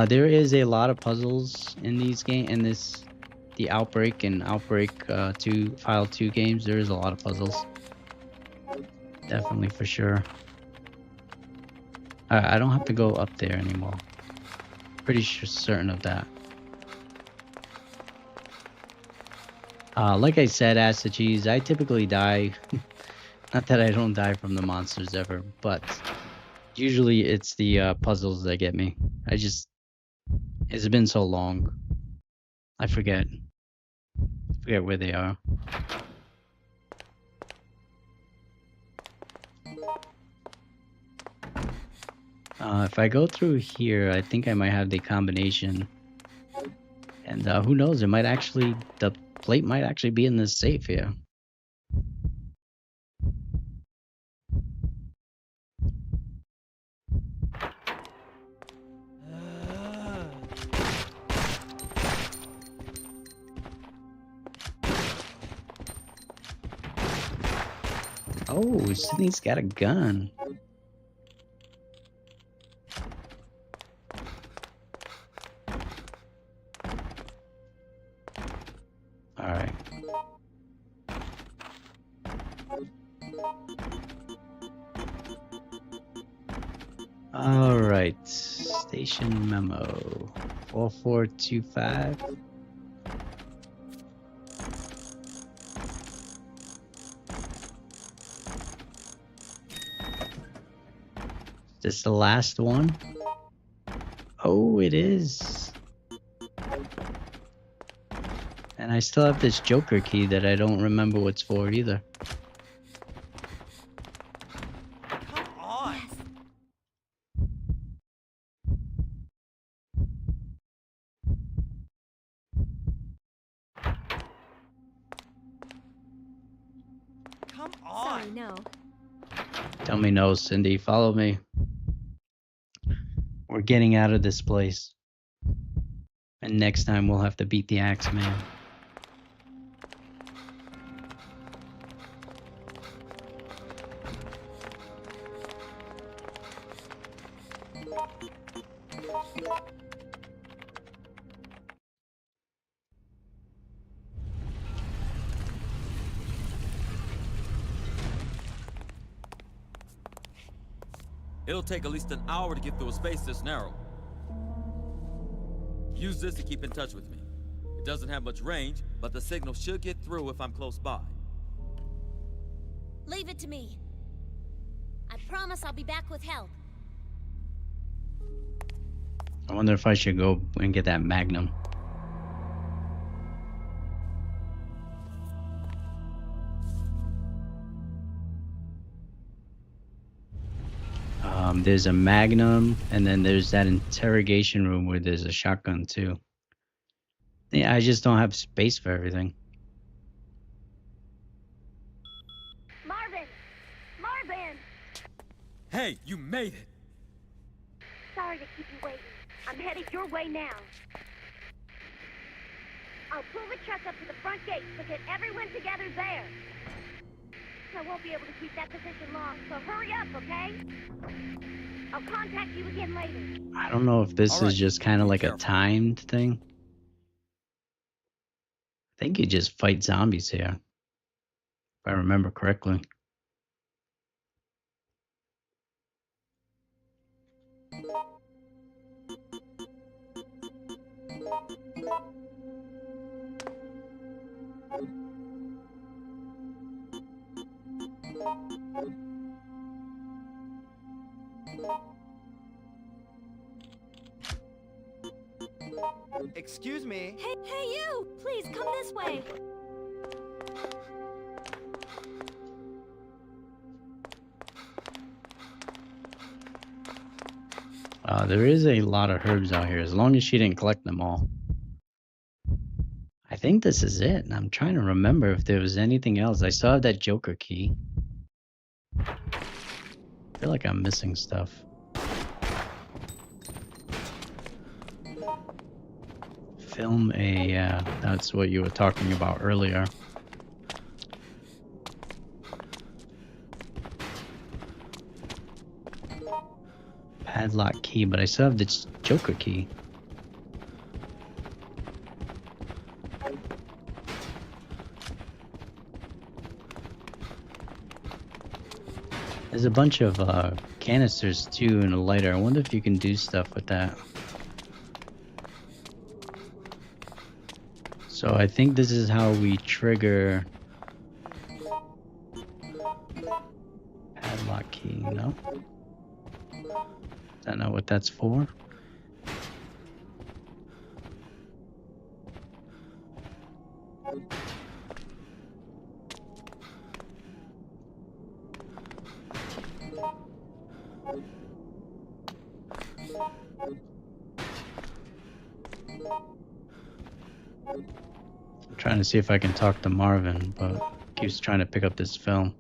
There is a lot of puzzles in these the Outbreak and Outbreak 2 File 2 games. There is a lot of puzzles. Definitely for sure. I don't have to go up there anymore. Pretty sure, certain of that. Like I said, Ass the Cheese, I typically die. Not that I don't die from the monsters ever, but usually it's the puzzles that get me. It's been so long. I forget where they are. If I go through here, I think I might have the combination. And who knows, the plate might actually be in this safe here. Oh, Sydney's got a gun. Alright. Alright. Station memo. 4425. Is this the last one? Oh, it is. And I still have this Joker key that I don't remember what's for either. Come on. Come on. Sorry, no. Tell me no, Cindy. Follow me. We're getting out of this place. And next time we'll have to beat the Axeman. It'll take at least an hour to get through a space this narrow. Use this to keep in touch with me. It doesn't have much range, but the signal should get through if I'm close by. Leave it to me. I promise I'll be back with help. I wonder if I should go and get that Magnum. there's a Magnum, and then there's that interrogation room where there's a shotgun too. Yeah, I just don't have space for everything. Marvin! Marvin! Hey, you made it! Sorry to keep you waiting. I'm headed your way now. I'll pull the truck up to the front gate, so get everyone together there. I won't be able to keep that position long, so hurry up, okay? I'll contact you again later. I don't know if this All right, is just kind of be like careful. a timed thing. I think you just fight zombies here, if I remember correctly. Excuse me. Hey, you! Please come this way. There is a lot of herbs out here, as long as she didn't collect them all. I think this is it. I'm trying to remember if there was anything else. I still have that Joker key. I feel like I'm missing stuff. Film a, that's what you were talking about earlier. Padlock key, but I still have the Joker key. There's a bunch of canisters too and a lighter. I wonder if you can do stuff with that. So I think this is how we trigger padlock key, no? Is that not what that's for? I'm trying to see if I can talk to Marvin, but he keeps trying to pick up this film.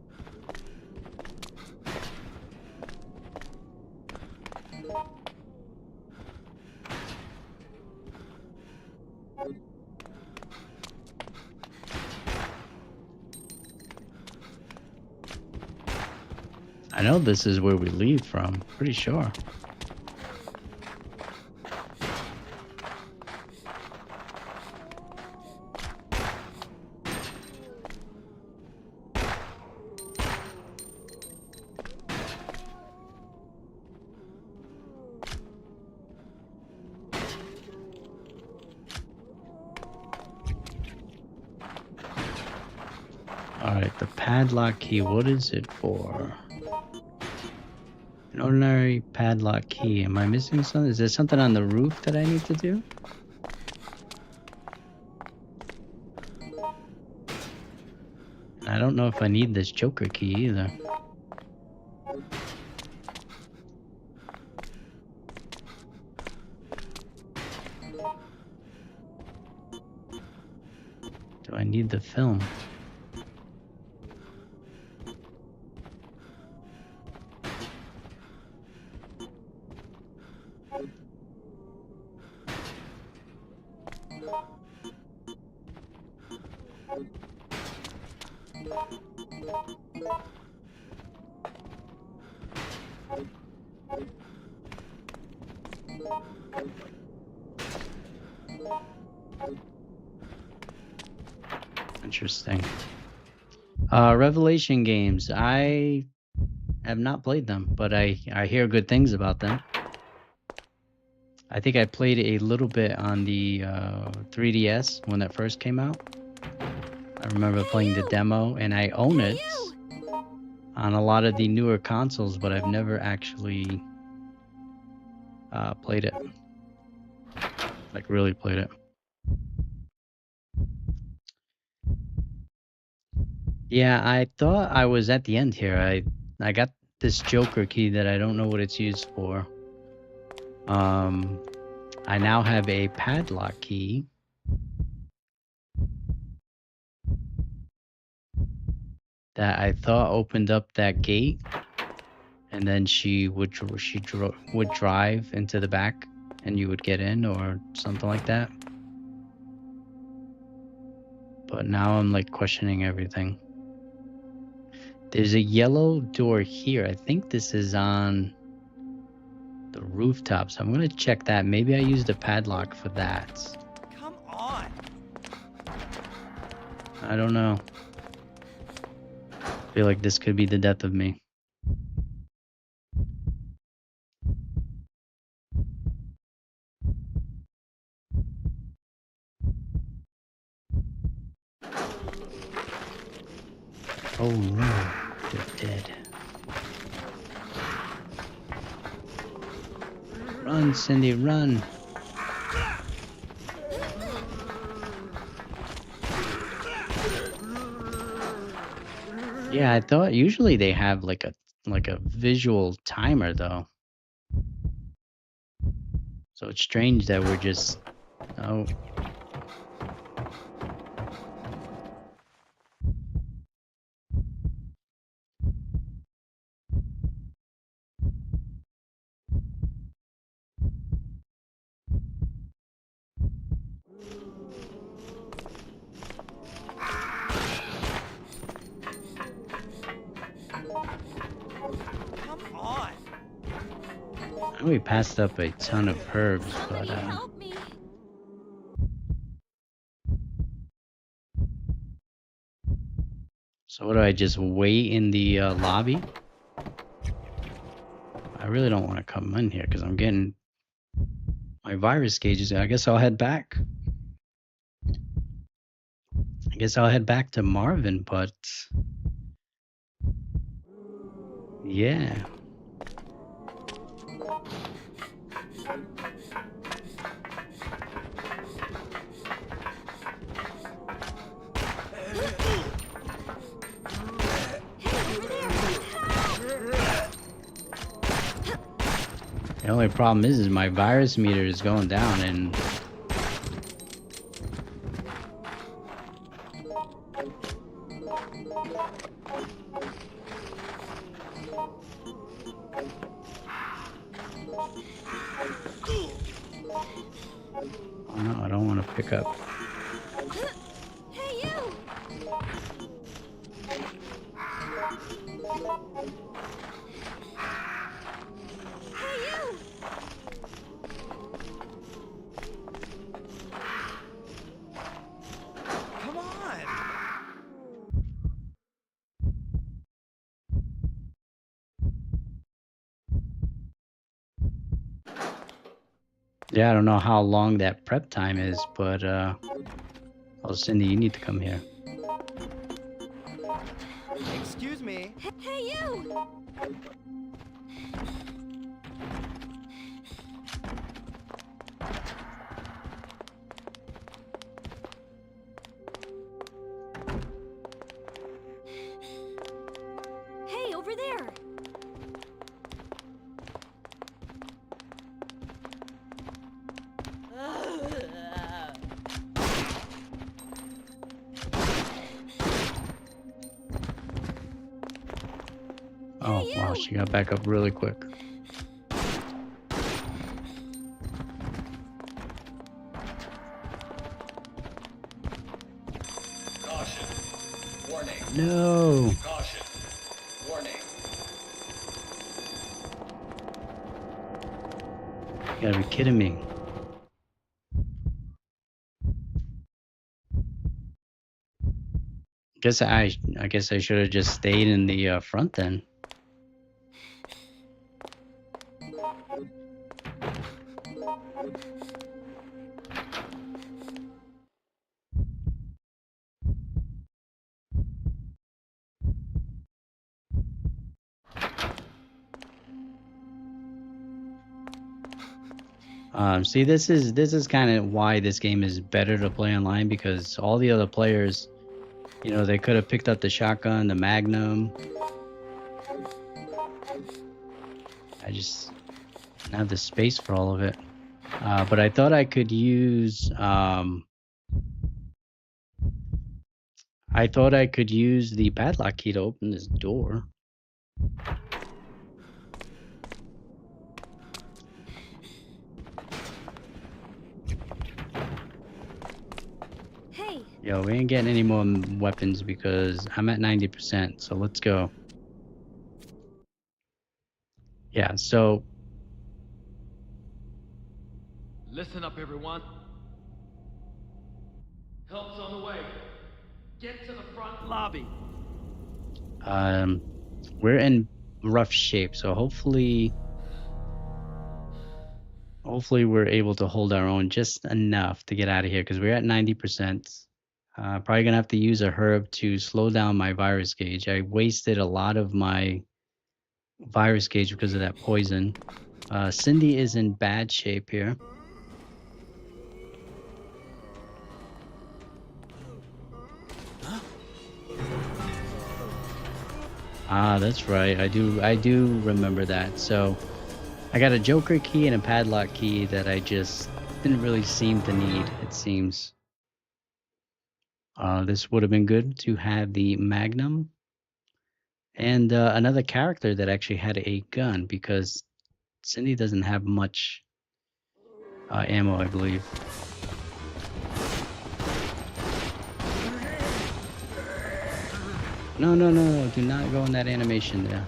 I know this is where we leave from, pretty sure. Alright, the padlock key, what is it for? An ordinary padlock key. Am I missing something? Is there something on the roof that I need to do? I don't know if I need this Joker key either. Do I need the film? Interesting. Revelation games. I have not played them, but I hear good things about them. I think I played a little bit on the 3DS when that first came out. I remember playing the demo, and I own it on a lot of the newer consoles, but I've never actually played it. Like, really played it. Yeah, I thought I was at the end here. I got this Joker key that I don't know what it's used for. I now have a padlock key. That I thought opened up that gate, and then she would drive into the back, and you would get in or something like that. But now I'm like questioning everything. There's a yellow door here. I think this is on the rooftop, so I'm gonna check that. Maybe I used a padlock for that. Come on. I don't know. I feel like this could be the death of me. Oh no, you're dead. Run, Cindy, run. Yeah, I thought usually they have like a visual timer though. So it's strange that we're just oh. Come on. I know we passed up a ton of herbs, but Help me. so what do I just wait in the lobby? I really don't want to come in here because I'm getting my virus gauges. I guess I'll head back. I guess I'll head back to Marvin, but yeah. The only problem is my virus meter is going down, and oh no, I don't want to pick up. Hey, you! Hey, you! Come on. Yeah, I don't know how long that prep time is, but oh, Cindy, you need to come here. Excuse me. Hey, you! Hey, over there! Oh wow, she got back up really quick. Caution. Warning. No. Caution. Warning. You gotta be kidding me. I guess I should have just stayed in the front then. See, this is kind of why this game is better to play online, because all the other players, you know, they could have picked up the shotgun, the Magnum, just don't have the space for all of it. But I thought I could use the padlock key to open this door. Hey, Yo, we ain't getting any more weapons because I'm at 90%, so let's go. Yeah, so Listen up, everyone. Help's on the way. Get to the front lobby. we're in rough shape, so hopefully we're able to hold our own just enough to get out of here because we're at 90%. Probably gonna have to use a herb to slow down my virus gauge. I wasted a lot of my virus gauge because of that poison. Cindy is in bad shape here. Ah, that's right. I do remember that. So I got a Joker key and a padlock key that I just didn't really seem to need, it seems. This would have been good to have the Magnum and another character that actually had a gun because Cindy doesn't have much ammo, I believe. No, no, no, no, do not go in that animation there.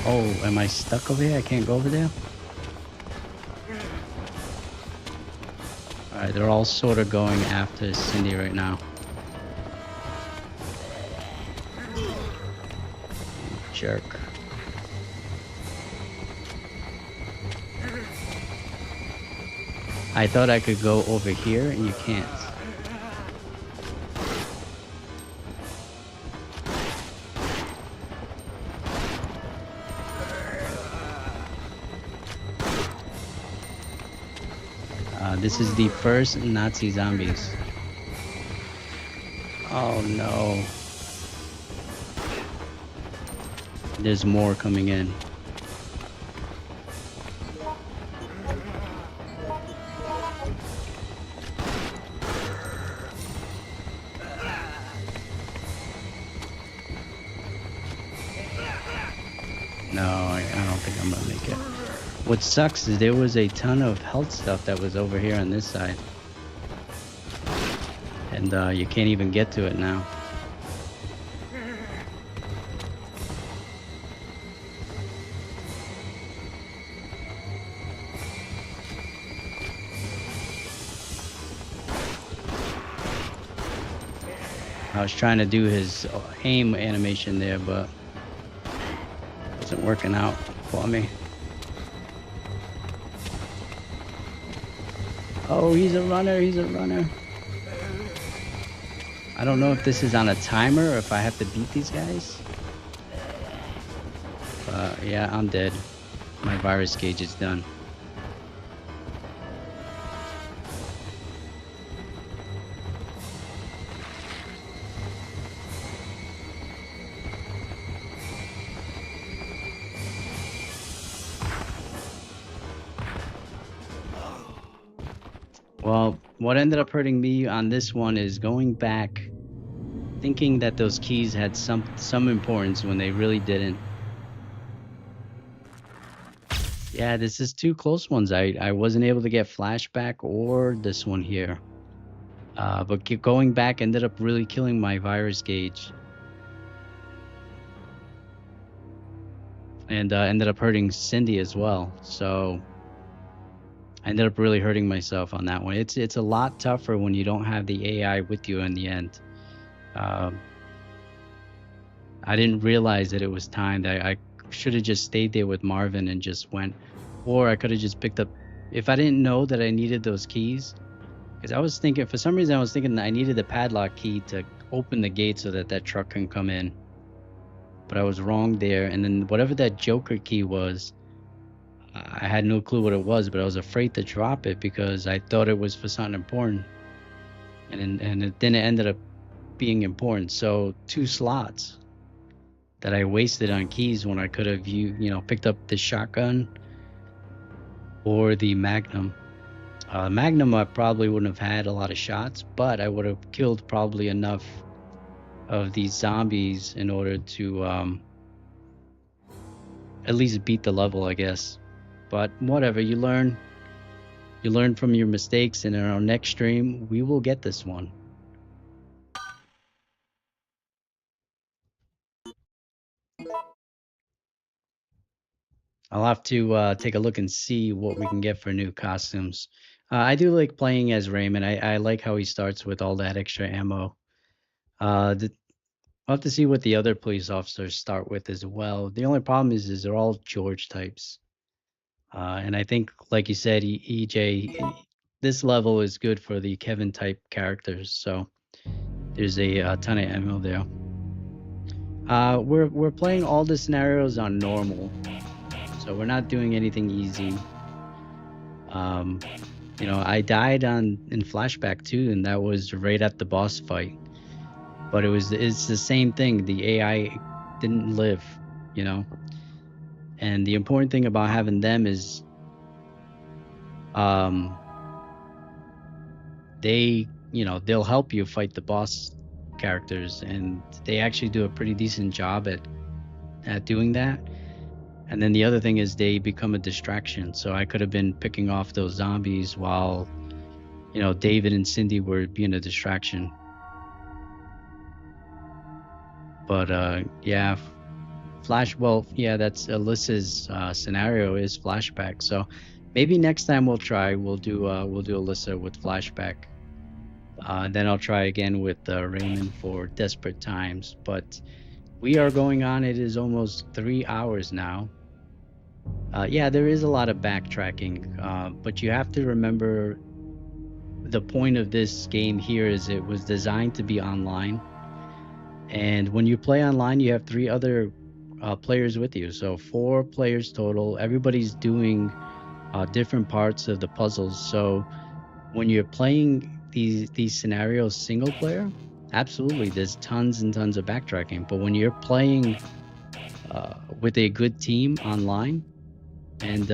Oh, am I stuck over here? I can't go over there? Alright, they're all sort of going after Cindy right now. Jerk. I thought I could go over here and you can't. This is the first Nazi zombies. Oh no. There's more coming in. No, I don't think I'm gonna make it. What sucks is there was a ton of health stuff that was over here on this side. And you can't even get to it now. I was trying to do his aim animation there, but it wasn't working out for me. Oh, he's a runner, he's a runner. I don't know if this is on a timer or if I have to beat these guys. Yeah, I'm dead. My virus gauge is done. Well, what ended up hurting me on this one is going back, thinking that those keys had some importance when they really didn't. Yeah, this is two close ones. I wasn't able to get flashback or this one here. But going back ended up really killing my virus gauge. And ended up hurting Cindy as well. So I ended up really hurting myself on that one. It's a lot tougher when you don't have the AI with you in the end. I didn't realize that it was timed. I should have just stayed there with Marvin and just went, or I could have just picked up. If I didn't know that I needed those keys, because I was thinking, for some reason I was thinking that I needed the padlock key to open the gate so that that truck can come in. But I was wrong there. And then whatever that Joker key was, I had no clue what it was, but I was afraid to drop it because I thought it was for something important, and then it ended up being important. So 2 slots that I wasted on keys when I could have picked up the shotgun or the Magnum. Magnum, I probably wouldn't have had a lot of shots, but I would have killed probably enough of these zombies in order to at least beat the level, I guess. But whatever, you learn from your mistakes, and in our next stream we will get this one. I'll have to take a look and see what we can get for new costumes. I do like playing as Raymond. I like how he starts with all that extra ammo. I'll have to see what the other police officers start with as well. The only problem is they're all George types. And I think, like you said, EJ, this level is good for the Kevin type characters. So there's a ton of ammo there. We're playing all the scenarios on normal, so we're not doing anything easy. I died in flashback too, and that was right at the boss fight. But it's the same thing. The AI didn't live, and the important thing about having them is they'll help you fight the boss characters, and they actually do a pretty decent job at doing that. And then the other thing is they become a distraction. So I could have been picking off those zombies while David and Cindy were being a distraction. But yeah, that's Alyssa's scenario is flashback. So maybe next time we'll do Alyssa with flashback. Then I'll try again with Raymond for desperate times. But we are going on. It is almost 3 hours now. Yeah, there is a lot of backtracking, but you have to remember the point of this game here is it was designed to be online. And when you play online, you have 3 other players with you. So 4 players total. Everybody's doing different parts of the puzzles. So when you're playing these scenarios single player, absolutely, there's tons and tons of backtracking. But when you're playing with a good team online, and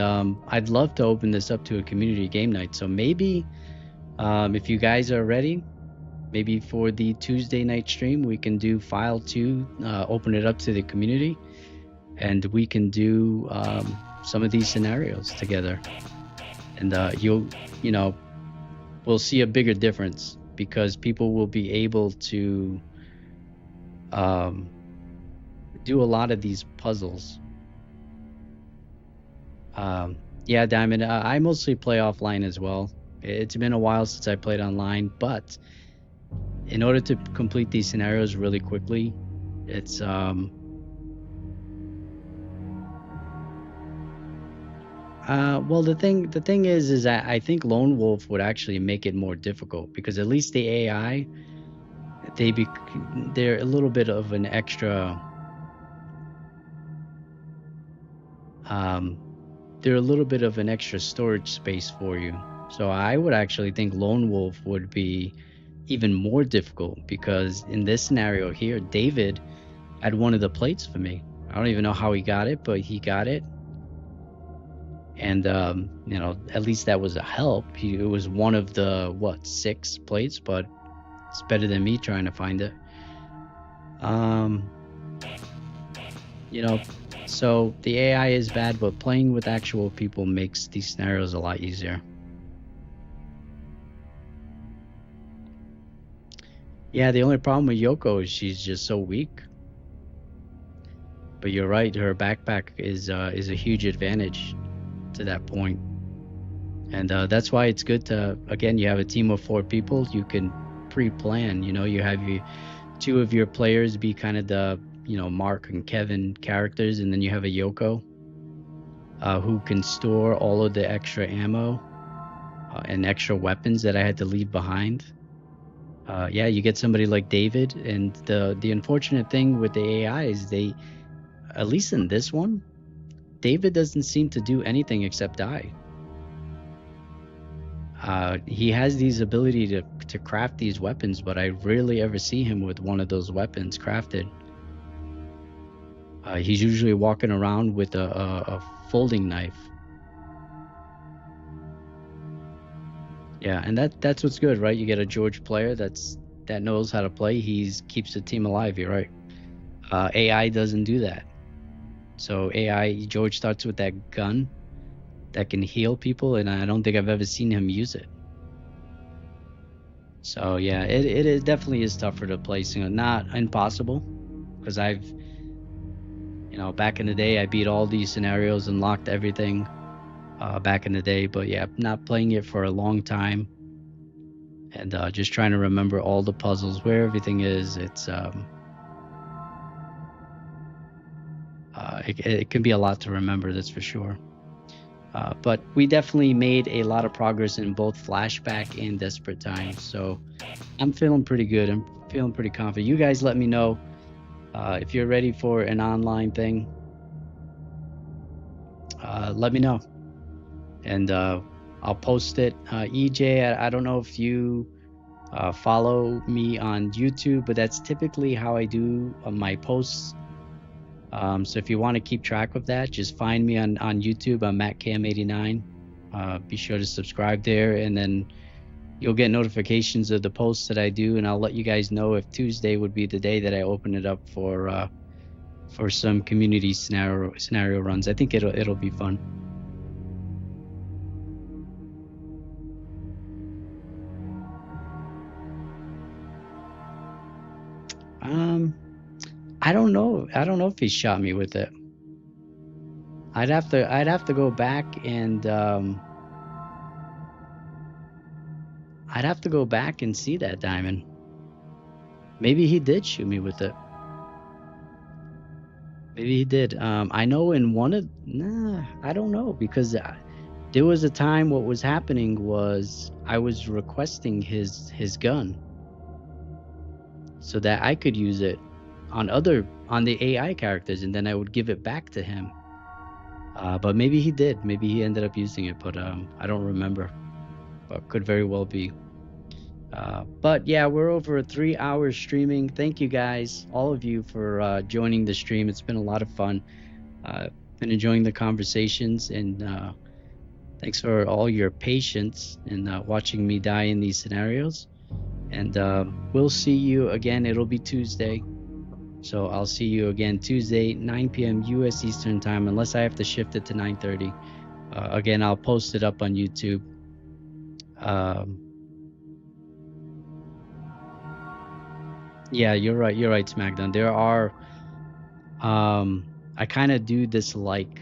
I'd love to open this up to a community game night. So maybe if you guys are ready, maybe for the Tuesday night stream, we can do File 2, open it up to the community, and we can do some of these scenarios together. And we'll see a bigger difference because people will be able to do a lot of these puzzles. Yeah, Diamond, I mostly play offline as well. It's been a while since I played online, but in order to complete these scenarios really quickly, it's well, the thing is I think Lone Wolf would actually make it more difficult because at least the AI, they're a little bit of an extra they're a little bit of an extra storage space for you. So I would actually think Lone Wolf would be even more difficult because in this scenario here, David had one of the plates for me. I don't even know how he got it, but he got it. And, at least that was a help. It was one of the, 6 plates, but it's better than me trying to find it. So the AI is bad, but playing with actual people makes these scenarios a lot easier. Yeah, the only problem with Yoko is she's just so weak. But you're right, her backpack is a huge advantage to that point. And that's why it's good to, again, you have a team of 4 people, you can pre-plan, you have 2 of your players be kind of the, Mark and Kevin characters, and then you have a Yoko who can store all of the extra ammo and extra weapons that I had to leave behind. Yeah, you get somebody like David, and the unfortunate thing with the AI is at least in this one, David doesn't seem to do anything except die. He has these ability to craft these weapons, but I rarely ever see him with one of those weapons crafted. He's usually walking around with a folding knife. Yeah, and that's what's good, right? You get a George player that knows how to play. He keeps the team alive. You're right. AI doesn't do that. So George starts with that gun that can heal people, and I don't think I've ever seen him use it. So yeah, it definitely is tougher to play single. Not impossible, because I've, back in the day, I beat all these scenarios and locked everything back in the day. But yeah, not playing it for a long time, and just trying to remember all the puzzles, where everything is. It can be a lot to remember, that's for sure. But we definitely made a lot of progress in both Flashback and Desperate Times. So I'm feeling pretty good. I'm feeling pretty confident. You guys let me know if you're ready for an online thing. Let me know. And I'll post it. EJ, I don't know if you follow me on YouTube, but that's typically how I do my posts. So if you want to keep track of that, just find me on YouTube. I'm MattCam89. Be sure to subscribe there, and then you'll get notifications of the posts that I do, and I'll let you guys know if Tuesday would be the day that I open it up for some community scenario runs. I think it'll be fun. I don't know. I don't know if he shot me with it. I'd have to go back and I'd have to go back and see that, Diamond. Maybe he did shoot me with it. Maybe he did. I know in one of I don't know, because there was a time what was happening was I was requesting his gun so that I could use it on the AI characters, and then I would give it back to him. But maybe he did. Maybe he ended up using it, but I don't remember. But could very well be. But yeah, we're over 3 hours streaming. Thank you guys, all of you, for joining the stream. It's been a lot of fun. Been enjoying the conversations, and thanks for all your patience in watching me die in these scenarios. And we'll see you again. It'll be Tuesday. So I'll see you again Tuesday, 9 p.m. U.S. Eastern Time, unless I have to shift it to 9:30. Again, I'll post it up on YouTube. Yeah, you're right. You're right, SmackDown. There are... I kind of do this like...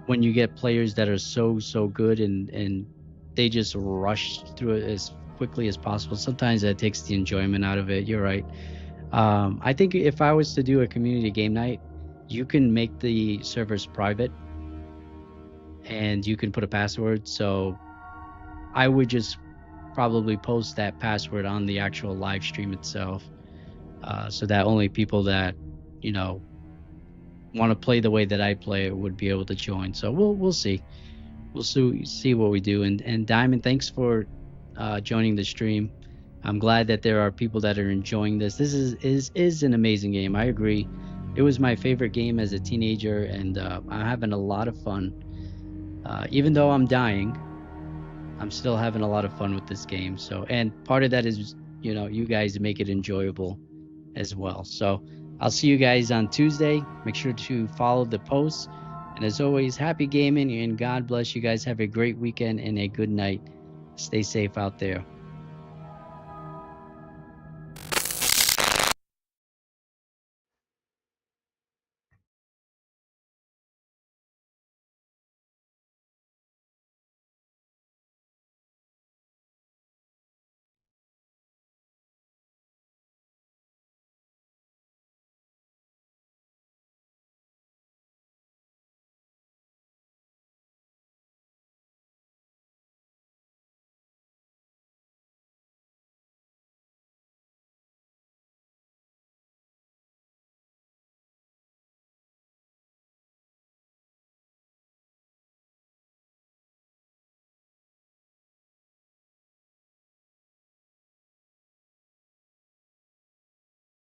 when you get players that are so good and they just rush through it as quickly as possible, sometimes that takes the enjoyment out of it. You're right. I think if I was to do a community game night, you can make the servers private and you can put a password. So I would just probably post that password on the actual live stream itself, so that only people that want to play the way that I play it would be able to join. So we'll see. We'll see what we do. And Diamond, thanks for joining the stream. I'm glad that there are people that are enjoying this. This is an amazing game. I agree. It was my favorite game as a teenager, and I'm having a lot of fun. Even though I'm dying, I'm still having a lot of fun with this game. So, and part of that is, you guys make it enjoyable as well. So I'll see you guys on Tuesday. Make sure to follow the posts. And as always, happy gaming, and God bless you guys. Have a great weekend and a good night. Stay safe out there.